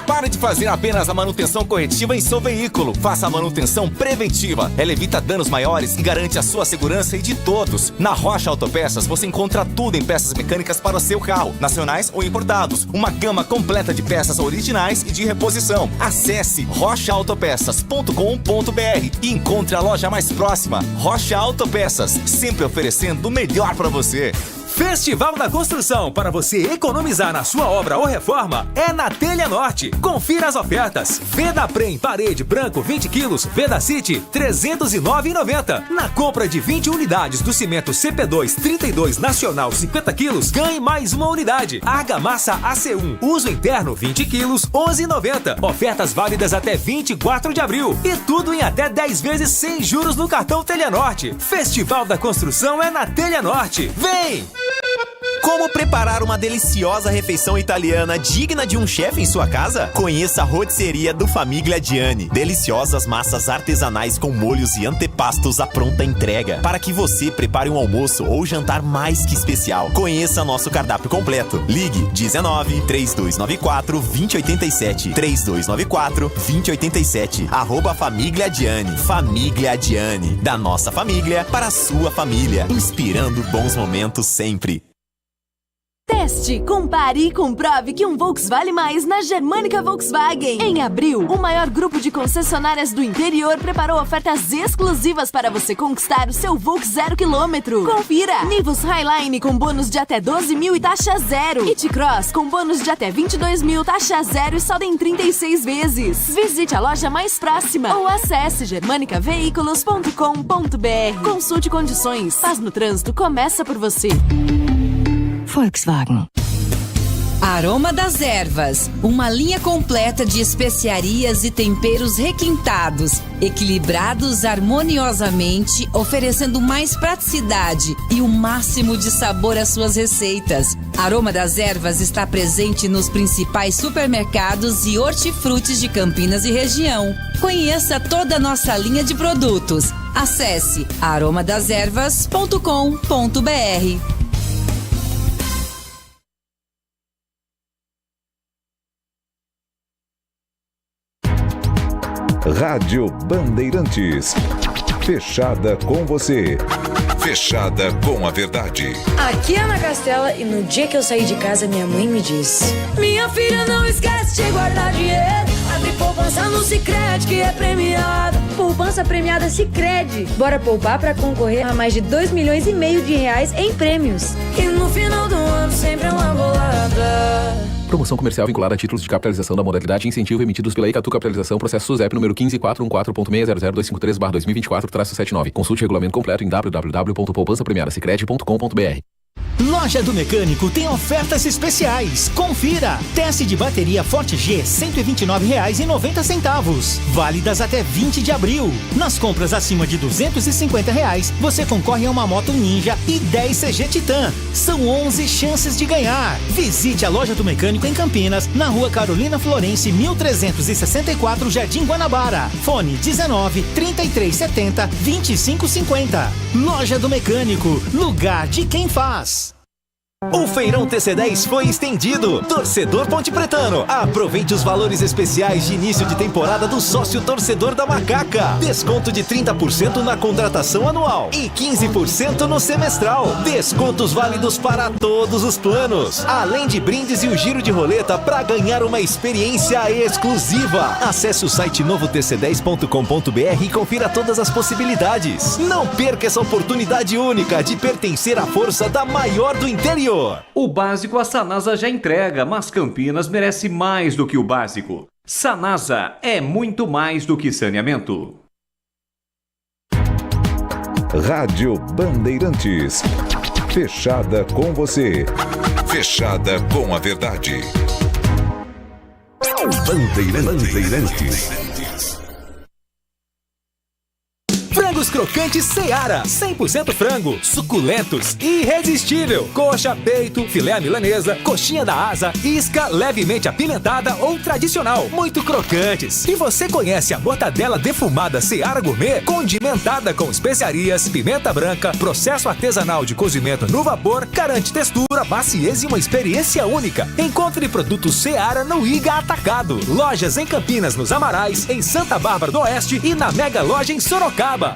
Pare de fazer apenas a manutenção corretiva em seu veículo. Faça a manutenção preventiva. Ela evita danos maiores e garante a sua segurança e de todos. Na Rocha Autopeças você encontra tudo em peças mecânicas para o seu carro, nacionais ou importados. Uma gama completa de peças originais e de reposição. Acesse rochaautopeças.com.br e encontre a loja mais próxima. Rocha Autopeças, sempre oferecendo o melhor para você. Festival da Construção, para você economizar na sua obra ou reforma, é na Telha Norte. Confira as ofertas. Vedaprem parede branco 20 quilos, Vedacity R$ 309,90. Na compra de 20 unidades do cimento CP2 32 Nacional 50 quilos, ganhe mais uma unidade. Argamassa AC1, uso interno 20 quilos, R$ 11,90. Ofertas válidas até 24 de abril. E tudo em até 10 vezes sem juros no cartão Telha Norte. Festival da Construção é na Telha Norte. Vem! Como preparar uma deliciosa refeição italiana digna de um chefe em sua casa? Conheça a rotisseria do Famiglia Gianni. Deliciosas massas artesanais com molhos e antepastos à pronta entrega, para que você prepare um almoço ou jantar mais que especial. Conheça nosso cardápio completo. Ligue 19 3294 2087 3294 2087 @Famiglia Gianni. Famiglia Gianni, da nossa família para a sua família, inspirando bons momentos sempre. Teste, compare e comprove que um Volks vale mais na Germânica Volkswagen. Em abril, o maior grupo de concessionárias do interior preparou ofertas exclusivas para você conquistar o seu Volks 0 km. Confira! Nivus Highline com bônus de até 12 mil e taxa zero. e T-Cross com bônus de até 22 mil, taxa zero e saldo em 36 vezes. Visite a loja mais próxima ou acesse germanicaveículos.com.br. Consulte condições. Paz no trânsito começa por você. Volkswagen. Aroma das Ervas, uma linha completa de especiarias e temperos requintados, equilibrados harmoniosamente, oferecendo mais praticidade e o máximo de sabor às suas receitas. Aroma das Ervas está presente nos principais supermercados e hortifrutis de Campinas e região. Conheça toda a nossa linha de produtos. Acesse aromadeservas.com.br. Rádio Bandeirantes. Fechada com você. Fechada com a verdade. Aqui é Ana Castela e no dia que eu saí de casa minha mãe me disse: minha filha, não esquece de guardar dinheiro. Abre poupança no Sicredi que é premiado. Poupança premiada Sicredi. Bora poupar pra concorrer a mais de 2,5 milhões de reais em prêmios. E no final do ano sempre é uma bolada. Promoção comercial vinculada a títulos de capitalização da modalidade incentivo emitidos pela Icatu Capitalização, processo SUSEP número 15414.600.253/2024-79. Consulte o regulamento completo em www.poupançapremiadasicredi.com.br. Loja do Mecânico tem ofertas especiais. Confira! Teste de bateria Forte G, R$ 129,90. Válidas até 20 de abril. Nas compras acima de R$ 250, você concorre a uma moto Ninja e 10 CG Titan. São 11 chances de ganhar. Visite a Loja do Mecânico em Campinas, na Rua Carolina Florence, 1364, Jardim Guanabara. Fone 19 3370 2550. Loja do Mecânico, lugar de quem faz. O Feirão TC10 foi estendido. Torcedor Ponte Pretano, aproveite os valores especiais de início de temporada do sócio torcedor da Macaca. Desconto de 30% na contratação anual e 15% no semestral. Descontos válidos para todos os planos. Além de brindes e o giro de roleta para ganhar uma experiência exclusiva. Acesse o site novotc10.com.br e confira todas as possibilidades. Não perca essa oportunidade única de pertencer à força da maior do interior. O básico a Sanasa já entrega, mas Campinas merece mais do que o básico. Sanasa é muito mais do que saneamento. Rádio Bandeirantes. Fechada com você. Fechada com a verdade. Bandeirantes. Frangos crocantes Seara, 100% frango, suculentos e irresistível. Coxa, peito, filé à milanesa, coxinha da asa, isca levemente apimentada ou tradicional. Muito crocantes. E você conhece a mortadela defumada Seara Gourmet, condimentada com especiarias, pimenta branca, processo artesanal de cozimento no vapor, garante textura, maciez e uma experiência única. Encontre produtos Seara no Iga Atacado. Lojas em Campinas, nos Amarais, em Santa Bárbara do Oeste e na Mega Loja em Sorocaba.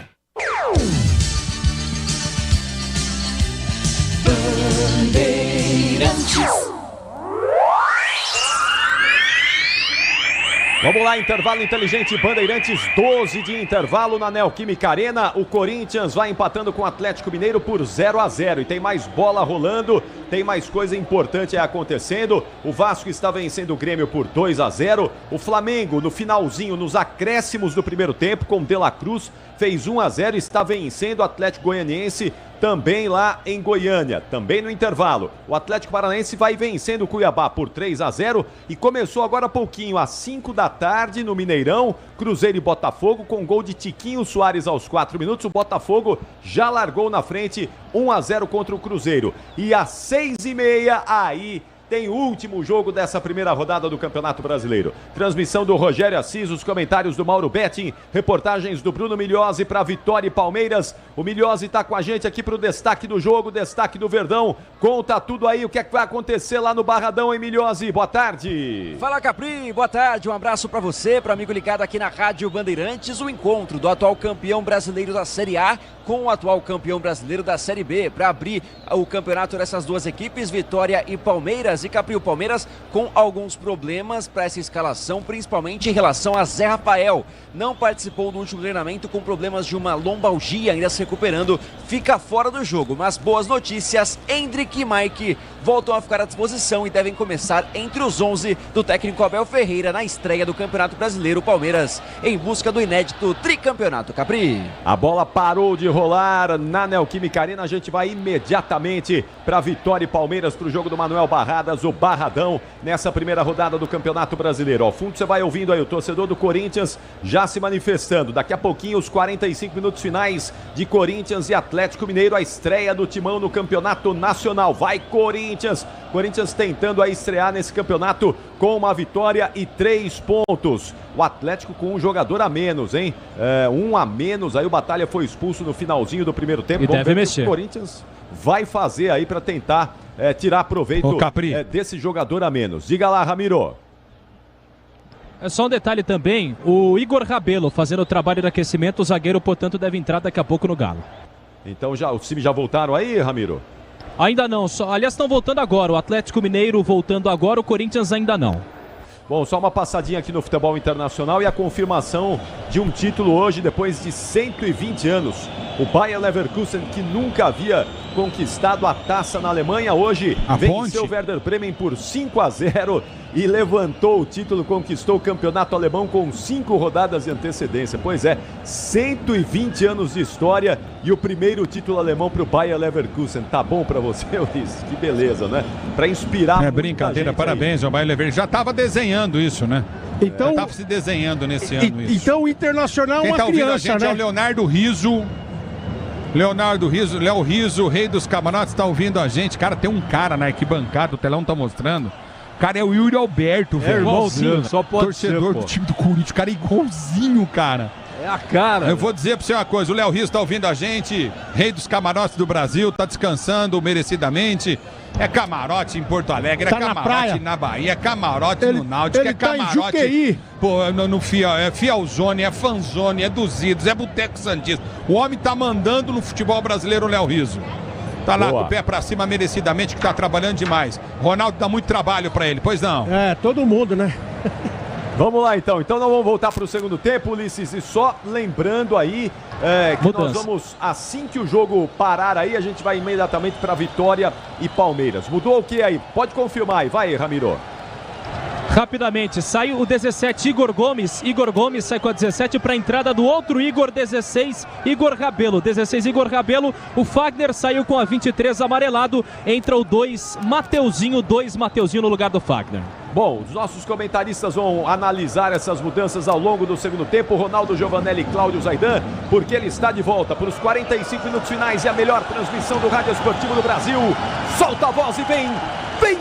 Vamos lá, intervalo inteligente, Bandeirantes, 12 de intervalo na Neoquímica Arena. O Corinthians vai empatando com o Atlético Mineiro por 0-0 e tem mais bola rolando, tem mais coisa importante acontecendo. O Vasco está vencendo o Grêmio por 2-0. O Flamengo, no finalzinho, nos acréscimos do primeiro tempo, com o De La Cruz, fez 1-0 e está vencendo o Atlético Goianiense também lá em Goiânia, também no intervalo. O Atlético Paranaense vai vencendo o Cuiabá por 3-0 e começou agora há pouquinho, às 5 da tarde, no Mineirão, Cruzeiro e Botafogo, com gol de Tiquinho Soares aos 4 minutos. O Botafogo já largou na frente, 1-0 contra o Cruzeiro. E às 6h30, aí tem o último jogo dessa primeira rodada do Campeonato Brasileiro. Transmissão do Rogério Assis, os comentários do Mauro Betting, reportagens do Bruno Migliozzi para Vitória e Palmeiras. O Migliozzi está com a gente aqui para o destaque do jogo, destaque do Verdão. Conta tudo aí, o que é que vai acontecer lá no Barradão, hein, Migliozzi? Boa tarde. Fala, Capri, boa tarde, um abraço para você, para amigo ligado aqui na Rádio Bandeirantes. O encontro do atual campeão brasileiro da Série A com o atual campeão brasileiro da Série B, para abrir o campeonato dessas duas equipes, Vitória e Palmeiras. E Capri, o Palmeiras com alguns problemas para essa escalação, principalmente em relação a Zé Rafael. Não participou do último treinamento com problemas de uma lombalgia, ainda se recuperando, fica fora do jogo. Mas boas notícias, Endrick e Mike voltam a ficar à disposição e devem começar entre os 11 do técnico Abel Ferreira na estreia do Campeonato Brasileiro. Palmeiras em busca do inédito tricampeonato, Capri. A bola parou de rolar na Neoquímica Arena, a gente vai imediatamente para Vitória e Palmeiras, para o jogo do Manuel Barradas, o Barradão, nessa primeira rodada do Campeonato Brasileiro. Ao fundo você vai ouvindo aí o torcedor do Corinthians já se manifestando. Daqui a pouquinho os 45 minutos finais de Corinthians e Atlético Mineiro, a estreia do Timão no Campeonato Nacional. Vai Corinthians! Corinthians tentando a estrear nesse campeonato com uma vitória e 3 pontos. O Atlético com um jogador a menos, hein? Um a menos, aí o Batalha foi expulso no finalzinho do primeiro tempo. E deve mexer. O Corinthians vai fazer aí para tentar tirar proveito desse jogador a menos. Diga lá, Ramiro. É só um detalhe também, o Igor Rabelo fazendo o trabalho de aquecimento, o zagueiro, portanto, deve entrar daqui a pouco no Galo. Então os times já voltaram aí, Ramiro? Ainda não, aliás estão voltando agora, o Atlético Mineiro voltando agora, o Corinthians ainda não. Bom, só uma passadinha aqui no futebol internacional e a confirmação de um título hoje, depois de 120 anos. O Bayer Leverkusen, que nunca havia conquistado a taça na Alemanha, hoje venceu o Werder Bremen por 5-0 e levantou o título, conquistou o campeonato alemão com 5 rodadas de antecedência. Pois é, 120 anos de história e o primeiro título alemão para o Bayer Leverkusen. Tá bom para você, Ulisses? Que beleza, né? Para inspirar. É brincadeira, parabéns ao Bayer Leverkusen. Já estava desenhando isso, né? Então, estava se desenhando nesse ano isso. Então o Internacional é uma criança, a gente, né? É o Leonardo Riso. Léo Riso, rei dos camarotes, tá ouvindo a gente. Cara, tem um cara na arquibancada, o telão tá mostrando. O cara é o Yuri Alberto, velho. Igualzinho, só pode torcedor ser, do time do Corinthians. O cara é igualzinho, cara. É a cara. Eu vou dizer pra você uma coisa, o Léo Riso tá ouvindo a gente, rei dos camarotes do Brasil, tá descansando merecidamente. É camarote em Porto Alegre, tá é camarote na praia. Na Bahia, é camarote no Náutico, é camarote no Fialzone, é Fanzone, é dos Idos, é Boteco Santista. O homem tá mandando no futebol brasileiro, o Léo Riso. Tá lá com o pé pra cima merecidamente, que tá trabalhando demais. Ronaldo dá muito trabalho pra ele, pois não? É, todo mundo, né? Vamos lá então, nós vamos voltar para o segundo tempo, Ulisses, e só lembrando aí que nós vamos, assim que o jogo parar aí, a gente vai imediatamente para Vitória e Palmeiras. Mudou o que aí? Pode confirmar aí, vai, Ramiro. Rapidamente, sai o 17, Igor Gomes sai com a 17 para a entrada do outro Igor, 16, Igor Rabelo, 16, Igor Rabelo, o Fagner saiu com a 23, amarelado, entra o 2, Mateuzinho no lugar do Fagner. Bom, os nossos comentaristas vão analisar essas mudanças ao longo do segundo tempo, Ronaldo Giovanelli e Cláudio Zaidan, porque ele está de volta para os 45 minutos finais e a melhor transmissão do Rádio Esportivo do Brasil. Solta a voz e vem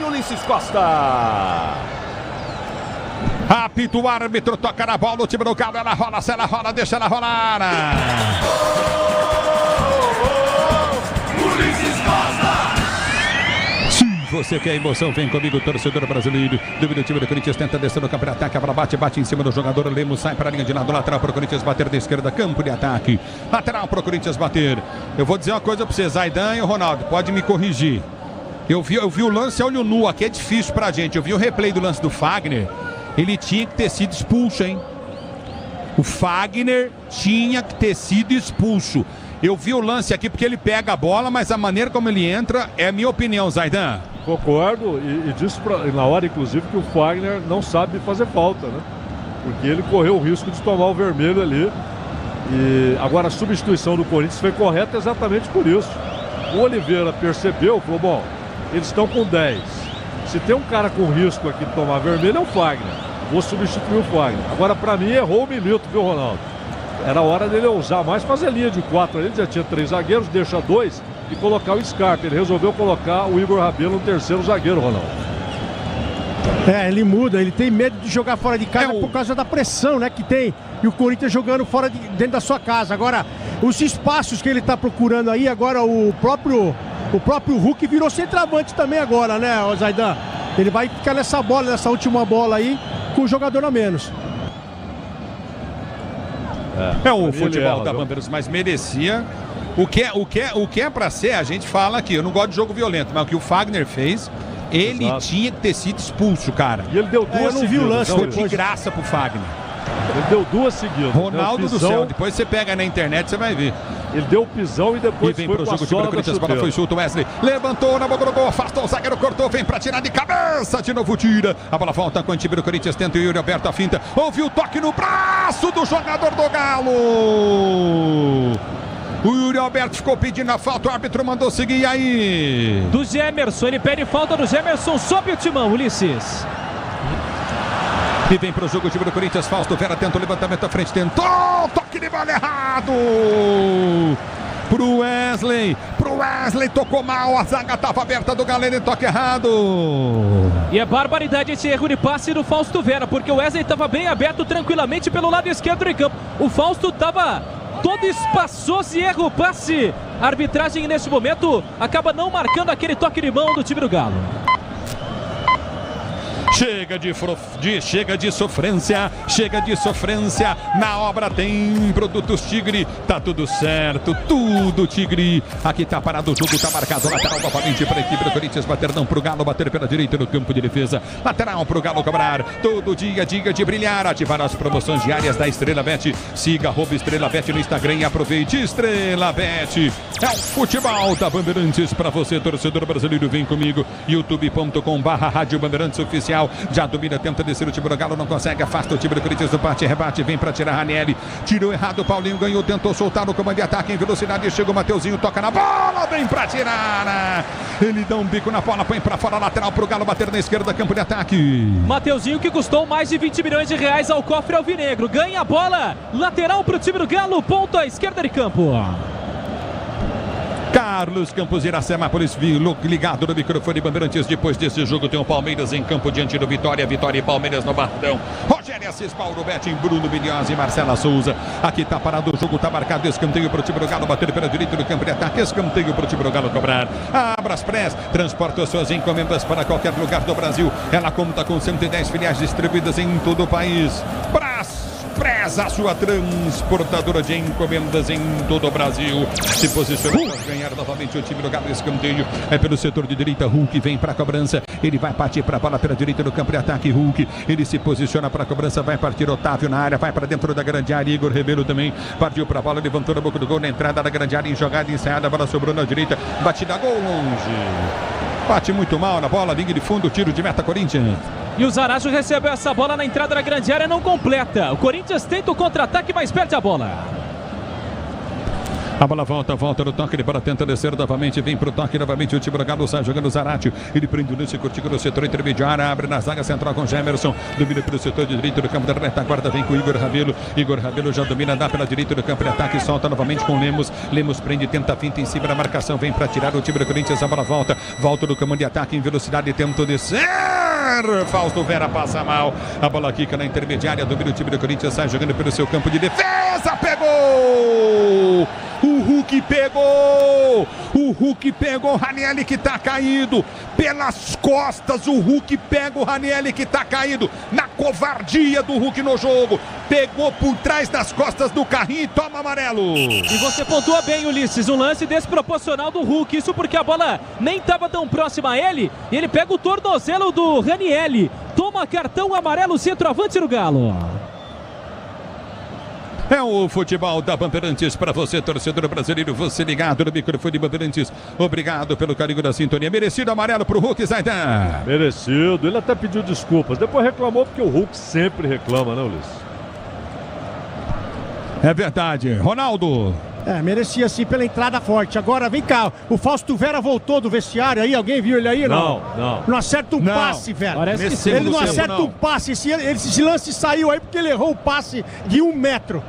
Ulisses Costa! Apita o árbitro, toca na bola, o time do Galo, ela rola, deixa ela rolar. Ulisses Costa! Se você quer emoção, vem comigo, torcedor brasileiro. Dúvida, o time do Corinthians tenta descer no campo de ataque, abra, bate em cima do jogador. Lemos sai para a linha de lado, lateral para o Corinthians bater da esquerda, campo de ataque. Lateral para o Corinthians bater. Eu vou dizer uma coisa para você, Zaidan e o Ronaldo, pode me corrigir. Eu vi o lance a olho nu, aqui é difícil pra gente. Eu vi o replay do lance do Fagner. Ele tinha que ter sido expulso, hein? O Fagner tinha que ter sido expulso. Eu vi o lance aqui porque ele pega a bola, mas a maneira como ele entra é a minha opinião, Zaidan. Concordo, e disse na hora, inclusive, que o Fagner não sabe fazer falta, né? Porque ele correu o risco de tomar o vermelho ali. E agora a substituição do Corinthians foi correta exatamente por isso. O Oliveira percebeu, falou, bom, eles estão com 10. Se tem um cara com risco aqui de tomar vermelho, é o Fagner. Vou substituir o Fagner. Agora, pra mim, errou o Milito, viu, Ronaldo? Era hora dele usar mais, fazer linha de 4 ali. Ele já tinha 3 zagueiros, deixa 2 e colocar o Scarpa. Ele resolveu colocar o Igor Rabelo no terceiro zagueiro, Ronaldo. Ele muda, ele tem medo de jogar fora de casa por causa da pressão, né, que tem. E o Corinthians jogando dentro da sua casa. Agora, os espaços que ele tá procurando aí, agora o próprio Hulk virou centroavante também agora, né, Zaidan? Ele vai ficar nessa bola, nessa última bola aí, com o jogador a menos. O futebol da Bandeirantes, mas merecia. O que é pra ser, a gente fala aqui. Eu não gosto de jogo violento, mas o que o Fagner fez, ele tinha que ter sido expulso, cara. E ele deu 2 seguidas. Eu não vi o lance. Foi de graça pro Fagner. Ele deu 2 seguidas. Ronaldo do céu, depois você pega na internet, você vai ver. Ele deu o pisão e depois vem pro jogo, o time do Corinthians, bola foi chuta, Wesley levantou na boca do gol, afastou o zagueiro, cortou, vem pra tirar de cabeça, de novo tira, a bola volta com o time do Corinthians, tenta o Yuri Alberto a finta, ouviu o toque no braço do jogador do Galo. O Yuri Alberto ficou pedindo a falta, o árbitro mandou seguir, e aí? Do Gemerson, ele pede falta do Gemerson, sobe o timão, Ulisses. E vem pro jogo o time do Corinthians, Fausto Vera tenta o levantamento à frente, tentou, toque de bola errado. Pro Wesley, tocou mal, a zaga estava aberta do Galo, ele toque errado. E é barbaridade esse erro de passe do Fausto Vera, porque o Wesley estava bem aberto tranquilamente pelo lado esquerdo do campo. O Fausto estava todo espaçoso e erra o passe. A arbitragem nesse momento acaba não marcando aquele toque de mão do time do Galo. Chega de sofrência, na obra tem Produtos Tigre, tá tudo certo, tudo Tigre, aqui tá parado o jogo, tá marcado, lateral novamente para a equipe do Corinthians, bater não pro Galo, bater pela direita no campo de defesa, lateral pro Galo cobrar, todo dia de brilhar, ativar as promoções diárias da Estrela Bet, siga @Estrela Bet no Instagram e aproveite Estrela Bet, é o futebol da Bandeirantes para você, torcedor brasileiro, vem comigo, youtube.com/Rádio Bandeirantes Oficial. Já domina, tenta descer o time do Galo, não consegue, afasta o time do Corinthians do bate, rebate, vem pra tirar Ranieri, tirou errado, o Paulinho ganhou, tentou soltar no comando de ataque em velocidade, chega o Mateuzinho, toca na bola, vem pra tirar, ele dá um bico na bola, põe pra fora, lateral pro Galo, bater na esquerda, campo de ataque. Mateuzinho que custou mais de 20 milhões de reais ao cofre alvinegro, ganha a bola, lateral pro time do Galo, ponto à esquerda de campo. Carlos Campos, Iracemápolis, ligado no microfone Bandeirantes. Depois desse jogo tem o Palmeiras em campo diante do Vitória e Palmeiras no Barradão. Rogério Assis, Paulo Betting, Bruno Bilhose e Marcela Souza. Aqui tá parado o jogo, tá marcado, escanteio pro time do Galo, bater pela direita do campo de ataque, escanteio pro time do Galo cobrar. Abraspress transporta suas encomendas para qualquer lugar do Brasil. Ela conta com 110 filiais distribuídas em todo o país. Preza a sua transportadora de encomendas em todo o Brasil. Se posiciona para ganhar novamente o time do Galo. Escanteio é pelo setor de direita. Hulk vem para a cobrança. Ele vai partir para a bola pela direita do campo de ataque. Hulk, ele se posiciona para a cobrança. Vai partir Otávio na área. Vai para dentro da grande área. Igor Rebelo também partiu para a bola. Levantou na boca do gol. Na entrada da grande área. Em jogada ensaiada. A bola sobrou na direita. Batida gol longe. Bate muito mal na bola. Linha de fundo. Tiro de meta Corinthians. E o Zarazzo recebeu essa bola na entrada da grande área, não completa. O Corinthians tenta o contra-ataque, mas perde a bola. A bola volta no toque, ele para tenta descer novamente, vem pro toque novamente, o time do Galo sai jogando o Zarate, ele prende o lance curtido no setor intermediário, abre na zaga central com Gemerson, domina pelo setor de direito do campo da retaguarda, vem com Igor Rabelo já domina, dá pela direita do campo de ataque, solta novamente com Lemos prende, tenta a finta em cima da marcação, vem para tirar o time do Corinthians, a bola volta do comando de ataque em velocidade, tenta descer, Fausto Vera passa mal, a bola quica na intermediária, domina o time do Corinthians, sai jogando pelo seu campo de defesa, pegou! O Hulk pegou o Ranieri que tá caído pelas costas, o Hulk pega o Ranieri que tá caído na covardia do Hulk no jogo, pegou por trás das costas do carrinho e toma amarelo. E você pontua bem, Ulisses, um lance desproporcional do Hulk, isso porque a bola nem tava tão próxima a ele, e ele pega o tornozelo do Ranieri, toma cartão amarelo, centroavante do Galo. É o futebol da Bandeirantes para você, torcedor brasileiro, você ligado no microfone Bandeirantes. Obrigado pelo carinho da sintonia. Merecido amarelo para o Hulk, Zaidan. Merecido. Ele até pediu desculpas. Depois reclamou porque o Hulk sempre reclama, né, Ulisses? É verdade. Ronaldo. Merecia sim pela entrada forte. Agora, vem cá, o Fausto Vera voltou do vestiário aí, alguém viu ele aí? Não. Não acerta um passe, velho. Parece que sim. Ele não acerta um passe, esse lance saiu aí porque ele errou o passe de 1 metro.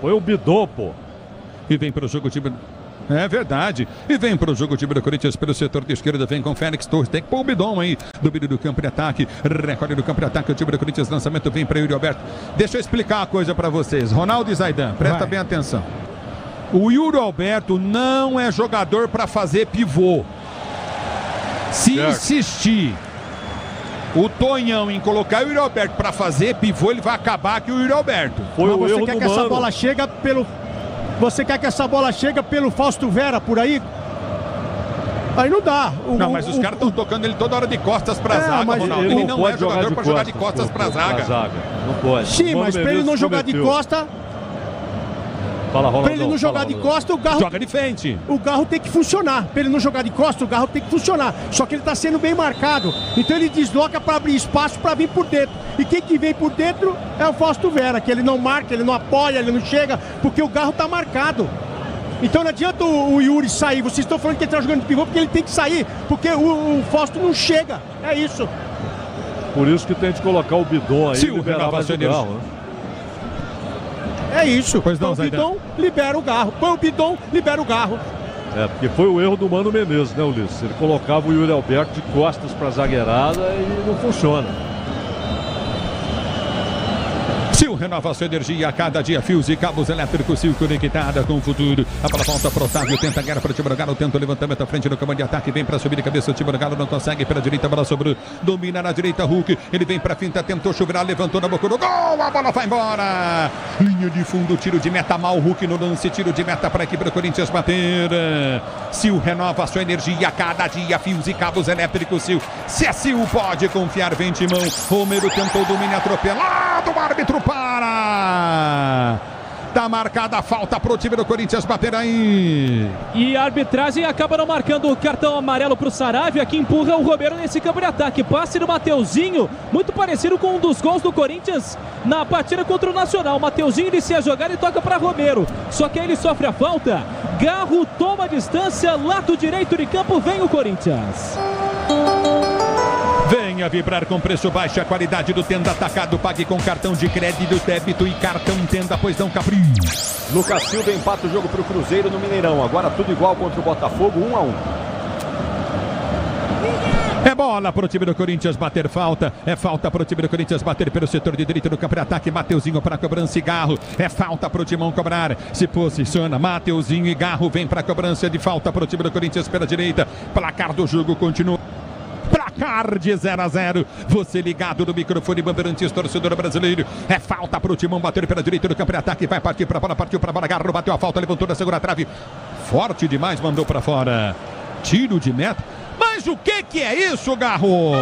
Foi o Bidô, pô. E vem para o jogo time... É verdade. E vem para o jogo time do Corinthians pelo setor de esquerda. Vem com Félix Torres. Tem que pôr o Bidon aí. Domínio do campo de ataque. Recolhe do campo de ataque. O time do Corinthians. Lançamento vem para Yuri Alberto. Deixa eu explicar uma coisa para vocês. Ronaldo e Zaidan, presta bem atenção. O Yuri Alberto não é jogador para fazer pivô. Se insistir o Tonhão em colocar o Yuri Alberto para fazer pivô, ele vai acabar com o Yuri Alberto. Foi o erro do Mano. Essa bola chega pelo... Você quer que essa bola chegue pelo Fausto Vera por aí? Aí não dá. Mas os caras estão tocando ele toda hora de costas pra zaga, Ronaldo. Ele não é jogador pra jogar de costas pra zaga. Não pode. Sim, mas pra ele não jogar de costa... Fala, Ronaldo. Pra ele não jogar de costa, o Garro... Joga de frente. O Garro tem que funcionar. Pra ele não jogar de costa, o Garro tem que funcionar. Só que ele tá sendo bem marcado. Então ele desloca pra abrir espaço pra vir por dentro. E quem que vem por dentro é o Fausto Vera, que ele não marca, ele não apoia, ele não chega, porque o Garro tá marcado. Então não adianta o Yuri sair. Vocês estão falando que ele tá jogando de pivô porque ele tem que sair, porque o Fausto não chega. É isso. Por isso que tem que colocar o Bidon aí e liberar mais o Garro, né? É isso. Pois não, Põe o Bidon, libera o Garro. Põe o Bidon, libera o Garro. Porque foi o erro do Mano Menezes, né, Ulisses? Ele colocava o Yuri Alberto de costas pra zagueirada e não funciona. Sil renova sua energia a cada dia. Fios e cabos elétricos Sil conectada com o futuro. A bola volta pro Otávio, tenta a guerra para o time do Galo, tenta o levantamento à frente no comando de ataque, vem para subir de cabeça, o time do Galo não consegue, pela direita, a bola sobrou, domina na direita, Hulk, ele vem para finta, tentou chuvar, levantou na boca do gol, a bola vai embora. Linha de fundo, tiro de meta, mal Hulk no lance, tiro de meta para a equipe do Corinthians bater. Sil renova sua energia a cada dia, fios e cabos elétricos Sil. Se é Sil, pode confiar, vem Timão. Romero tentou domínio atropelado, o árbitro para. Tá marcada a falta pro time do Corinthians bater aí. E a arbitragem acaba não marcando o cartão amarelo pro Saravia, que empurra o Romero nesse campo de ataque. Passe do Mateuzinho, muito parecido com um dos gols do Corinthians na partida contra o Nacional. O Mateuzinho inicia a jogada e toca para Romero. Só que aí ele sofre a falta. Garro toma a distância, lado direito de campo, vem o Corinthians. Venha vibrar com preço baixo, a qualidade do Tenda Atacado. Pague com cartão de crédito, débito e cartão Tenda, pois não capricho. Lucas Silva empata o jogo pro Cruzeiro no Mineirão. Agora tudo igual contra o Botafogo, 1-1. É bola para o time do Corinthians bater falta. É falta para o time do Corinthians bater pelo setor de direito do campo de ataque. Mateuzinho para a cobrança e Garro. É falta para o Timão cobrar. Se posiciona. Mateuzinho e Garro vem para a cobrança de falta para o time do Corinthians pela direita. Placar do jogo continua. Placar de 0-0. Você ligado no microfone Bandeirantes, torcedor brasileiro. É falta para o Timão bater pela direita do campo de ataque. Vai partir para a bola, partiu para a bola. Garro bateu a falta, levantou da segunda trave. Forte demais, mandou para fora. Tiro de meta. Mas o que é isso, Garro?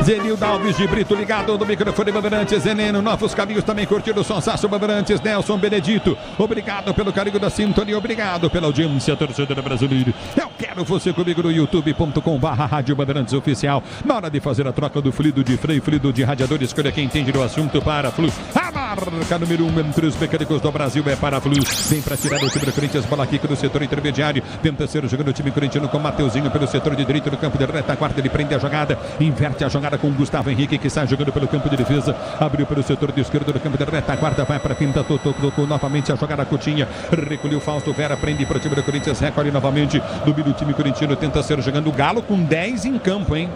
Zenildo Alves de Brito ligado no microfone Bandeirantes. Zeneno, novos caminhos também curtindo o Sonsaço Bandeirantes. Nelson Benedito, obrigado pelo carinho da sintonia, obrigado pela audiência, torcedora brasileira. Eu quero você comigo no youtube.com/Rádio Bandeirantes Oficial. Na hora de fazer a troca do fluido de freio, fluido de radiador, escolha quem entende do assunto. Para Flu. A marca número 1 entre os mecânicos do Brasil é para Flu. Vem para tirar o time do Corinthians, bola aqui do setor intermediário. Tenta ser o jogando o time corintiano com Mateuzinho pelo setor de direito do campo de retaguarda. Ele prende a jogada, inverte a jogada com Gustavo Henrique, que sai jogando pelo campo de defesa, abriu pelo setor de esquerdo do campo de retaguarda, vai para a pinta, tocou novamente a jogada Coutinho, recolheu Fausto Vera, prende para o time do Corinthians, recolhe novamente, domina o time corintiano, tenta ser jogando o Galo com 10 em campo, hein?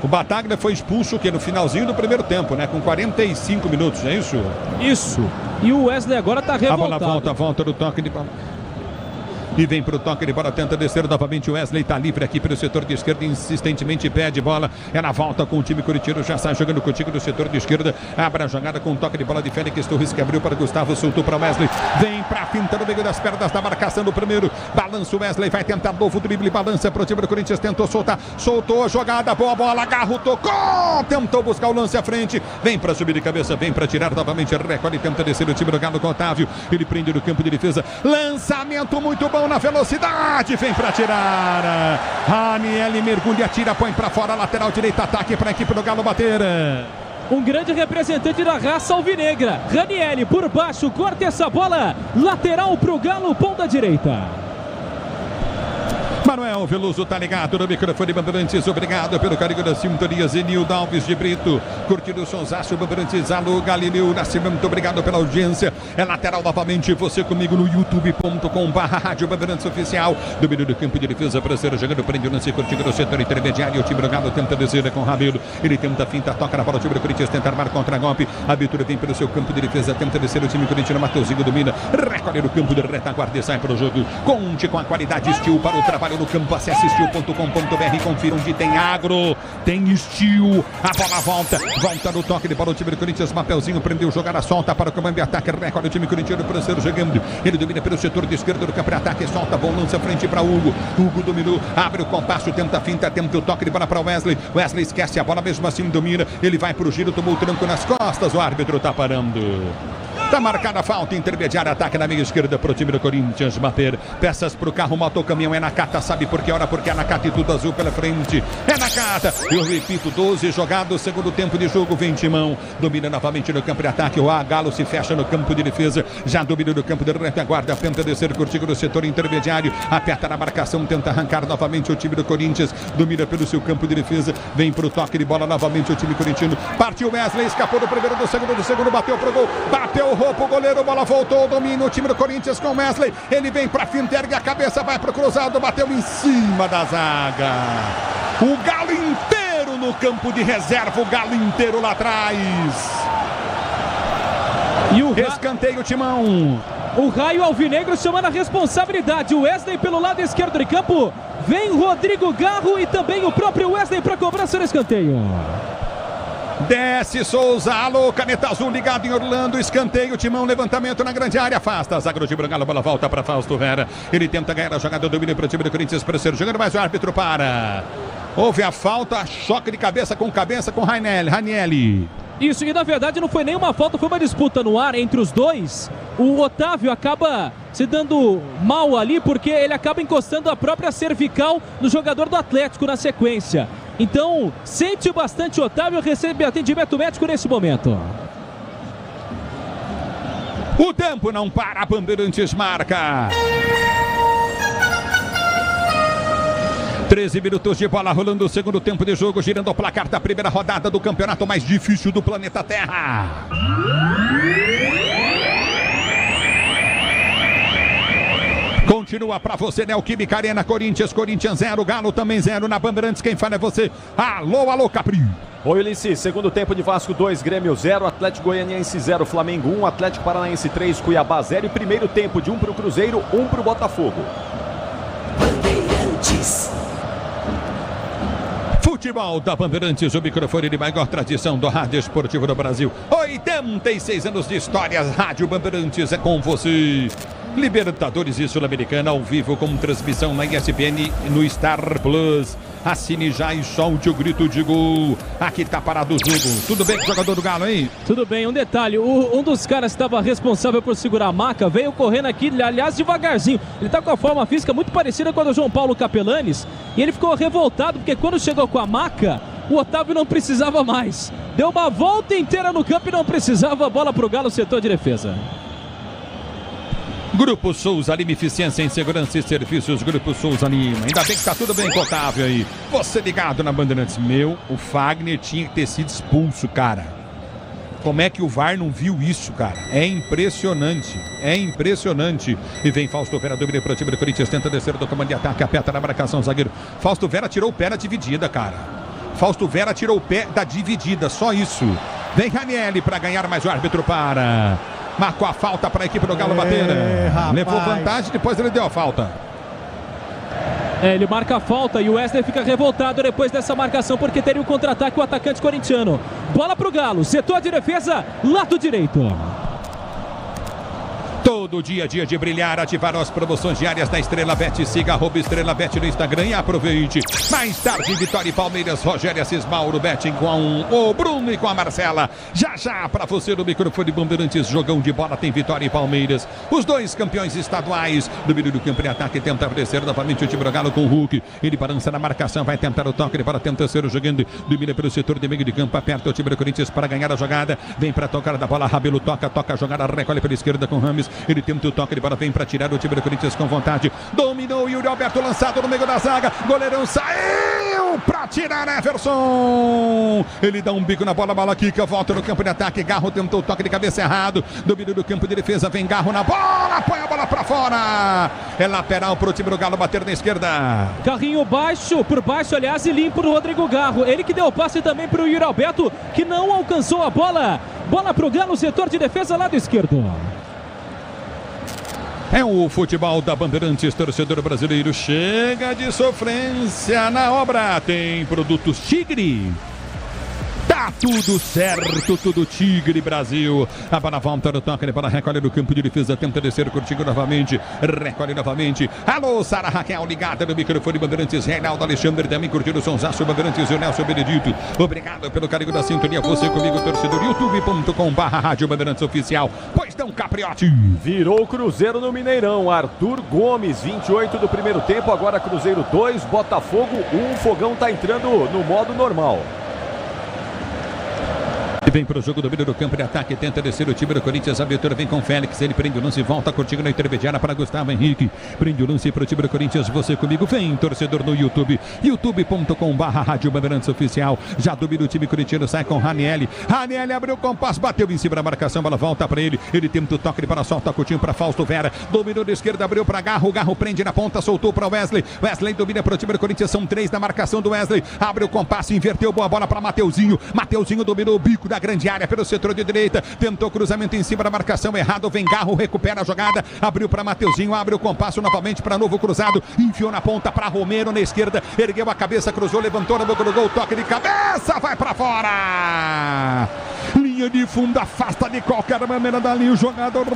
O Bataglia foi expulso no finalzinho do primeiro tempo, né? Com 45 minutos, é isso? Isso. E o Wesley agora tá revoltado. A bola volta do toque de... E vem para o toque de bola, tenta descer novamente. O Wesley está livre aqui pelo setor de esquerda, insistentemente pede bola. É na volta com o time corintiano, já sai jogando contigo do setor de esquerda. Abre a jogada com o toque de bola de Félix Torres, que abriu para Gustavo, soltou para Wesley. Vem para a finta no meio das pernas da marcação do primeiro. balança o Wesley, vai tentar novo drible, balança pro time do Corinthians, tentou soltar, soltou, jogada, boa bola, agarro, tocou, tentou buscar o lance à frente, vem pra subir de cabeça, vem pra tirar novamente, recolhe, tenta descer o time do Galo com o Otávio, ele prende no campo de defesa, lançamento muito bom na velocidade, vem pra tirar, Raniel mergulha, tira, põe pra fora, lateral direita, ataque pra equipe do Galo bater. Um grande representante da raça alvinegra, Raniel por baixo, corta essa bola, lateral pro Galo, ponta direita. Manuel Veloso tá ligado no microfone Bandeirantes, obrigado pelo carinho da sintonia. Zenildo Alves de Brito, curtindo o sonsaço Bandeirantes, alô Galileu Nascimento, obrigado pela audiência. É lateral novamente, você comigo no youtube.com/Rádio Bandeirantes Oficial. Domínio do campo de defesa para ser jogando, prende o lance, curtindo no setor intermediário. O time do Galo tenta descer com o Ramiro, ele tenta finta, toca na bola, o time do Corinthians tenta armar contra-golpe. A abertura vem pelo seu campo de defesa, tenta descer o time corintiano. Mateuzinho domina, recolhe no campo de retaguarda e sai para o jogo. Conte com a qualidade Steel para o trabalho no campo, acesse steel.com.br, confira onde tem agro, tem Steel, a bola volta no toque de bola, o time do Corinthians, Mateuzinho prendeu, jogada solta para o comando de ataque, recolhe o time corintiano para ser jogando, ele domina pelo setor de esquerda do campo de ataque, solta, bom lance à frente para Hugo dominou, abre o compasso, tenta a finta, tenta o toque de bola para Wesley esquece a bola, mesmo assim domina, ele vai para o giro, tomou o tranco nas costas, o árbitro está parando. Tá marcada a falta intermediária, ataque na meia esquerda pro time do Corinthians bater. Peças pro carro, motocaminhão, é Nakata, sabe por que hora? Porque é Nakata e tudo azul pela frente. É Nakata, eu repito, 12 jogados, segundo tempo de jogo, vem Timão. Domina novamente no campo de ataque, o Galo se fecha no campo de defesa, já domina no campo de retaguarda, tenta descer curtido no setor intermediário, aperta na marcação, tenta arrancar novamente o time do Corinthians, domina pelo seu campo de defesa, vem pro toque de bola novamente o time corintiano. Partiu Wesley, escapou do primeiro, do segundo, bateu pro gol, bateu o goleiro, bola voltou, domina o time do Corinthians com Wesley, ele vem pra finta, ergue a cabeça, vai pro cruzado, bateu em cima da zaga. O Galo inteiro no campo de reserva, o Galo inteiro lá atrás. E o escanteio, Timão. O raio alvinegro chamando a responsabilidade, o Wesley pelo lado esquerdo de campo, vem Rodrigo Garro e também o próprio Wesley pra cobrança no escanteio. Desce Souza, alô, caneta azul ligado em Orlando, escanteio, Timão, levantamento na grande área, afasta, zaga do time do Galo, bola volta para Fausto Vera, ele tenta ganhar a jogada, domínio para o time do Corinthians, para ser jogando, mas o árbitro para. Houve a falta, choque de cabeça com Raniel. Isso, e na verdade não foi nenhuma falta, foi uma disputa no ar entre os dois. O Otávio acaba se dando mal ali, porque ele acaba encostando a própria cervical no jogador do Atlético na sequência. Então, sente bastante o Otávio, recebe atendimento médico nesse momento. O tempo não para, Bandeirantes marca. 13 minutos de bola rolando o segundo tempo de jogo, girando o placar da primeira rodada do campeonato mais difícil do planeta Terra. Continua pra você, Neoquímica Arena, Corinthians 0, Galo também 0 na Bandeirantes. Quem fala é você. Alô, Capri. Oi, Ulisses. Segundo tempo de Vasco 2, Grêmio 0, Atlético Goianiense 0, Flamengo 1, Atlético Paranaense 3, Cuiabá 0. E primeiro tempo de 1 pro Cruzeiro, 1 pro Botafogo. Bandeirantes. Futebol da Bandeirantes, o microfone de maior tradição do rádio esportivo do Brasil. 86 anos de histórias, Rádio Bandeirantes é com você. Libertadores e Sul-Americana ao vivo com transmissão na ESPN no Star Plus. Assine já e solte o grito de gol. Aqui tá parado o jogo. Tudo bem com o jogador do Galo, hein? Tudo bem, um detalhe. Um dos caras que estava responsável por segurar a maca veio correndo aqui, aliás, devagarzinho. Ele tá com a forma física muito parecida com a do João Paulo Capelanes. E ele ficou revoltado porque quando chegou com a maca, o Otávio não precisava mais. Deu uma volta inteira no campo e não precisava. Bola pro Galo, setor de defesa. Grupo Souza Lima, eficiência em segurança e serviços. Grupo Souza Lima. Ainda bem que tá tudo bem com o Otávio aí. Você ligado na Bandeirantes. O Fagner tinha que ter sido expulso, cara. Como é que o VAR não viu isso, cara? É impressionante. E vem Fausto Vera, domina para o time do Corinthians, tenta descer do comando de ataque, aperta na marcação, zagueiro. Fausto Vera tirou o pé na dividida, cara. Fausto Vera tirou o pé da dividida, só isso. Vem Raniel para ganhar, mas o árbitro para. Marcou a falta para a equipe do Galo bater. Levou vantagem, depois ele deu a falta. Ele marca a falta e o Wesley fica revoltado depois dessa marcação, porque teria o contra-ataque o atacante corintiano. Bola pro Galo, setor de defesa, lado direito. Todo dia de brilhar, ativar as promoções diárias da Estrela Bet. Siga @Estrela Bet no Instagram e aproveite. Mais tarde, Vitória e Palmeiras, Rogério Assis, Mauro Betting com o Bruno e com a Marcela. Já para você no microfone Bandeirantes, jogão de bola, tem Vitória e Palmeiras. Os dois campeões estaduais. Domínio do campo de ataque, tenta descer novamente o time do Galo com o Hulk. Ele balança na marcação, vai tentar o toque, ele para tentar ser jogando. Domina pelo setor de meio de campo, aperta o time do Corinthians para ganhar a jogada. Vem para tocar da bola, Rabelo toca a jogada, recolhe pela esquerda com Rames. Ele tenta o toque, ele para vem para tirar o time do Corinthians com vontade. Dominou Yuri Alberto, lançado no meio da zaga. Goleirão saiu para tirar Everson. Ele dá um bico na bola quica, volta no campo de ataque. Garro tentou o toque de cabeça errado. Domínio do campo de defesa, vem Garro na bola, põe a bola para fora. É lateral para o time do Galo bater na esquerda. Carrinho baixo, por baixo, aliás, e limpo do Rodrigo Garro. Ele que deu o passe também para o Yuri Alberto, que não alcançou a bola. Bola para o Galo, setor de defesa, lado esquerdo. É o futebol da Bandeirantes, torcedor brasileiro. Chega de sofrência na obra. Tem produtos Tigre. Tá tudo certo, tudo Tigre Brasil. A bola volta no toque, ele para recolhe do campo de defesa, tenta descer, curtindo novamente, recolhe novamente. Alô, Sara Raquel, ligada no microfone Bandeirantes, Reinaldo Alexandre também curtindo o Sonsaço Bandeirantes e o Nelson Benedito. Obrigado pelo carinho da sintonia, você comigo, torcedor, youtube.com/Rádio Bandeirantes Oficial. Pois não, Capriotti. Virou o Cruzeiro no Mineirão, Arthur Gomes, 28 do primeiro tempo, agora Cruzeiro 2, Botafogo 1, Fogão tá entrando no modo normal. Vem para o jogo, domínio do campo de ataque, tenta descer o time do Corinthians, a abertura vem com Félix, ele prende o lance, volta curtindo na intermediária para Gustavo Henrique, prende o lance para o time do Corinthians, você comigo, vem torcedor no YouTube, youtube.com/Rádio Bandeirantes Oficial, já domina o time corintiano, sai com Ranielli abriu o compasso, bateu em cima da marcação, bola volta para ele tenta o toque, ele para solta curtinho para Fausto Vera, dominou da esquerda, abriu para Garro prende na ponta, soltou para Wesley domina para o time do Corinthians, são 3 na marcação do Wesley, abre o compasso, inverteu, boa bola para Mateuzinho dominou o bico da grande área pelo setor de direita, tentou cruzamento em cima da marcação, errado, vem Garro, recupera a jogada, abriu para Mateuzinho, abre o compasso novamente para novo cruzado, enfiou na ponta para Romero na esquerda, ergueu a cabeça, cruzou, levantou na boca do gol, toque de cabeça, vai para fora, linha de fundo, afasta de qualquer maneira dali o jogador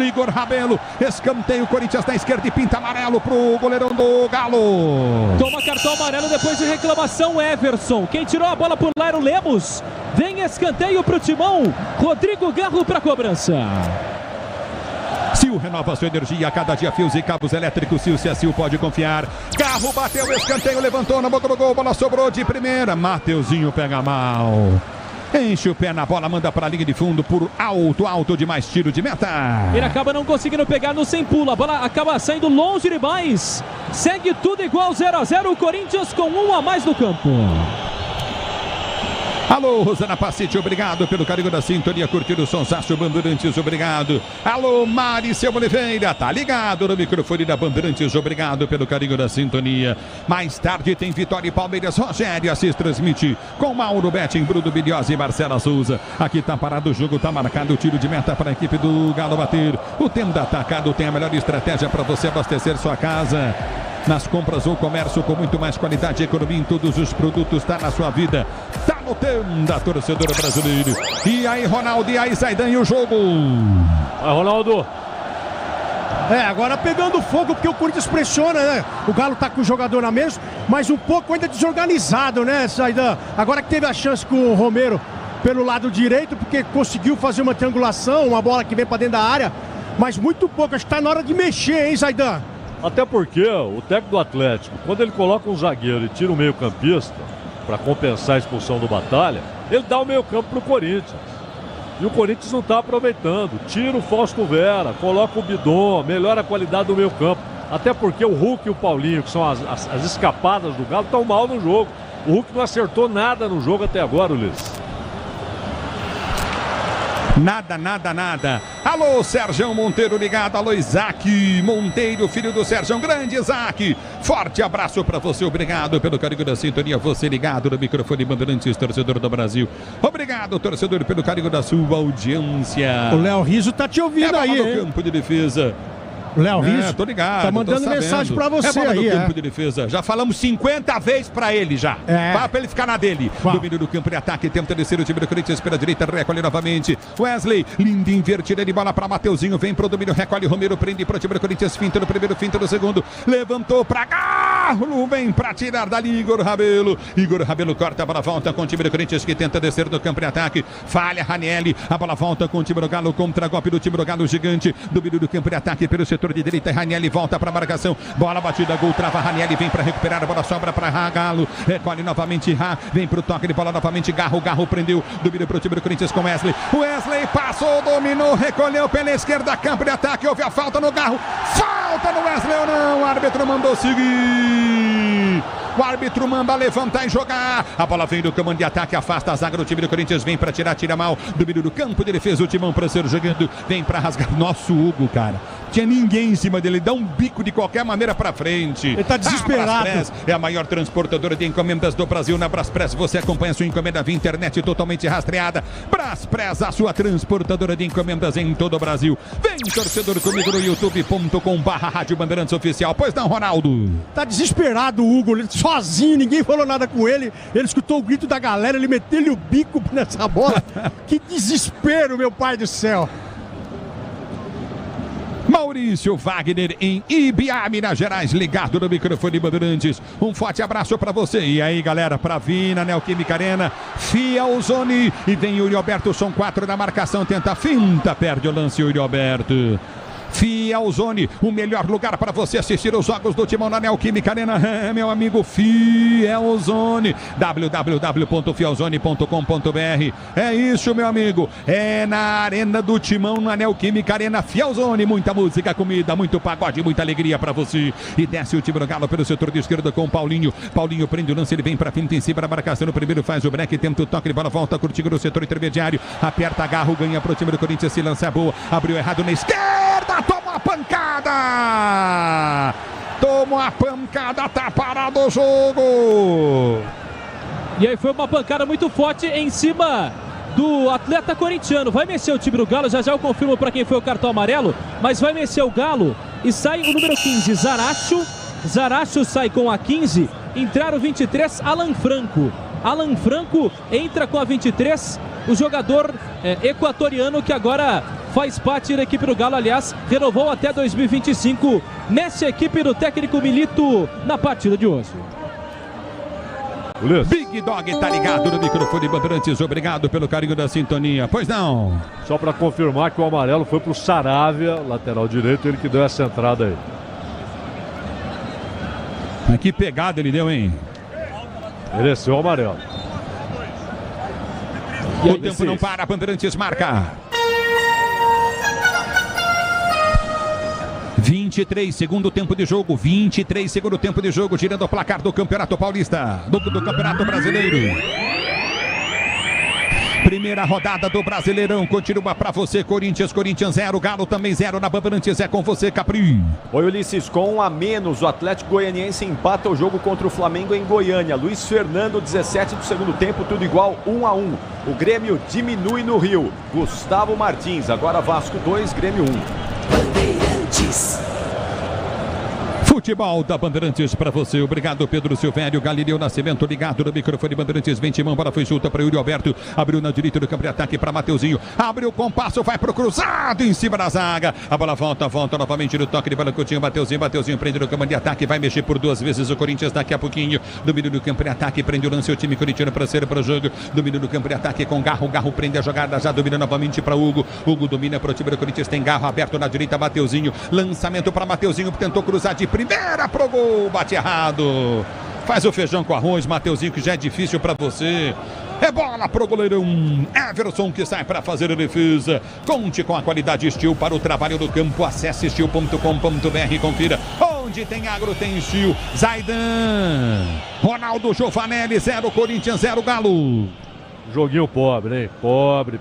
Igor Rabelo, escanteio, Corinthians na esquerda e pinta amarelo pro goleirão do Galo. Toma cartão amarelo depois de reclamação, Everson. Quem tirou a bola por lá era o Lemos. Vem escanteio pro Timão, Rodrigo Garro pra cobrança. Sil renova sua energia, cada dia fios e cabos elétricos. Sil, se a Sil pode confiar. Garro bateu, escanteio, levantou na boca do gol, bola sobrou de primeira. Mateuzinho pega mal. Enche o pé na bola, manda para a linha de fundo por alto demais, tiro de meta. Ele acaba não conseguindo pegar no sem pulo, a bola acaba saindo longe demais. Segue tudo igual, 0-0, o Corinthians com 1 a mais no campo. Alô, Rosana Pacite, obrigado pelo carinho da sintonia, curtindo o Sonsaço Bandeirantes, obrigado. Alô, Maricel Oliveira, tá ligado no microfone da Bandeirantes, obrigado pelo carinho da sintonia. Mais tarde tem Vitória e Palmeiras, Rogério Assis transmite com Mauro Betting, Bruno Biliosi e Marcela Souza. Aqui tá parado o jogo, tá marcado o tiro de meta para a equipe do Galo bater. O tempo da Atacado tem a melhor estratégia para você abastecer sua casa. Nas compras ou comércio com muito mais qualidade e economia em todos os produtos, tá na sua vida, tá no Tenda, torcedor brasileiro. E aí, Ronaldo, e aí, Zaidan, e o jogo? Vai, Ronaldo. Agora pegando fogo, porque o Corinthians pressiona, né? O Galo tá com o jogador na mesa, mas um pouco ainda desorganizado, né, Zaidan? Agora que teve a chance com o Romero pelo lado direito, porque conseguiu fazer uma triangulação, uma bola que vem pra dentro da área, mas muito pouco, acho que tá na hora de mexer, hein, Zaidan? Até porque o técnico do Atlético, quando ele coloca um zagueiro e tira o meio-campista para compensar a expulsão do Batalha, ele dá o meio-campo pro Corinthians. E o Corinthians não está aproveitando. Tira o Fausto Vera, coloca o Bidon, melhora a qualidade do meio-campo. Até porque o Hulk e o Paulinho, que são as escapadas do Galo, estão mal no jogo. O Hulk não acertou nada no jogo até agora, Ulisses. Nada. Alô, Sérgio Monteiro ligado. Alô, Isaac Monteiro, filho do Sérgio, grande Isaac. Forte abraço para você, obrigado pelo carinho da sintonia. Você ligado no microfone Bandeirantes, torcedor do Brasil. Obrigado, torcedor, pelo carinho da sua audiência. O Léo Riso tá te ouvindo aí, no campo de defesa. Léo Rios? Tô ligado. Tá mandando mensagem pra você bola aí, do campo de defesa. Já falamos 50 vezes pra ele já. Vai pra ele ficar na dele. Domínio do campo de ataque. Tenta descer o time do Corinthians pela direita. Recolhe novamente. Wesley. Linda invertida de bola pra Mateuzinho. Vem pro domínio. Recolhe Romero. Prende pro time do Corinthians. Finta no primeiro, finta no segundo. Levantou pra Garro. Vem pra tirar dali Igor Rabelo. Igor Rabelo corta para a volta com o time do Corinthians que tenta descer do campo de ataque. Falha Ranieri. A bola volta com o time do Galo. Contra-golpe do time do Galo gigante. Domínio do campo de ataque pelo setor de direita. Ranieri volta para a marcação. Bola batida. Gol trava. Ranieri vem para recuperar. A bola sobra para Galo. Recolhe novamente Rá. Vem para o toque de bola novamente. Garro prendeu. Domínio para o time do Corinthians com Wesley. Wesley passou, dominou, recolheu pela esquerda. Campo de ataque. Houve a falta no Garro. Falta no Wesley ou não? O árbitro mandou seguir. O árbitro manda levantar e jogar. A bola vem do comando de ataque, afasta a zaga do time do Corinthians. Vem pra tirar, tira mal. Domínio do campo de defesa, o Timão pra ser jogando. Vem pra rasgar. Nosso Hugo, cara. Tinha ninguém em cima dele. Dá um bico de qualquer maneira pra frente. Ele tá desesperado. A Braspress é a maior transportadora de encomendas do Brasil. Na Braspress você acompanha sua encomenda via internet totalmente rastreada. Braspress, a sua transportadora de encomendas em todo o Brasil. Vem, torcedor, comigo no youtube.com/Rádio Bandeirantes Oficial. Pois não, Ronaldo? Tá desesperado o Hugo, sozinho, ninguém falou nada com ele. Ele escutou o grito da galera, ele meteu-lhe o bico nessa bola. Que desespero, meu pai do céu. Maurício Wagner em Ibiá, Minas Gerais, ligado no microfone Bandeirantes. Um forte abraço pra você. E aí, galera, pra vir na Neoquímica Arena, Fialzone. E vem Yuri Alberto, são 4 na marcação, tenta a finta, perde o lance Yuri Alberto. Fialzone, o melhor lugar para você assistir os jogos do Timão na Neoquímica Arena, meu amigo Fialzone, www.fialzone.com.br. É isso, meu amigo, é na Arena do Timão, na Neoquímica Arena, Fialzone, muita música, comida, muito pagode, muita alegria para você. E desce o time do Galo pelo setor de esquerda com o Paulinho. Paulinho prende o lance, ele vem para frente em cima da marcação, no primeiro faz o break, tenta o toque de bola, volta curtindo no setor intermediário, aperta Garro, ganha pro time do Corinthians, se lança boa, abriu errado na esquerda, toma a pancada! Toma a pancada, tá parado o jogo! E aí foi uma pancada muito forte em cima do atleta corintiano. Vai mexer o time do Galo, já eu confirmo para quem foi o cartão amarelo, mas vai mexer o Galo e sai o número 15, Zaracho. Zaracho sai com a 15, entraram o 23, Alan Franco. Alan Franco entra com a 23, o jogador equatoriano que agora faz parte da equipe do Galo, aliás, renovou até 2025. Mexe a equipe do técnico Milito na partida de hoje. Big Dog tá ligado no microfone Bandeirantes, obrigado pelo carinho da sintonia. Pois não. Só para confirmar que o amarelo foi pro Saravia, lateral direito, ele que deu essa entrada aí. Que pegada ele deu, hein? Mereceu o amarelo. E o tempo não para, Bandeirantes marca. 23, segundo tempo de jogo, 23, segundo tempo de jogo, girando o placar do Campeonato Paulista, do Campeonato Brasileiro. Primeira rodada do Brasileirão, continua pra você, Corinthians 0, Galo também 0 na Bandeirantes, é com você, Capri. Oi, Ulisses, com 1 a menos, o Atlético Goianiense empata o jogo contra o Flamengo em Goiânia. Luiz Fernando, 17 do segundo tempo, tudo igual, 1 a 1. O Grêmio diminui no Rio. Gustavo Martins, agora Vasco 2, Grêmio 1. Bandeirantes. Futebol da Bandeirantes para você. Obrigado, Pedro Silvério. Galileu Nascimento ligado no microfone Bandeirantes. Vem Timão, bola foi solta para Yuri Alberto. Abriu na direita do campo de ataque para Mateuzinho. Abriu o compasso, vai pro cruzado em cima da zaga. A bola volta novamente no toque de bola. Coutinho, Mateuzinho prende no campo de ataque. Vai mexer por 2 vezes o Corinthians daqui a pouquinho. Domínio do campo de ataque. Prende o lance o time corintiano para ser para o jogo. Domínio do campo de ataque com Garro. Garro prende a jogada. Já domina novamente para Hugo. Hugo domina para o time do Corinthians. Tem Garro aberto na direita. Mateuzinho. Lançamento para Mateuzinho. Tentou cruzar de primeira pro gol, bate errado. Faz o feijão com arroz, Mateuzinho, que já é difícil para você. É bola pro goleirão Everson, que sai para fazer a defesa. Conte com a qualidade Steel para o trabalho do campo. Acesse steel.com.br e confira. Onde tem agro, tem Steel. Zaidan. Ronaldo Giovanelli, 0 Corinthians, 0 Galo. Joguinho pobre, hein? Pobre.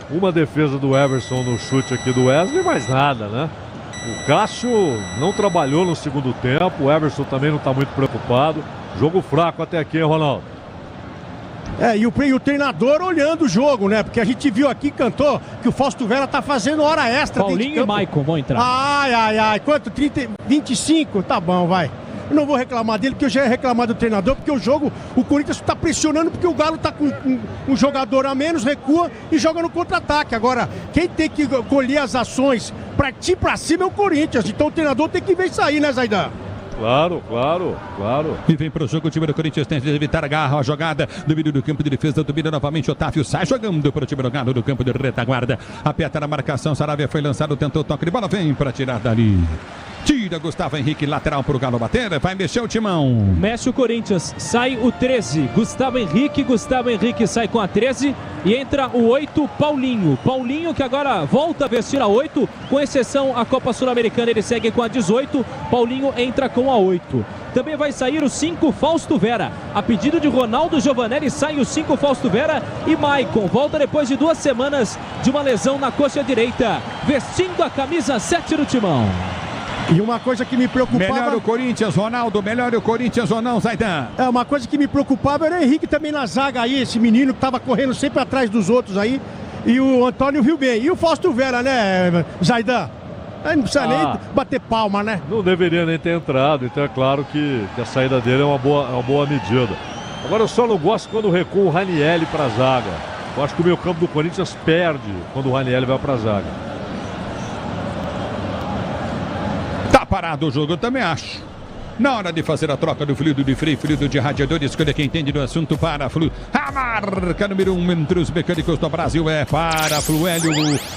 Uma defesa do Everson no chute aqui do Wesley, mais nada, né? O Cássio não trabalhou no segundo tempo, o Everson também não está muito preocupado. Jogo fraco até aqui, hein, Ronaldo? E o treinador olhando o jogo, né? Porque a gente viu aqui, cantou, que o Fausto Vera tá fazendo hora extra. Paulinho e Maicon vão entrar. Ai. Quanto? 25? Tá bom, vai. Eu não vou reclamar dele, porque eu já ia reclamar do treinador, porque o jogo, o Corinthians tá pressionando, porque o Galo tá com um jogador a menos, recua e joga no contra-ataque. Agora, quem tem que colher as ações pra ti pra cima é o Corinthians. Então o treinador tem que ver isso aí, né, Zaidan? Claro. E vem pro jogo, o time do Corinthians tem que evitar a garra, a jogada, domínio do campo de defesa, domina novamente Otávio, sai jogando pro time do Galo do campo de retaguarda, aperta na marcação, Saravia foi lançado, tentou toque de bola, vem pra tirar dali. Tira Gustavo Henrique, lateral pro Galo bater, vai mexer o timão. Mexe o Corinthians, sai o 13, Gustavo Henrique sai com a 13 e entra o 8, Paulinho que agora volta a vestir a 8, com exceção a Copa Sul-Americana, ele segue com a 18, Paulinho entra com a 8. Também vai sair o 5, Fausto Vera. A pedido de Ronaldo Giovanelli, sai o 5, Fausto Vera. E Maicon volta depois de 2 semanas de uma lesão na coxa direita, vestindo a camisa 7 do timão. E uma coisa que me preocupava... Melhor o Corinthians, Ronaldo, melhor o Corinthians ou não, Zaidan? Uma coisa que me preocupava era o Henrique também na zaga aí, esse menino que tava correndo sempre atrás dos outros aí. E o Antônio viu bem. E o Fausto Vera, né, Zaidan? Aí não precisa nem bater palma, né? Não deveria nem ter entrado, então é claro que a saída dele é uma boa medida. Agora eu só não gosto quando recua o Ranieri pra zaga. Eu acho que o meio campo do Corinthians perde quando o Ranieri vai pra zaga. Tá parado o jogo, eu também acho. Na hora de fazer a troca do fluido de freio, fluido de radiador, escolha quem entende do assunto para Flu. A marca número 1 entre os mecânicos do Brasil é para Flu Hélio.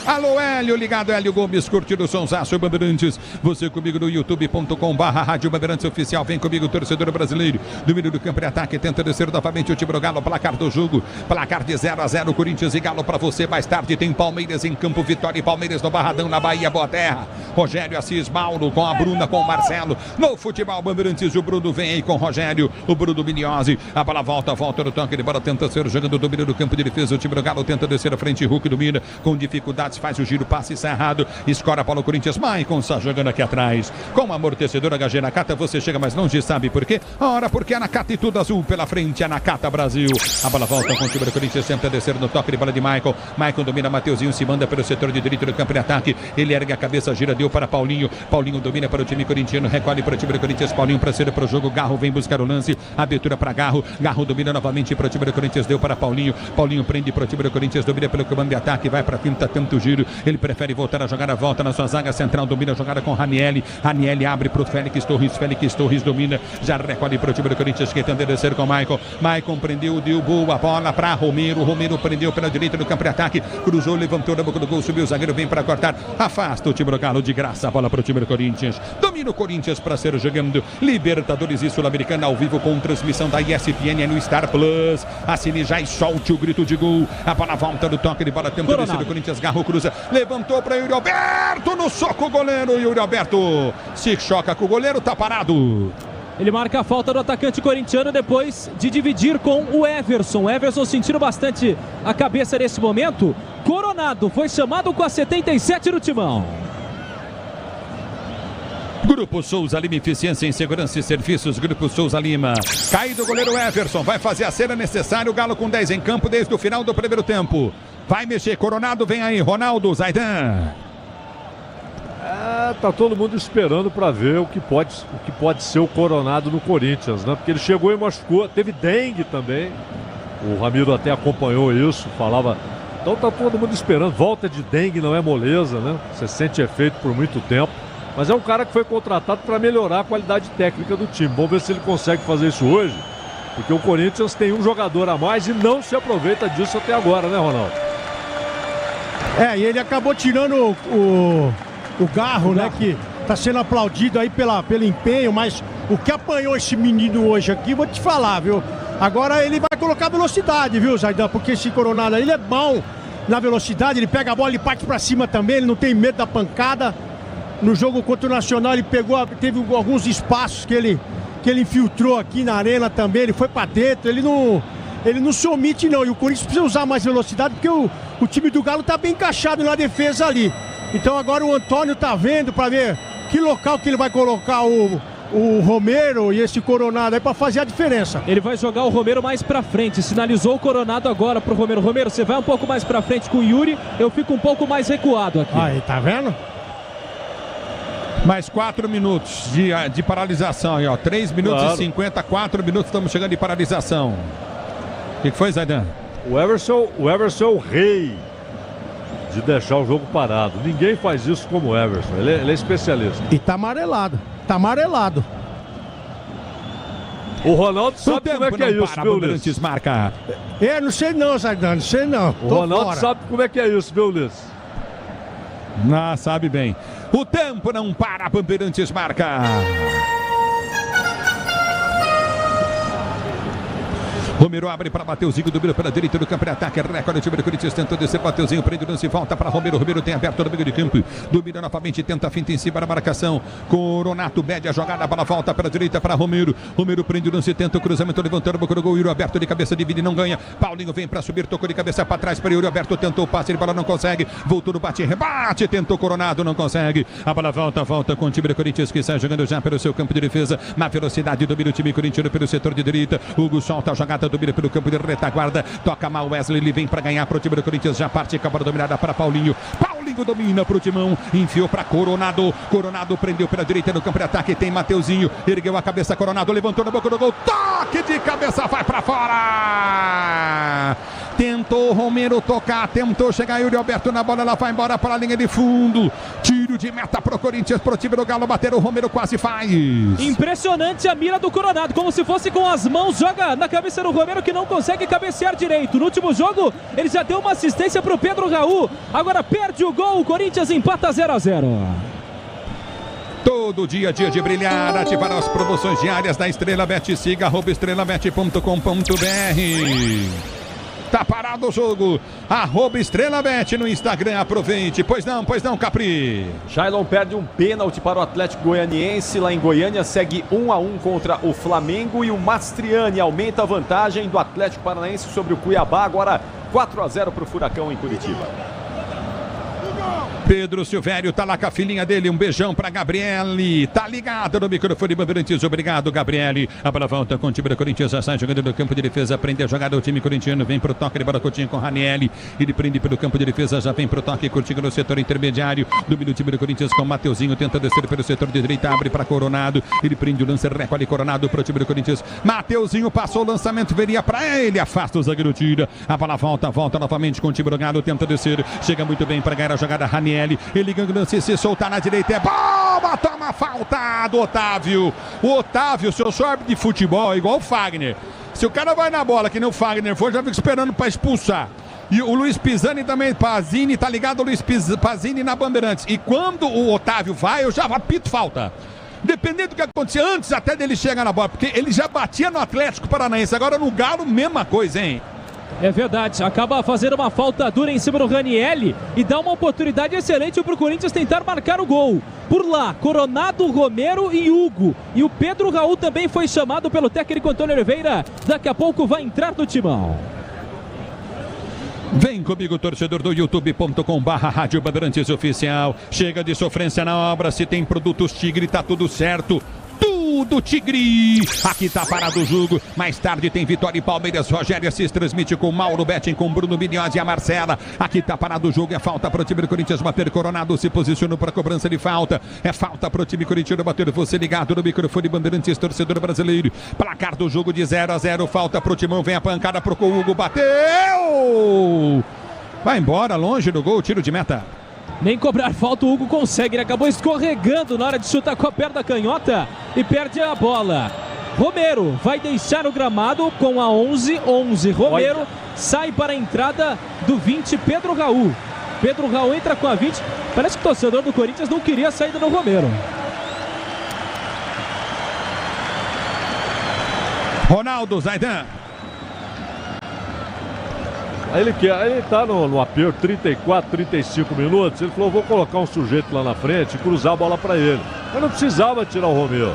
Alô, Hélio, ligado, Hélio Gomes, curtindo o Sonsaço Bandeirantes. Você comigo no youtube.com/Rádio Bandeirantes Oficial. Vem comigo, torcedor brasileiro. Domínio do campo e ataque, tenta descer novamente o time do Galo. Placar do jogo, placar de 0-0, Corinthians e Galo para você. Mais tarde tem Palmeiras em campo, Vitória e Palmeiras no Barradão, na Bahia, Boa Terra. Rogério Assis, Mauro com a Bruna, com o Marcelo. No futebol Bandeirantes, o Bruno vem aí com o Rogério, o Bruno Miniozzi, a bola volta no toque de bola, tenta ser jogando o domínio do campo de defesa, o time do Galo tenta descer a frente, Hulk domina, com dificuldades, faz o giro, passe cerrado, escora a bola o Corinthians, Maicon está jogando aqui atrás, com amortecedor HG Nakata, você chega mais longe, sabe por quê? Ora, porque a Nakata e tudo azul pela frente, a Nakata Brasil, a bola volta com o time do Corinthians, tenta descer no toque de bola de Maicon domina, Mateuzinho se manda pelo setor de direito do campo de ataque, ele ergue a cabeça, gira, deu para Paulinho domina para o time corintiano, recolhe para o time do Corinthians, Paulinho para ser para o jogo, Garro vem buscar o lance, abertura para Garro domina novamente para o time do Corinthians, deu para Paulinho prende para o time do Corinthians, domina pelo comando de ataque, vai para a finta, tanto giro, ele prefere voltar a jogar a volta na sua zaga central, domina a jogada com Ranieri abre para o Félix Torres domina, já recolhe para o time do Corinthians, que tenta descer com Maicon prendeu, deu boa bola para Romero prendeu pela direita do campo de ataque, cruzou, levantou na boca do gol, subiu o zagueiro, vem para cortar, afasta o time do Galo de graça, a bola para o time do Corinthians, domina o Corinthians para ser jogando Libertadores e Sul-Americana ao vivo com transmissão da ESPN no Star Plus. Assine já e solte o grito de gol. A bola volta do toque de bola, tenta descer do Corinthians, Garro cruza, levantou para Yuri Alberto no soco, o goleiro Yuri Alberto se choca com o goleiro, tá parado. Ele marca a falta do atacante corintiano depois de dividir com o Everson. O Everson sentindo bastante a cabeça nesse momento. Coronado foi chamado com a 77 no timão. Grupo Souza Lima, eficiência em segurança e serviços. Grupo Souza Lima. Caído o goleiro Everson. Vai fazer a cera necessária. O Galo com 10 em campo desde o final do primeiro tempo. Vai mexer. Coronado, vem aí. Ronaldo, Zaidan. Tá todo mundo esperando para ver o que pode ser o Coronado no Corinthians, né? Porque ele chegou e machucou. Teve dengue também. O Ramiro até acompanhou isso. Falava. Então tá todo mundo esperando. Volta de dengue não é moleza, né? Você sente efeito por muito tempo. Mas é um cara que foi contratado para melhorar a qualidade técnica do time. Vamos ver se ele consegue fazer isso hoje. Porque o Corinthians tem um jogador a mais e não se aproveita disso até agora, né, Ronaldo? E ele acabou tirando o Garro, né? Que tá sendo aplaudido aí pelo empenho. Mas o que apanhou esse menino hoje aqui, vou te falar, viu? Agora ele vai colocar velocidade, viu, Zaidan? Porque esse Coronado aí, ele é bom na velocidade. Ele pega a bola e parte para cima também. Ele não tem medo da pancada. No jogo contra o Nacional ele teve alguns espaços que ele infiltrou aqui na arena também, ele foi para dentro, ele não se omite não, e o Corinthians precisa usar mais velocidade porque o time do Galo tá bem encaixado na defesa ali. Então agora o Antônio tá vendo para ver que local que ele vai colocar o Romero e esse Coronado aí pra fazer a diferença. Ele vai jogar o Romero mais pra frente. Sinalizou o Coronado agora pro Romero. Romero, você vai um pouco mais pra frente com o Yuri. Eu fico um pouco mais recuado aqui. Aí, tá vendo? Mais 4 minutos de paralisação aí, ó. 3 minutos e 54 minutos, estamos chegando de paralisação. O que foi, Zaidan? O Everson é o rei de deixar o jogo parado. Ninguém faz isso como o Everson. Ele é especialista. E tá amarelado. Tá amarelado. O Ronaldo sabe como é que é isso, viu, Ulisses? Marca. Não sei não, Zaidan, não sei não. O Ronaldo sabe como é que é isso, viu, Ulisses? Não, sabe bem. O tempo não para, Bandeirantes marca. Romero abre para Mateuzinho, domina pela direita do campo de ataque, recorde o time do Corinthians, tentou descer, Mateuzinho prende o lance, volta para Romero, Romero tem aberto no meio de campo, domina novamente, tenta a finta em cima da marcação, Coronato mede a jogada, a bola volta para a direita para Romero, Romero prende o lance, tenta o cruzamento, levantando, boca do gol, Yuri aberto de cabeça, divide, não ganha, Paulinho vem para subir, tocou de cabeça para trás para Yuri aberto, tentou o passe, de bola não consegue, voltou no bate, rebate, tentou Coronado, não consegue, a bola volta com o time do Corinthians que sai jogando já pelo seu campo de defesa, na velocidade, domina o time corintiano pelo setor de direita, Hugo solta a jogada, domina pelo campo de retaguarda, toca mal Wesley, ele vem para ganhar para o time do Corinthians, já parte com a bola dominada para Paulinho, Paulinho domina para o Timão, enfiou para Coronado, Coronado prendeu pela direita no campo de ataque, tem Mateuzinho, ergueu a cabeça, Coronado levantou na boca do gol, toque de cabeça, vai para fora, tentou Romero tocar, tentou chegar Yuri Alberto na bola, ela vai embora para a linha de fundo, tiro de meta para o Corinthians, para o time do Galo bater, o Romero quase faz. Impressionante a mira do Coronado, como se fosse com as mãos, joga na cabeça do Romero que não consegue cabecear direito. No último jogo, ele já deu uma assistência para o Pedro Raul, agora perde o gol, o Corinthians empata 0-0. Todo dia de brilhar, ativar as promoções diárias da Estrela Bet, siga @estrelabet.com.br. Tá parado o jogo, @EstrelaBet no Instagram, aproveite. Pois não, Capri. Shailon perde um pênalti para o Atlético Goianiense lá em Goiânia, segue 1-1 contra o Flamengo e o Mastriani aumenta a vantagem do Atlético Paranaense sobre o Cuiabá, agora 4-0 para o Furacão em Curitiba. Pedro Silvério tá lá com a filhinha dele, um beijão pra Gabriele, tá ligado no microfone Bandeirantes, obrigado Gabriele, a bola volta com o time do Corinthians, já sai jogando no campo de defesa, prende a jogada, o time corintiano vem pro toque de bola curtinha com Ranieri, ele prende pelo campo de defesa, já vem pro toque curtinho no setor intermediário, domina o time do Corinthians com Mateuzinho, tenta descer pelo setor de direita, abre pra Coronado, ele prende o lance, recolhe Coronado pro time do Corinthians, Mateuzinho passou o lançamento, veria pra ele, afasta o zagueiro, tira, a bola volta novamente com o time do Galo, tenta descer, chega muito bem pra ganhar a jogada, Ranieri, ele ganha o lance, se soltar na direita, é bomba, toma falta do Otávio. O Otávio, seu sorte de futebol é igual o Fagner. Se o cara vai na bola, que nem o Fagner for, já fica esperando para expulsar. E o Luiz Pisani também, Pazini, tá ligado o Luiz Pazini na Bandeirantes. E quando o Otávio vai, eu já apito falta. Dependendo do que acontecer antes até dele chegar na bola, porque ele já batia no Atlético Paranaense, agora no Galo, mesma coisa, hein? É verdade, acaba fazendo uma falta dura em cima do Ranieri e dá uma oportunidade excelente para o Corinthians tentar marcar o gol. Por lá, Coronado, Romero e Hugo. E o Pedro Raul também foi chamado pelo técnico Antônio Oliveira. Daqui a pouco vai entrar no timão. Vem comigo, torcedor do youtube.com/Rádio Bandeirantes Oficial. Chega de sofrência na obra, se tem produtos Tigre, tá tudo certo. Do Tigre, aqui tá parado o jogo, mais tarde tem Vitória e Palmeiras, Rogério Assis transmite com Mauro Betting, com Bruno Minhoz e a Marcela, aqui tá parado o jogo, é falta pro time do Corinthians bater, Coronado se posicionou pra cobrança de falta, é falta pro time corintiano bater, você ligado no microfone Bandeirantes, torcedor brasileiro, placar do jogo de 0-0, falta pro Timão, vem a pancada pro Hugo, bateu, vai embora, longe do gol, tiro de meta. Nem cobrar falta o Hugo consegue, ele acabou escorregando na hora de chutar com a perna canhota e perde a bola. Romero vai deixar o gramado com a 11. Romero sai para a entrada do 20, Pedro Raul. Pedro Raul entra com a 20, parece que o torcedor do Corinthians não queria a saída do Romero. Ronaldo, Zaidan. Ele tá no aperto, 34, 35 minutos, ele falou, vou colocar um sujeito lá na frente e cruzar a bola para ele. Mas não precisava tirar o Romero.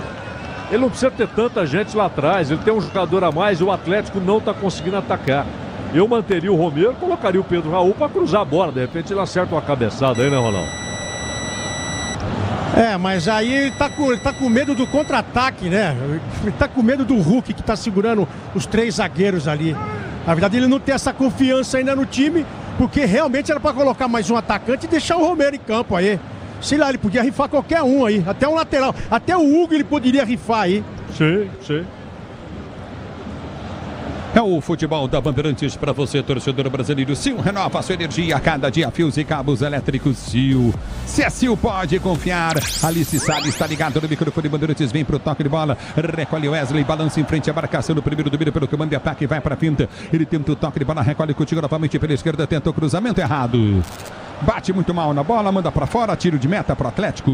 Ele não precisa ter tanta gente lá atrás, ele tem um jogador a mais e o Atlético não está conseguindo atacar. Eu manteria o Romero, colocaria o Pedro Raul para cruzar a bola, de repente ele acerta uma cabeçada aí, né, Ronaldo? Mas aí ele tá com medo do contra-ataque, né? Ele tá com medo do Hulk que tá segurando os 3 zagueiros ali. Na verdade, ele não tem essa confiança ainda no time, porque realmente era pra colocar mais um atacante e deixar o Romero em campo aí. Sei lá, ele podia rifar qualquer um aí, até um lateral. Até o Hugo ele poderia rifar aí. Sim. É o futebol da Bandeirantes para você, torcedor brasileiro. Sil renova a sua energia a cada dia. Fios e cabos elétricos Sil. Se é Sil, pode confiar. Alice Salles está ligado no microfone. Bandeirantes vem para o toque de bola. Recolhe Wesley, balança em frente à marcação no primeiro domínio pelo comando de ataque. Vai para a finta. Ele tenta o toque de bola. Recolhe contigo novamente pela esquerda. Tenta o cruzamento errado. Bate muito mal na bola. Manda para fora. Tiro de meta para o Atlético.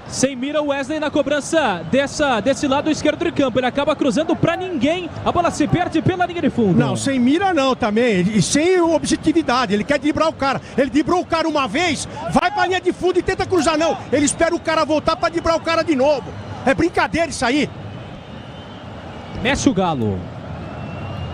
Sem mira o Wesley na cobrança desse lado esquerdo do campo. Ele acaba cruzando pra ninguém. A bola se perde pela linha de fundo. Não, sem mira não também. E sem objetividade. Ele quer driblar o cara. Ele driblou o cara uma vez, vai pra linha de fundo e tenta cruzar. Não, ele espera o cara voltar pra driblar o cara de novo. É brincadeira isso aí. Mexe o Galo.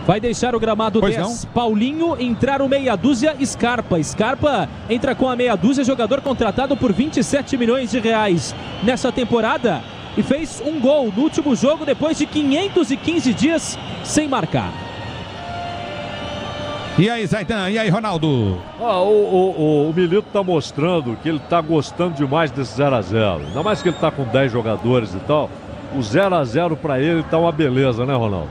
Vai deixar o gramado 10. Paulinho, entrar o meia dúzia, Scarpa. Scarpa entra com a meia dúzia, jogador contratado por 27 milhões de reais nessa temporada. E fez um gol no último jogo depois de 515 dias sem marcar. E aí, Zaidan? E aí, Ronaldo? O Milito tá mostrando que ele tá gostando demais desse 0x0. Ainda mais que ele tá com 10 jogadores e tal. O 0x0 pra ele tá uma beleza, né, Ronaldo?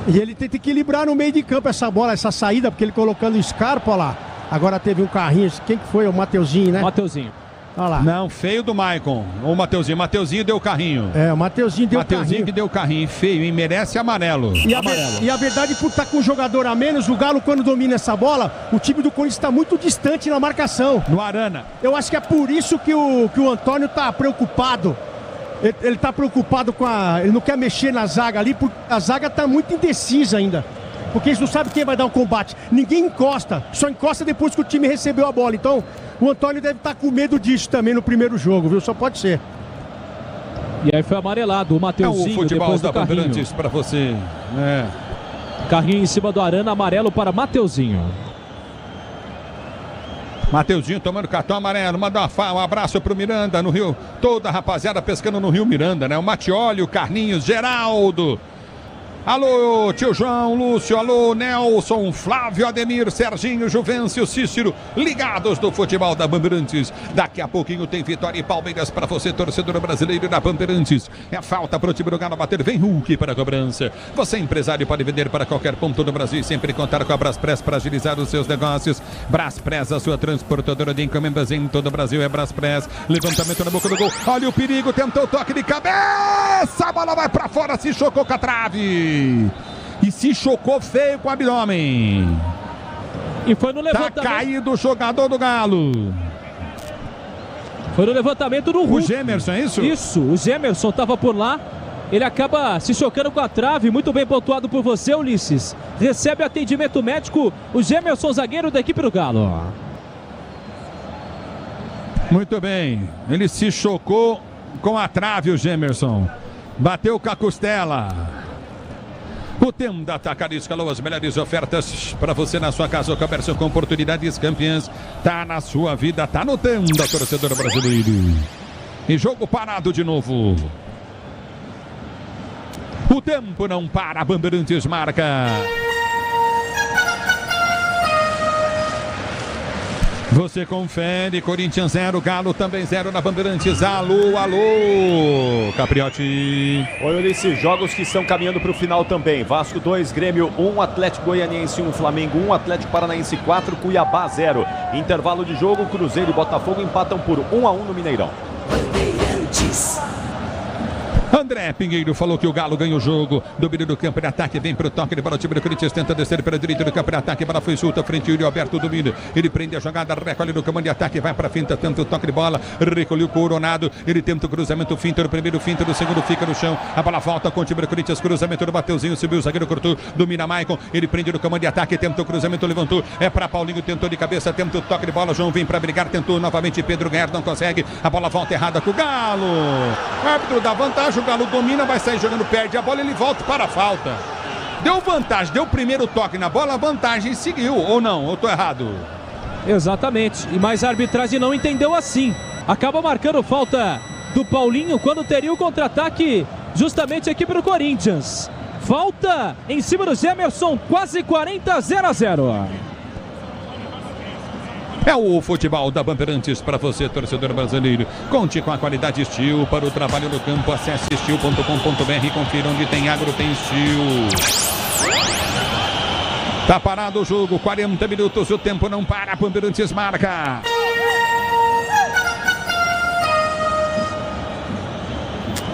E ele tem que equilibrar no meio de campo essa bola, essa saída, porque ele colocando o Scarpa lá. Agora teve um carrinho, quem que foi? O Mateuzinho, né? Mateuzinho. Olha lá. Não, feio do Maicon. O Mateuzinho. Mateuzinho deu o carrinho. O Mateuzinho deu o carrinho. Mateuzinho que deu o carrinho. Feio, hein? Merece amarelo. E a verdade, por estar com um jogador a menos, o Galo, quando domina essa bola, o time do Corinthians está muito distante na marcação. No Arana. Eu acho que é por isso que o Antônio tá preocupado. Ele tá preocupado ele não quer mexer na zaga ali, porque a zaga tá muito indecisa ainda. Porque eles não sabem quem vai dar o combate. Ninguém encosta, só encosta depois que o time recebeu a bola. Então, o Antônio deve estar com medo disso também no primeiro jogo, viu? Só pode ser. E aí foi amarelado o Mateuzinho. O futebol depois da do carrinho. Bandeirantes para você. Carrinho em cima do Arana, amarelo para Mateuzinho. Mateuzinho tomando cartão amarelo, manda um abraço pro Miranda no Rio, toda a rapaziada pescando no Rio Miranda, né? O Matioli, o Carlinhos, Geraldo. Alô, tio João, Lúcio, alô, Nelson, Flávio, Ademir, Serginho, Juvencio, Cícero, ligados do futebol da Bandeirantes. Daqui a pouquinho tem Vitória e Palmeiras para você, torcedor brasileiro da Bandeirantes. É falta pro time do Galo bater, vem Hulk para a cobrança. Você, empresário, pode vender para qualquer ponto do Brasil e sempre contar com a Braspress para agilizar os seus negócios. Braspress, a sua transportadora de encomendas em todo o Brasil, é Braspress. Levantamento na boca do gol, olha o perigo, tentou o toque de cabeça, a bola vai para fora, se chocou com a trave. E se chocou feio com o abdômen. E foi no levantamento. Tá caído o jogador do Galo. Foi no levantamento do Hulk. O Gemerson, é isso? Isso, o Gemerson estava por lá. Ele acaba se chocando com a trave. Muito bem pontuado por você, Ulisses. Recebe atendimento médico o Gemerson, zagueiro da equipe do Galo. Muito bem. Ele se chocou com a trave, o Gemerson. Bateu com a costela. O Tenda Atacarisca, as melhores ofertas para você na sua casa, o comércio com oportunidades campeãs. Tá na sua vida, tá no Tenda, torcedor brasileiro. E jogo parado de novo. O tempo não para, Bandeirantes marca. Você confere, Corinthians 0, Galo também 0 na Bandeirantes. Alô, alô, Capriotti. Oi, Ulisses, jogos que estão caminhando para o final também. Vasco 2, Grêmio 1, Atlético Goianiense 1, Flamengo 1, Atlético Paranaense 4, Cuiabá 0. Intervalo de jogo, Cruzeiro e Botafogo empatam por 1-1 no Mineirão. Bandeirantes. André Pinheiro falou que o Galo ganha o jogo. Domínio do campo de ataque, vem para o toque de bola. O time do Corinthians tenta descer para a direita do campo de ataque. Bola foi solta, frente ao Yuri Alberto, domina. Ele prende a jogada, recolhe no comando de ataque, vai para a finta, tenta o toque de bola. Recolheu o Coronado. Ele tenta o cruzamento, finta do primeiro, finta do segundo, fica no chão. A bola volta com o time do Corinthians. Cruzamento do Mateuzinho, subiu o zagueiro, cortou. Domina Maicon. Ele prende no comando de ataque, tenta o cruzamento, levantou. É para Paulinho, tentou de cabeça, tenta o toque de bola. João vem para brigar, tentou novamente. Pedro Guerra não consegue. A bola volta errada com o Galo. O árbitro dá vantagem, o Galo domina, vai sair jogando, perde a bola, ele volta para a falta. Deu vantagem, deu o primeiro toque na bola, a vantagem seguiu, ou não? Ou tô errado? Exatamente, mas a arbitragem não entendeu assim. acaba marcando falta do Paulinho quando teria o contra-ataque justamente a equipe do Corinthians. Falta em cima do Gemerson, quase 40, 0-0. É o futebol da Bandeirantes para você, torcedor brasileiro. Conte com a qualidade Steel para o trabalho no campo. Acesse steel.com.br e confira onde tem agro, tem Steel. Tá parado o jogo, 40 minutos, o tempo não para, Bandeirantes marca.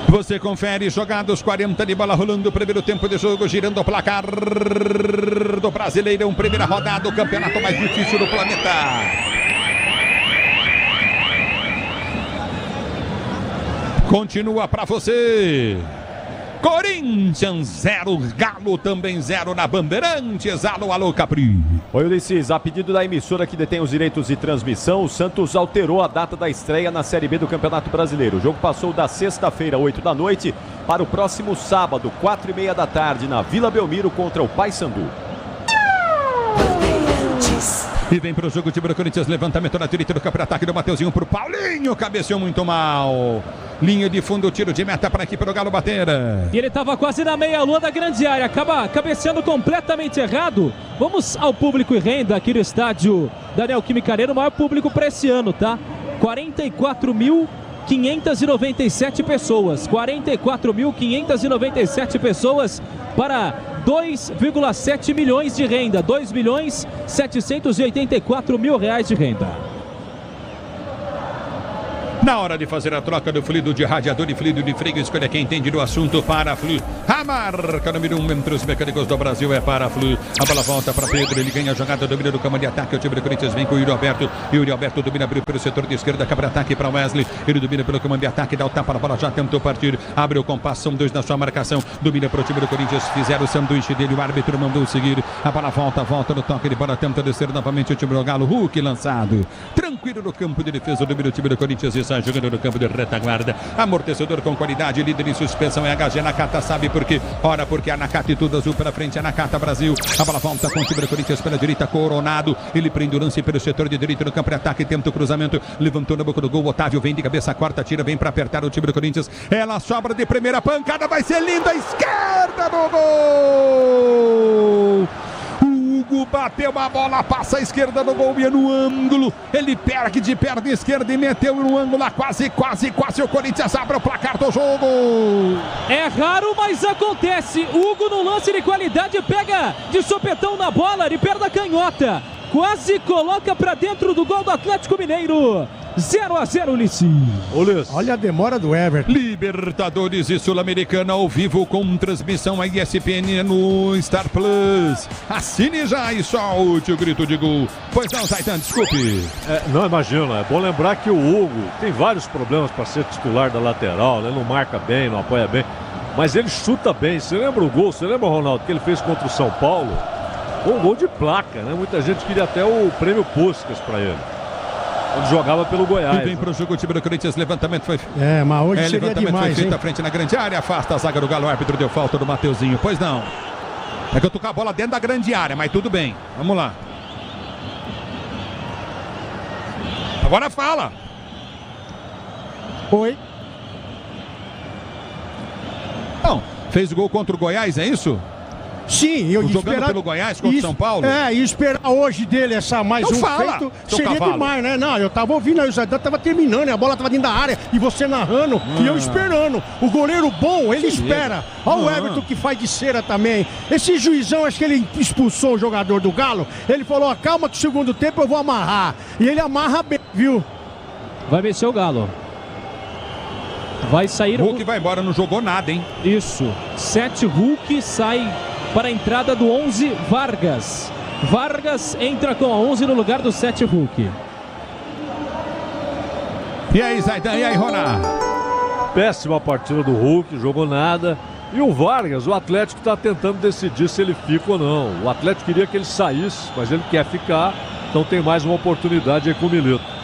Você confere jogados, 40 de bola rolando, primeiro tempo de jogo, girando o placar do Brasileirão, primeira rodada, o campeonato mais difícil do planeta. Continua para você. Corinthians 0, Galo também 0 na Bandeirantes. Alô, alô, Capri. Oi, Ulisses, a pedido da emissora que detém os direitos de transmissão, o Santos alterou a data da estreia na Série B do Campeonato Brasileiro. O jogo passou da sexta-feira, 8 da noite, para o próximo sábado, 4h30 da tarde, na Vila Belmiro contra o Paysandu. E vem para o jogo o time do Corinthians, levantamento na direita do campo de ataque do Mateuzinho pro Paulinho, cabeceou muito mal. Linha de fundo, tiro de meta para a equipe do Galo bater. E ele estava quase na meia-lua da grande área, acaba cabeceando completamente errado. Vamos ao público e renda aqui no estádio da Neoquímica Arena, o maior público para esse ano, tá? 44.597 pessoas. 44.597 pessoas para 2,7 milhões de renda. 2.784.000 reais de renda. Na hora de fazer a troca do fluido de radiador e fluido de freio, escolha quem entende do assunto. Paraflu, a marca número 1 entre os mecânicos do Brasil é Paraflu. A bola volta para Pedro, ele ganha a jogada, domina do campo de ataque. O time do Corinthians vem com o Yuri Alberto. Yuri Alberto domina, abriu pelo setor de esquerda, cabra ataque para Wesley. Ele domina pelo comando de ataque, dá o tapa na bola, já tentou partir. Abre o compasso, são dois na sua marcação. Domina para o time do Corinthians, fizeram o sanduíche dele, o árbitro mandou seguir. A bola volta no toque de bola, tenta descer novamente o time do Galo. Hulk lançado, tranquilo no campo de defesa, domina o time do Corinthians e sai jogando no campo de retaguarda. Amortecedor com qualidade, líder em suspensão é HG Nakata, sabe por quê? Ora, porque a Nakata e tudo azul pela frente, a Nakata Brasil. A bola volta com o time do Corinthians pela direita, Coronado. Ele prende o lance pelo setor de direita no campo de ataque, tenta o cruzamento, levantou na boca do gol. Otávio vem de cabeça, quarta, tira, vem para apertar o time do Corinthians. Ela sobra de primeira pancada, vai ser linda, esquerda do gol. Hugo bateu a bola, passa a esquerda no gol e é no ângulo. Ele perde de perna esquerda e meteu no ângulo. Quase o Corinthians abre o placar do jogo. É raro, mas acontece. Hugo no lance de qualidade pega de sopetão na bola, de perna canhota. Quase coloca pra dentro do gol do Atlético Mineiro. 0-0, Ulisses. Olha a demora do Everton. Libertadores e Sul-Americana ao vivo com transmissão a ESPN no Star Plus. Assine já e solte o grito de gol. Pois não, Zaitan, desculpe. Não, imagina, é bom lembrar que o Hugo tem vários problemas para ser titular da lateral, né? Não marca bem, não apoia bem, mas ele chuta bem. Você lembra o gol, Ronaldo, que ele fez contra o São Paulo? Um gol de placa, né? Muita gente queria até o prêmio Puskas para ele. Ele jogava pelo Goiás. E vem para o jogo o time do Corinthians, levantamento foi... mas hoje seria levantamento demais, foi feito hein? à frente na grande área, afasta a zaga do Galo, o árbitro deu falta do Mateuzinho. Pois não. É que eu tô com a bola dentro da grande área, mas tudo bem. Vamos lá. Agora fala. Oi. Não, fez o gol contra o Goiás, é isso? Sim, eu jogando esperar... pelo Goiás contra o São Paulo? E esperar hoje dele mais então um feito seria demais, né? Não, eu tava ouvindo aí, o Zaidan tava terminando, a bola tava dentro da área e você narrando e eu esperando. O goleiro bom, ele espera. Olha o Everton que faz de cera também. Esse juizão, acho que ele expulsou o jogador do Galo. Ele falou, calma que segundo tempo eu vou amarrar. E ele amarra bem, viu? Vai vencer o Galo. Vai sair... Hulk vai embora, não jogou nada, hein? Isso. 7 Hulk sai... para a entrada do 11, Vargas. Vargas entra com a 11 no lugar do 7, Hulk. E aí, Zaidan, e aí, Roná? Péssima partida do Hulk, jogou nada. E o Vargas, o Atlético está tentando decidir se ele fica ou não. O Atlético queria que ele saísse, mas ele quer ficar. Então tem mais uma oportunidade aí com o Milito.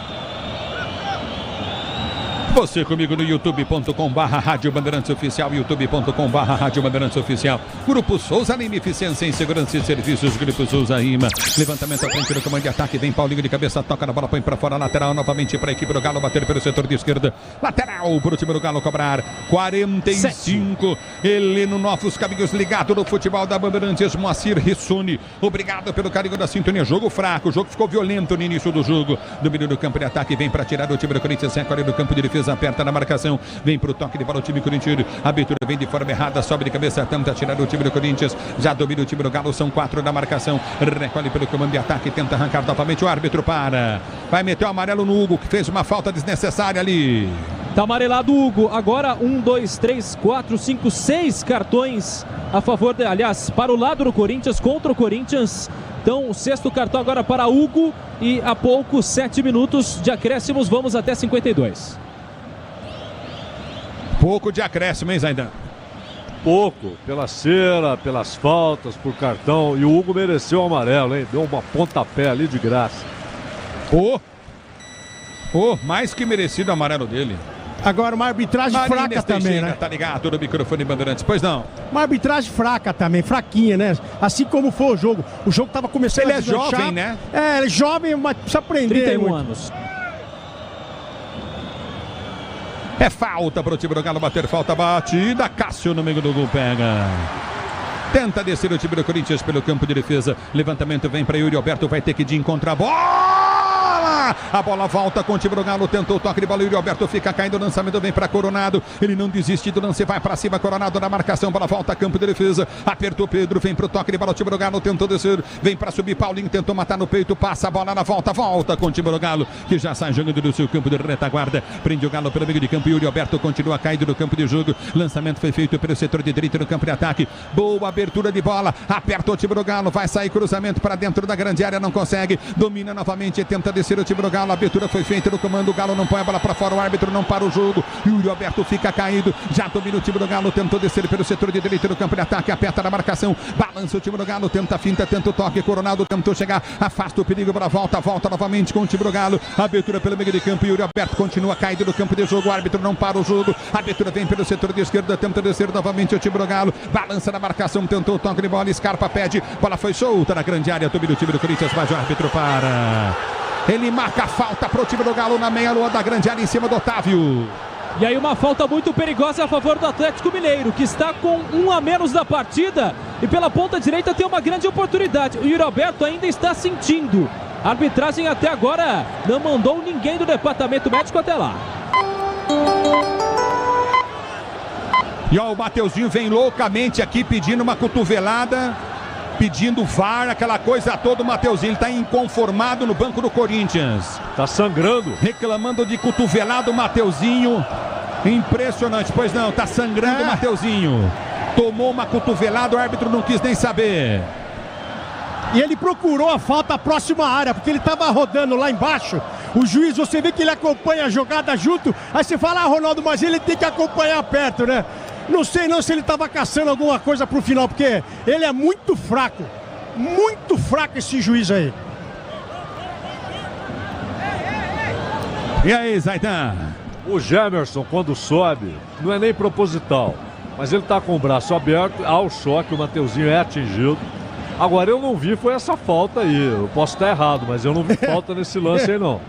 Você comigo no youtube.com/Rádio Bandeirantes Oficial, youtube.com/Rádio Bandeirantes Oficial. Grupo Souza Lima, eficiência em segurança e serviços. Grupo Souza Lima. Levantamento à frente do comando de ataque. Vem Paulinho de cabeça, toca na bola, põe pra fora, lateral novamente para a equipe do Galo, bater pelo setor de esquerda. Lateral para o time do Galo cobrar. 45. Ele no Novos Caminhos, ligado no futebol da Bandeirantes. Moacir Rissuni. Obrigado pelo carinho da sintonia. Jogo fraco, o jogo ficou violento no início do jogo. Domínio do campo de ataque, vem para tirar o time do Corinthians. Recolhe do campo de defesa, aperta na marcação. Vem pro toque de bola o time corintiano. A abertura vem de forma errada, sobe de cabeça, tenta tirar o time do Corinthians. Já domina o time do Galo, são 4 na marcação. Recolhe pelo comando de ataque, tenta arrancar novamente. O árbitro para. Vai meter o amarelo no Hugo, que fez uma falta desnecessária ali. Tá amarelado o Hugo. Agora 1, 2, 3, 4, 5, 6 cartões a favor, aliás, para o lado do Corinthians, contra o Corinthians. Então, o 6º cartão agora para Hugo e há pouco 7 minutos de acréscimos, vamos até 52. Pouco de acréscimo, hein, Zaidan? Pouco, pela cera, pelas faltas, por cartão. E o Hugo mereceu o amarelo, hein? Deu uma pontapé ali de graça. Mais que merecido o amarelo dele. Agora uma arbitragem fraca também, né? Tá ligado no microfone Bandeirantes, pois não? Uma arbitragem fraca também, fraquinha, né? Assim como foi o jogo. O jogo tava começando a deslanchar. Ele é jovem, né? É, ele é jovem, mas precisa aprender. 31 anos. É falta para o time do Galo bater, falta batida. Cássio no meio do gol pega. Tenta descer o time do Corinthians pelo campo de defesa. Levantamento vem para Yuri Alberto, vai ter que de encontrar a bola. A bola volta com o time do Galo, tentou o toque de bola, Yuri Alberto fica caindo, o lançamento vem para Coronado, ele não desiste do lance, vai para cima, Coronado na marcação, bola volta, campo de defesa, apertou Pedro, vem pro toque de bola, o time do Galo tentou descer, vem para subir, Paulinho tentou matar no peito, passa a bola na volta com o time do Galo, que já sai jogando do seu campo de retaguarda, prende o Galo pelo meio de campo, Yuri Alberto continua caindo no campo de jogo, lançamento foi feito pelo setor de direita no campo de ataque, boa abertura de bola, aperta o time do Galo, vai sair cruzamento para dentro da grande área, não consegue, domina novamente, tenta descer o time do Galo, a abertura foi feita no comando, o Galo não põe a bola para fora, o árbitro não para o jogo, Yuri Alberto fica caído, já domina o time do Galo, tentou descer pelo setor de direita no campo de ataque, aperta na marcação, balança o time do Galo, tenta a finta, tenta o toque, Coronado tentou chegar, afasta o perigo para volta novamente com o time do Galo, abertura pelo meio de campo, Yuri Alberto continua caído no campo de jogo, o árbitro não para o jogo, a abertura vem pelo setor de esquerda, tenta descer novamente o time do Galo, balança na marcação, tentou o toque de bola, Scarpa pede, bola foi solta na grande área, domina o time do Corinthians, mas o árbitro para. Ele marca a falta para o time do Galo na meia-lua da grande área em cima do Otávio. E aí uma falta muito perigosa a favor do Atlético Mineiro, que está com 1 a menos da partida e pela ponta direita tem uma grande oportunidade. O Yuri Alberto ainda está sentindo. A arbitragem até agora não mandou ninguém do departamento médico até lá. E ó, o Mateuzinho vem loucamente aqui pedindo uma cotovelada, pedindo VAR, aquela coisa toda. O Mateuzinho, ele tá inconformado no banco do Corinthians. Tá sangrando. Reclamando de cotovelado o Mateuzinho. Impressionante, pois não, tá sangrando o Mateuzinho. Tomou uma cotovelada, o árbitro não quis nem saber. E ele procurou a falta próxima à área, porque ele estava rodando lá embaixo. O juiz, você vê que ele acompanha a jogada junto. Aí você fala, Ronaldo, mas ele tem que acompanhar perto, né? Não sei não se ele estava caçando alguma coisa pro final, porque ele é muito fraco esse juiz aí. E aí, Zaidan? O Gemerson, quando sobe, não é nem proposital, mas ele tá com o braço aberto, há o choque, o Mateuzinho é atingido. Agora eu não vi, foi essa falta aí, eu posso estar errado, mas eu não vi falta nesse lance aí não.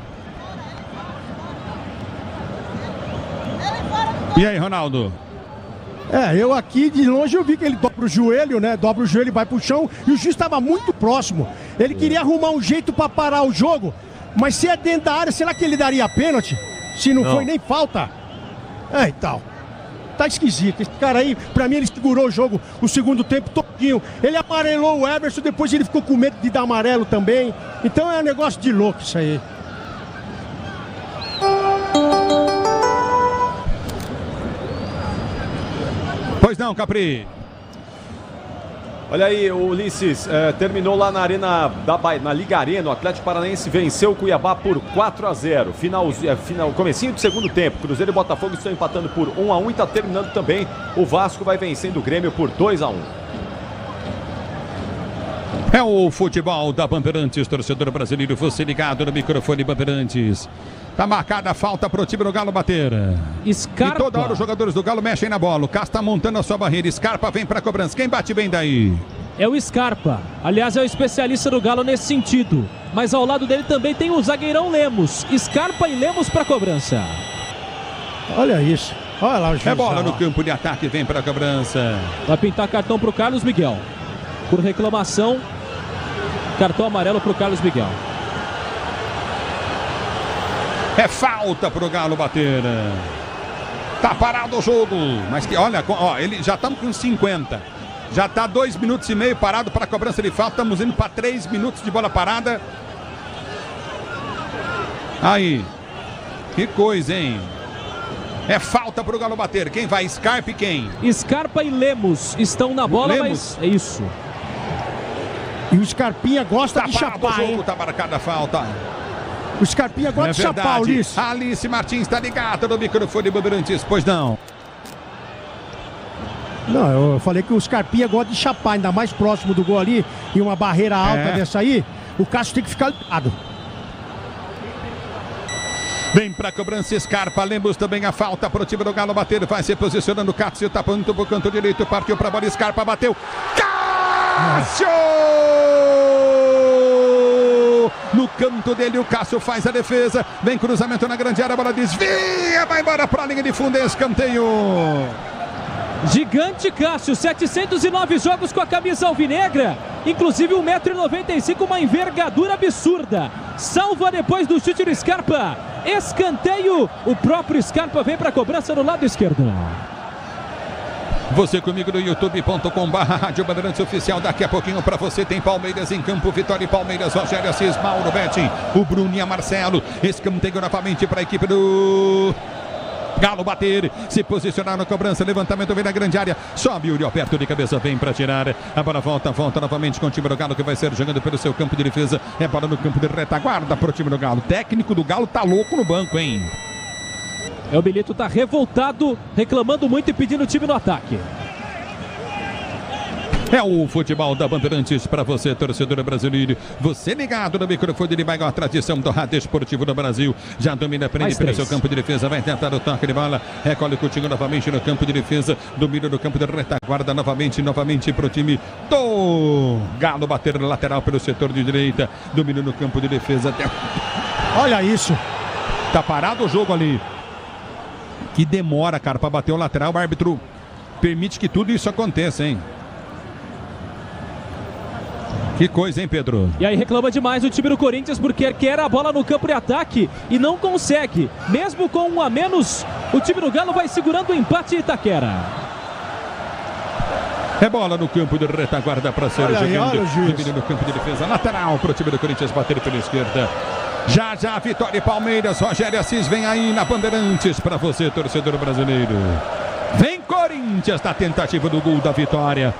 E aí, Ronaldo? Eu aqui de longe eu vi que ele dobra o joelho, né? Dobra o joelho e vai pro chão. E o juiz estava muito próximo. Ele queria arrumar um jeito para parar o jogo. Mas se é dentro da área, será que ele daria pênalti? Se não foi nem falta. E tal. Tá esquisito. Esse cara aí, pra mim, ele segurou o jogo o segundo tempo todinho. Ele amarelou o Everson, depois ele ficou com medo de dar amarelo também. Então é um negócio de louco isso aí. Pois não, Capri. Olha aí, Ulisses, terminou lá na Arena na Liga Arena, o Atlético Paranaense venceu o Cuiabá por 4-0. Comecinho do segundo tempo, Cruzeiro e Botafogo estão empatando por 1-1 e está terminando também. O Vasco vai vencendo o Grêmio por 2-1. É o futebol da Bandeirantes, torcedor brasileiro, você ligado no microfone Bandeirantes. Tá marcada a falta pro time do Galo bater. Scarpa. E toda hora os jogadores do Galo mexem na bola. O Cássio tá montando a sua barreira. Scarpa vem pra cobrança. Quem bate bem daí? É o Scarpa. Aliás, é o especialista do Galo nesse sentido. Mas ao lado dele também tem o zagueirão Lemos. Scarpa e Lemos pra cobrança. Olha isso. Olha lá o juiz. É bola no campo de ataque, vem pra cobrança. Vai pintar cartão pro Carlos Miguel. Por reclamação, cartão amarelo pro Carlos Miguel. É falta pro Galo bater. Tá parado o jogo. Mas que, olha, ó, ele já estamos com 50. Já tá 2 minutos e meio parado para a cobrança de falta. Estamos indo para 3 minutos de bola parada. Aí. Que coisa, hein? É falta pro Galo bater. Quem vai? Scarpa e quem? Scarpa e Lemos estão na bola, mas é isso. E o Scarpinha gosta de chapar, hein? Tá marcada a falta. O Scarpinha gosta de chapar, Ulisses. Alice Martins está ligada no microfone Bandeirantes, pois não? Não, eu falei que o Scarpinha gosta de chapar, ainda mais próximo do gol ali, e uma barreira alta dessa aí, o Cássio tem que ficar ligado. Vem pra cobrança Scarpa, Lemos também a falta pro time do Galo bater, vai se posicionando, Cássio tá pronto pro canto direito, partiu pra bola, Scarpa bateu, Cássio! No canto dele, o Cássio faz a defesa. Vem cruzamento na grande área, a bola desvia, vai embora pra linha de fundo, escanteio. Gigante Cássio, 709 jogos com a camisa alvinegra. Inclusive 1,95 m, uma envergadura absurda. Salva depois do chute do Scarpa. Escanteio, o próprio Scarpa vem pra cobrança no lado esquerdo. Você comigo no youtube.com/Rádio Bandeirantes Oficial. Daqui a pouquinho pra você tem Palmeiras em campo. Vitória e Palmeiras, Rogério Assis, Mauro Betti, o Bruninha Marcelo. Escanteio novamente para a equipe do Galo bater, se posicionar na cobrança, levantamento vem na grande área, sobe o Alberto de cabeça, vem para tirar, a bola volta novamente com o time do Galo que vai ser jogando pelo seu campo de defesa, é bola no campo de retaguarda para o time do Galo. Técnico do Galo tá louco no banco, hein? O Milito tá revoltado, reclamando muito e pedindo o time no ataque. É o futebol da Bandeirantes para você, torcedor brasileiro. Você ligado no microfone de maior tradição do rádio esportivo do Brasil. Já domina, prende pelo seu campo de defesa. Vai tentar o toque de bola. Recolhe o Coutinho novamente no campo de defesa. Domina no campo de retaguarda novamente para o time do Galo bater no lateral pelo setor de direita. Domina no campo de defesa. Olha isso. Tá parado o jogo ali. Que demora, cara, para bater o lateral. O árbitro permite que tudo isso aconteça, hein? Que coisa, hein, Pedro? E aí reclama demais o time do Corinthians porque quer a bola no campo de ataque e não consegue. Mesmo com 1 a menos, o time do Galo vai segurando o empate em Itaquera. É bola no campo de retaguarda para ser jogando. No campo de defesa lateral para o time do Corinthians bater pela esquerda. Já Vitória e Palmeiras. Rogério Assis vem aí na Bandeirantes para você, torcedor brasileiro. Vem Corinthians na tentativa do gol da vitória.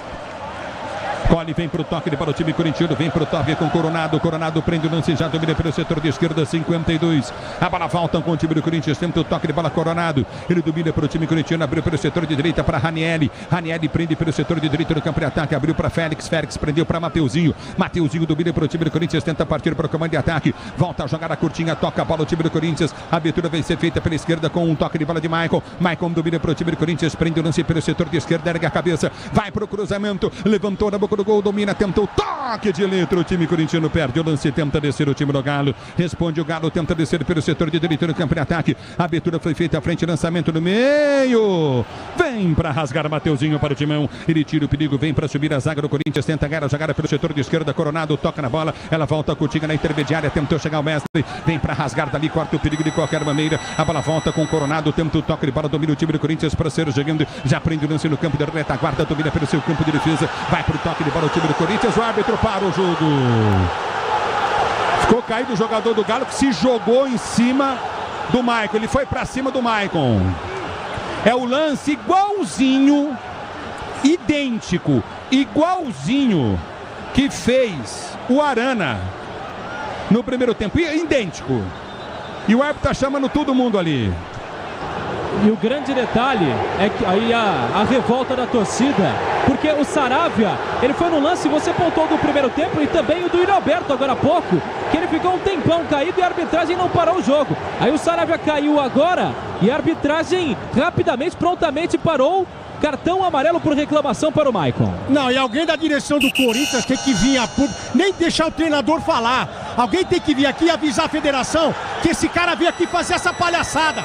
Colhe, vem pro toque para o time corintiano, vem pro toque com Coronado, Coronado prende o lance, já domina pelo setor de esquerda, 52, a bola volta com o time do Corinthians, tenta o toque de bola Coronado, ele domina para o time corintiano, abriu pelo setor de direita para Ranieri, Ranieri prende pelo setor de direita do campo de ataque, abriu para Félix, Félix prendeu para Mateuzinho, Mateuzinho domina para o time do Corinthians, tenta partir para o comando de ataque, volta a jogar a curtinha, toca a bola o time do Corinthians, a abertura vai ser feita pela esquerda com um toque de bola de Maicon, Maicon domina para o time do Corinthians, prende o lance pelo setor de esquerda, ergue a cabeça, vai para o cruzamento, levantou na boca do gol, domina, tentou toque de letra, o time corintiano perde o lance, tenta descer o time do Galo, responde o Galo, tenta descer pelo setor de direita no campo de ataque, a abertura foi feita à frente, lançamento no meio, vem para rasgar Mateuzinho para o Timão, ele tira o perigo, vem para subir a zaga do Corinthians, tenta ganhar a jogada pelo setor de esquerda, Coronado toca na bola, ela volta a Coutinho na intermediária, tentou chegar o mestre, vem para rasgar dali, corta o perigo de qualquer maneira, a bola volta com o Coronado, tenta o toque de bola, domina o time do Corinthians para ser jogando, já prende o lance no campo de retaguarda, domina pelo seu campo de defesa, vai para o toque de bola o time do Corinthians, o árbitro para o jogo. Ficou caído o jogador do Galo que se jogou em cima do Maicon. Ele foi para cima do Maicon. É o lance igualzinho, idêntico, igualzinho que fez o Arana no primeiro tempo. Idêntico. E o árbitro tá chamando todo mundo ali. E o grande detalhe é que aí a revolta da torcida, porque o Saravia, ele foi no lance, você pontuou do primeiro tempo, e também o do Yuri Alberto agora há pouco, que ele ficou um tempão caído e a arbitragem não parou o jogo. Aí o Saravia caiu agora e a arbitragem rapidamente, prontamente parou. Cartão amarelo por reclamação para o Maicon. Não, e alguém da direção do Corinthians tem que vir nem deixar o treinador falar. Alguém tem que vir aqui e avisar a federação que esse cara veio aqui fazer essa palhaçada.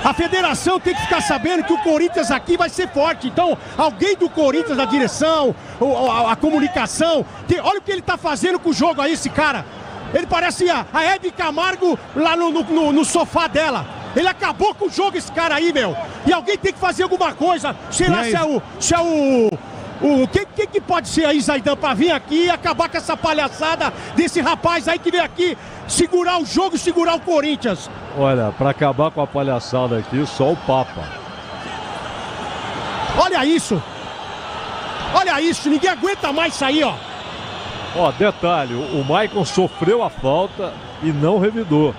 A federação tem que ficar sabendo que o Corinthians aqui vai ser forte. Então, alguém do Corinthians, da direção, a comunicação, olha o que ele tá fazendo com o jogo aí, esse cara. Ele parece a Hebe Camargo lá no sofá dela. Ele acabou com o jogo, esse cara aí, meu. E alguém tem que fazer alguma coisa. Sei lá se é o que pode ser aí, Zaidan, pra vir aqui e acabar com essa palhaçada desse rapaz aí que veio aqui segurar o jogo e segurar o Corinthians. Olha, pra acabar com a palhaçada aqui, só o Papa. Olha isso. Olha isso, ninguém aguenta mais isso aí, ó. Ó, detalhe, o Maicon sofreu a falta e não revidou.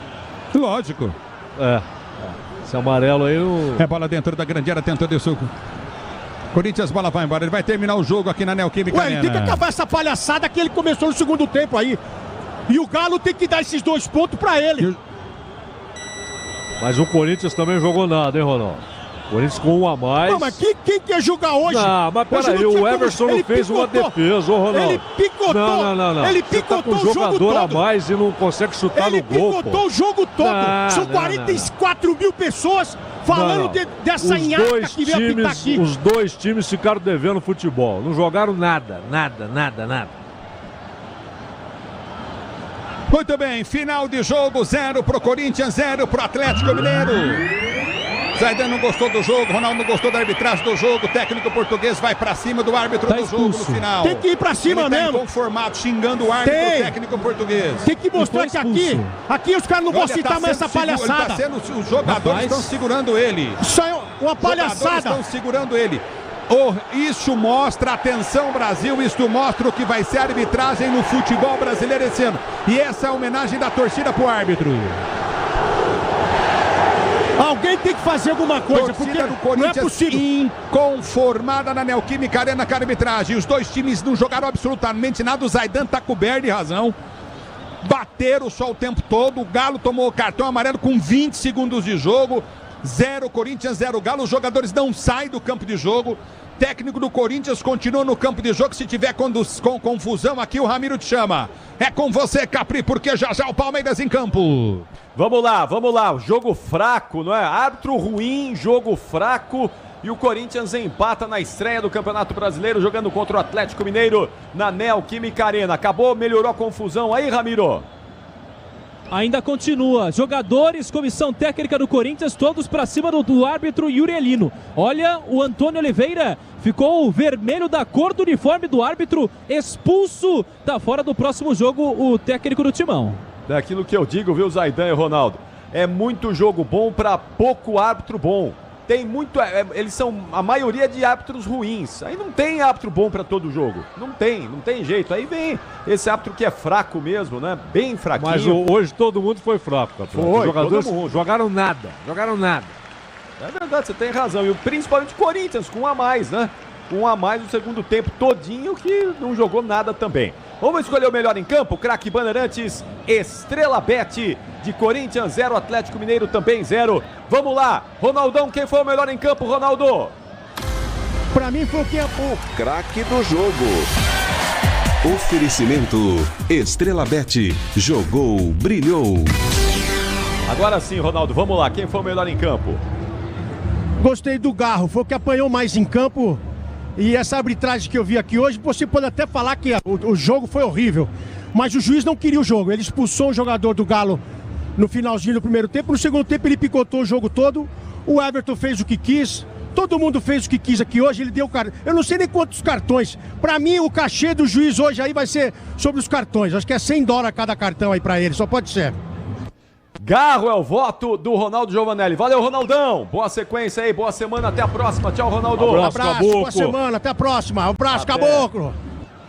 Lógico. Esse amarelo aí não... É bola dentro da grande área, tentou de suco. Corinthians, bola vai embora. Ele vai terminar o jogo aqui na Neoquímica Arena. Ele tem que acabar essa palhaçada que ele começou no segundo tempo aí. E o Galo tem que dar esses 2 pontos pra ele. Mas o Corinthians também jogou nada, hein, Ronaldo? Corinthians com 1 a mais. Não, mas quem quer jogar hoje? Não, mas peraí, o Everson não fez uma defesa, ô Ronaldo. Ele picotou. Não. Ele picotou o jogador a mais e não consegue chutar no gol. Ele picotou o jogo todo. São 44 mil pessoas falando dessa nhaca que veio apitar aqui. Os 2 times ficaram devendo futebol. Não jogaram nada. Muito bem, final de jogo, 0 pro Corinthians, 0 pro Atlético Mineiro. Zaidan não gostou do jogo, Ronaldo não gostou da arbitragem do jogo, o técnico português vai pra cima do árbitro do jogo no final. Tem que ir pra cima mesmo. Inconformado, xingando o árbitro, o técnico português. Tem que mostrar que aqui os caras não vão aceitar mais essa palhaçada. Os jogadores estão segurando ele. Isso é uma palhaçada. Os jogadores estão segurando ele. Isso mostra, atenção Brasil, isso mostra o que vai ser a arbitragem no futebol brasileiro esse ano. E essa é a homenagem da torcida pro árbitro. Alguém tem que fazer alguma coisa, porque não é possível. Inconformada na Neoquímica Arena com a arbitragem. Os 2 times não jogaram absolutamente nada. O Zaidan tá coberto de razão. Bateram só o tempo todo. O Galo tomou o cartão amarelo com 20 segundos de jogo. 0 Corinthians, 0 Galo. Os jogadores não saem do campo de jogo. Técnico do Corinthians continua no campo de jogo. Se tiver com confusão aqui, o Ramiro te chama. É com você, Capri, porque já o Palmeiras em campo. Vamos lá. Jogo fraco, não é? Árbitro ruim, jogo fraco. E o Corinthians empata na estreia do Campeonato Brasileiro, jogando contra o Atlético Mineiro na Neoquímica Arena. Acabou, melhorou a confusão aí, Ramiro? Ainda continua. Jogadores, comissão técnica do Corinthians, todos pra cima do árbitro Yuri Elino. Olha, o Antônio Oliveira ficou vermelho da cor do uniforme do árbitro, expulso. Tá fora do próximo jogo o técnico do Timão. Daquilo que eu digo, viu, Zaidan e Ronaldo? É muito jogo bom pra pouco árbitro bom. Tem muito... eles são a maioria de árbitros ruins. Aí não tem árbitro bom pra todo jogo. Não tem jeito. Aí vem esse árbitro que é fraco mesmo, né? Bem fraquinho. Mas hoje todo mundo foi fraco, Capitão. Os jogadores jogaram nada. É verdade, você tem razão. E principalmente o Corinthians, com 1 a mais, né? Com 1 a mais no segundo tempo todinho, que não jogou nada também. Vamos escolher o melhor em campo? Craque Bandeirantes, Estrela Bet, de Corinthians 0, Atlético Mineiro também 0. Vamos lá, Ronaldão, quem foi o melhor em campo, Ronaldo? Pra mim foi o craque do jogo. Oferecimento Estrela Bet, jogou, brilhou. Agora sim, Ronaldo, vamos lá, quem foi o melhor em campo? Gostei do Garro, foi o que apanhou mais em campo. E essa arbitragem que eu vi aqui hoje, você pode até falar que o jogo foi horrível, mas o juiz não queria o jogo. Ele expulsou o jogador do Galo no finalzinho do primeiro tempo. No segundo tempo ele picotou o jogo todo. O Everton fez o que quis. Todo mundo fez o que quis aqui hoje. Ele deu eu não sei nem quantos cartões. Pra mim o cachê do juiz hoje aí vai ser sobre os cartões. Acho que é $100 cada cartão aí pra ele, só pode ser. Garro é o voto do Ronaldo Giovanelli. Valeu, Ronaldão. Boa sequência aí, boa semana. Até a próxima. Tchau, Ronaldo. Um abraço, boa semana. Até a próxima. Um abraço, Caboclo.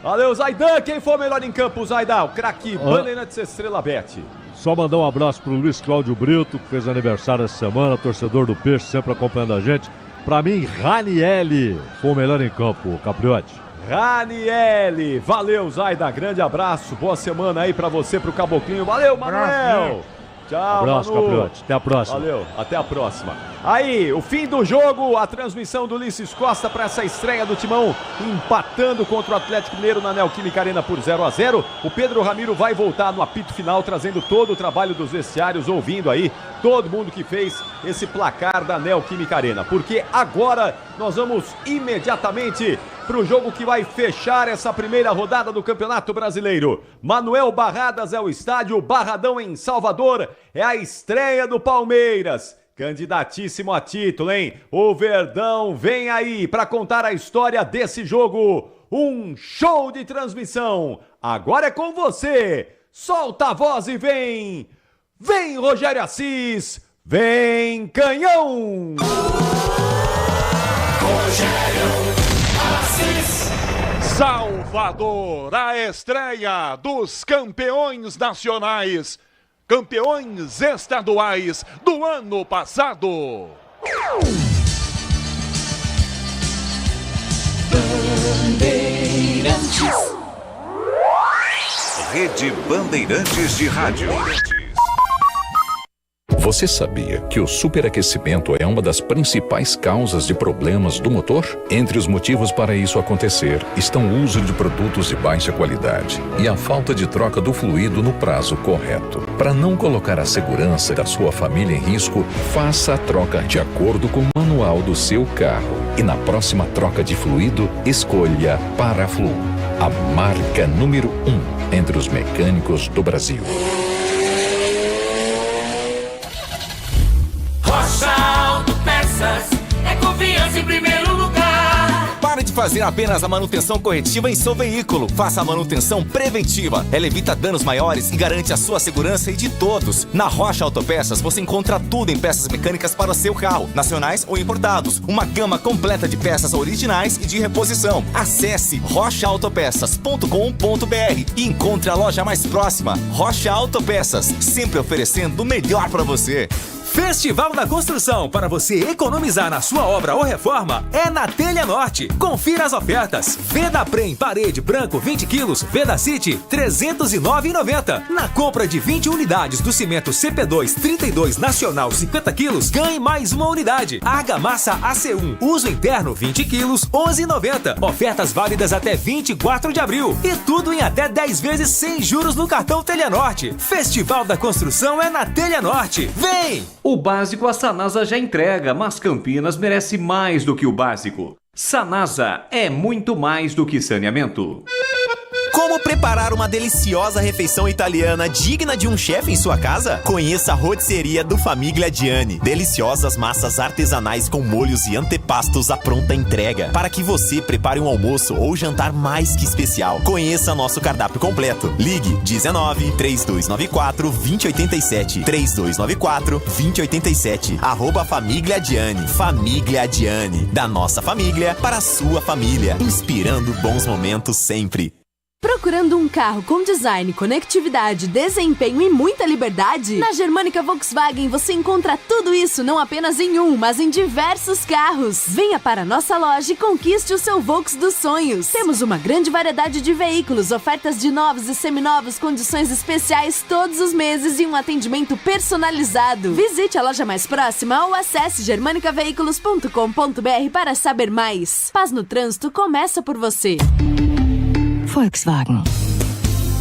Valeu, Zaidan. Quem foi o melhor em campo, Zaidan? O craque Bandeirantes Estrela Bet. Só mandar um abraço pro Luiz Cláudio Brito, que fez aniversário essa semana, torcedor do Peixe, sempre acompanhando a gente. Pra mim, Ranielli foi o melhor em campo, Capriotti. Ranielli, valeu, Zaida, grande abraço, boa semana aí pra você, pro Caboclinho, valeu, Manuel! Tchau, abraço, Manu. Capriotti, até a próxima. Valeu, até a próxima. Aí, o fim do jogo, a transmissão do Ulisses Costa para essa estreia do Timão, empatando contra o Atlético Mineiro na Neoquímica Arena por 0-0. O Pedro Ramiro vai voltar no apito final, trazendo todo o trabalho dos vestiários, ouvindo aí todo mundo que fez esse placar da Neoquímica Arena. Porque agora nós vamos imediatamente para o jogo que vai fechar essa primeira rodada do Campeonato Brasileiro. Manuel Barradas é o estádio, Barradão em Salvador, é a estreia do Palmeiras. Candidatíssimo a título, hein? O Verdão vem aí para contar a história desse jogo. Um show de transmissão. Agora é com você. Solta a voz e vem. Vem, Rogério Assis. Vem, Canhão. Rogério Assis. Salvador, a estreia dos campeões nacionais. Campeões estaduais do ano passado. Bandeirantes. Rede Bandeirantes de Rádio. Você sabia que o superaquecimento é uma das principais causas de problemas do motor? Entre os motivos para isso acontecer estão o uso de produtos de baixa qualidade e a falta de troca do fluido no prazo correto. Para não colocar a segurança da sua família em risco, faça a troca de acordo com o manual do seu carro. E na próxima troca de fluido, escolha Paraflu, a marca número 1 entre os mecânicos do Brasil. Rocha Autopeças é confiança em primeiro lugar. Pare de fazer apenas a manutenção corretiva em seu veículo. Faça a manutenção preventiva. Ela evita danos maiores e garante a sua segurança e de todos. Na Rocha Autopeças você encontra tudo em peças mecânicas para o seu carro, nacionais ou importados. Uma gama completa de peças originais e de reposição. Acesse rochaautopeças.com.br e encontre a loja mais próxima. Rocha Autopeças, sempre oferecendo o melhor para você. Festival da Construção, para você economizar na sua obra ou reforma, é na Telha Norte. Confira as ofertas. Vedaprem parede branco 20 quilos, Vedacity R$ 309,90. Na compra de 20 unidades do cimento CP2 32 nacional 50 quilos, ganhe mais uma unidade. Argamassa AC1, uso interno 20 quilos, R$ 11,90. Ofertas válidas até 24 de abril. E tudo em até 10 vezes sem juros no cartão Telha Norte. Festival da Construção é na Telha Norte. Vem! O básico a Sanasa já entrega, mas Campinas merece mais do que o básico. Sanasa é muito mais do que saneamento. Como preparar uma deliciosa refeição italiana digna de um chefe em sua casa? Conheça a rotisseria do Famiglia Gianni. Deliciosas massas artesanais com molhos e antepastos à pronta entrega, para que você prepare um almoço ou jantar mais que especial. Conheça nosso cardápio completo. Ligue 19 3294 2087 3294 2087. @Famiglia Gianni. Famiglia Gianni. Da nossa família para a sua família. Inspirando bons momentos sempre. Procurando um carro com design, conectividade, desempenho e muita liberdade? Na Germânica Volkswagen você encontra tudo isso não apenas em um, mas em diversos carros. Venha para a nossa loja e conquiste o seu Volks dos sonhos. Temos uma grande variedade de veículos, ofertas de novos e seminovos, condições especiais todos os meses e um atendimento personalizado. Visite a loja mais próxima ou acesse germanicaveículos.com.br para saber mais. Paz no trânsito começa por você. Volkswagen.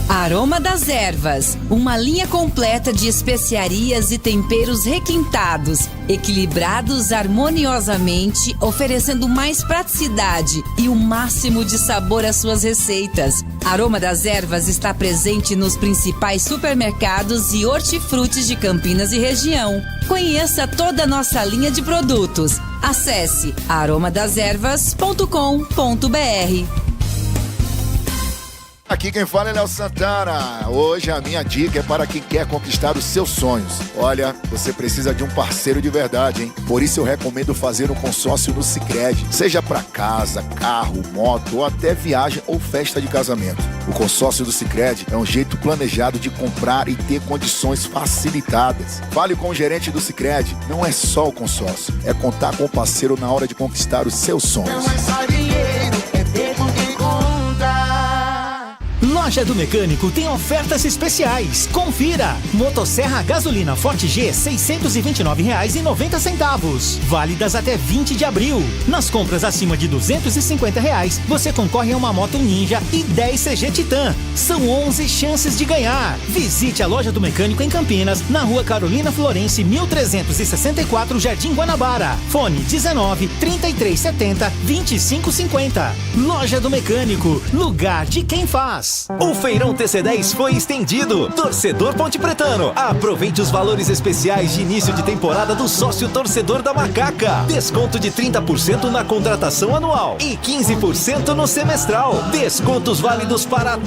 Aroma das Ervas, uma linha completa de especiarias e temperos requintados, equilibrados harmoniosamente, oferecendo mais praticidade e o máximo de sabor às suas receitas. Aroma das Ervas está presente nos principais supermercados e hortifrutis de Campinas e região. Conheça toda a nossa linha de produtos. Acesse aromadazervas.com.br. Aqui Aqui quem fala é Léo Santana. Hoje a minha dica é para quem quer conquistar os seus sonhos. Olha, você precisa de um parceiro de verdade, hein? Por isso eu recomendo fazer um consórcio no Sicredi. Seja para casa, carro, moto ou até viagem ou festa de casamento. O consórcio do Sicredi é um jeito planejado de comprar e ter condições facilitadas. Fale com o gerente do Sicredi. Não é só o consórcio, é contar com o parceiro na hora de conquistar os seus sonhos. Não é só dinheiro, é ter com quem conta. Loja do Mecânico tem ofertas especiais. Confira! Motosserra gasolina Forte G, R$ 629,90. Válidas até 20 de abril. Nas compras acima de R$ 250, você concorre a uma moto Ninja e 10 CG Titan. São 11 chances de ganhar. Visite a Loja do Mecânico em Campinas, na Rua Carolina Florence, 1364, Jardim Guanabara. Fone 19 3370 2550. Loja do Mecânico, lugar de quem faz. O Feirão TC10 foi estendido. Torcedor Ponte Pretano, aproveite os valores especiais de início de temporada do sócio torcedor da Macaca. Desconto de 30% na contratação anual e 15% no semestral. Descontos válidos para todos.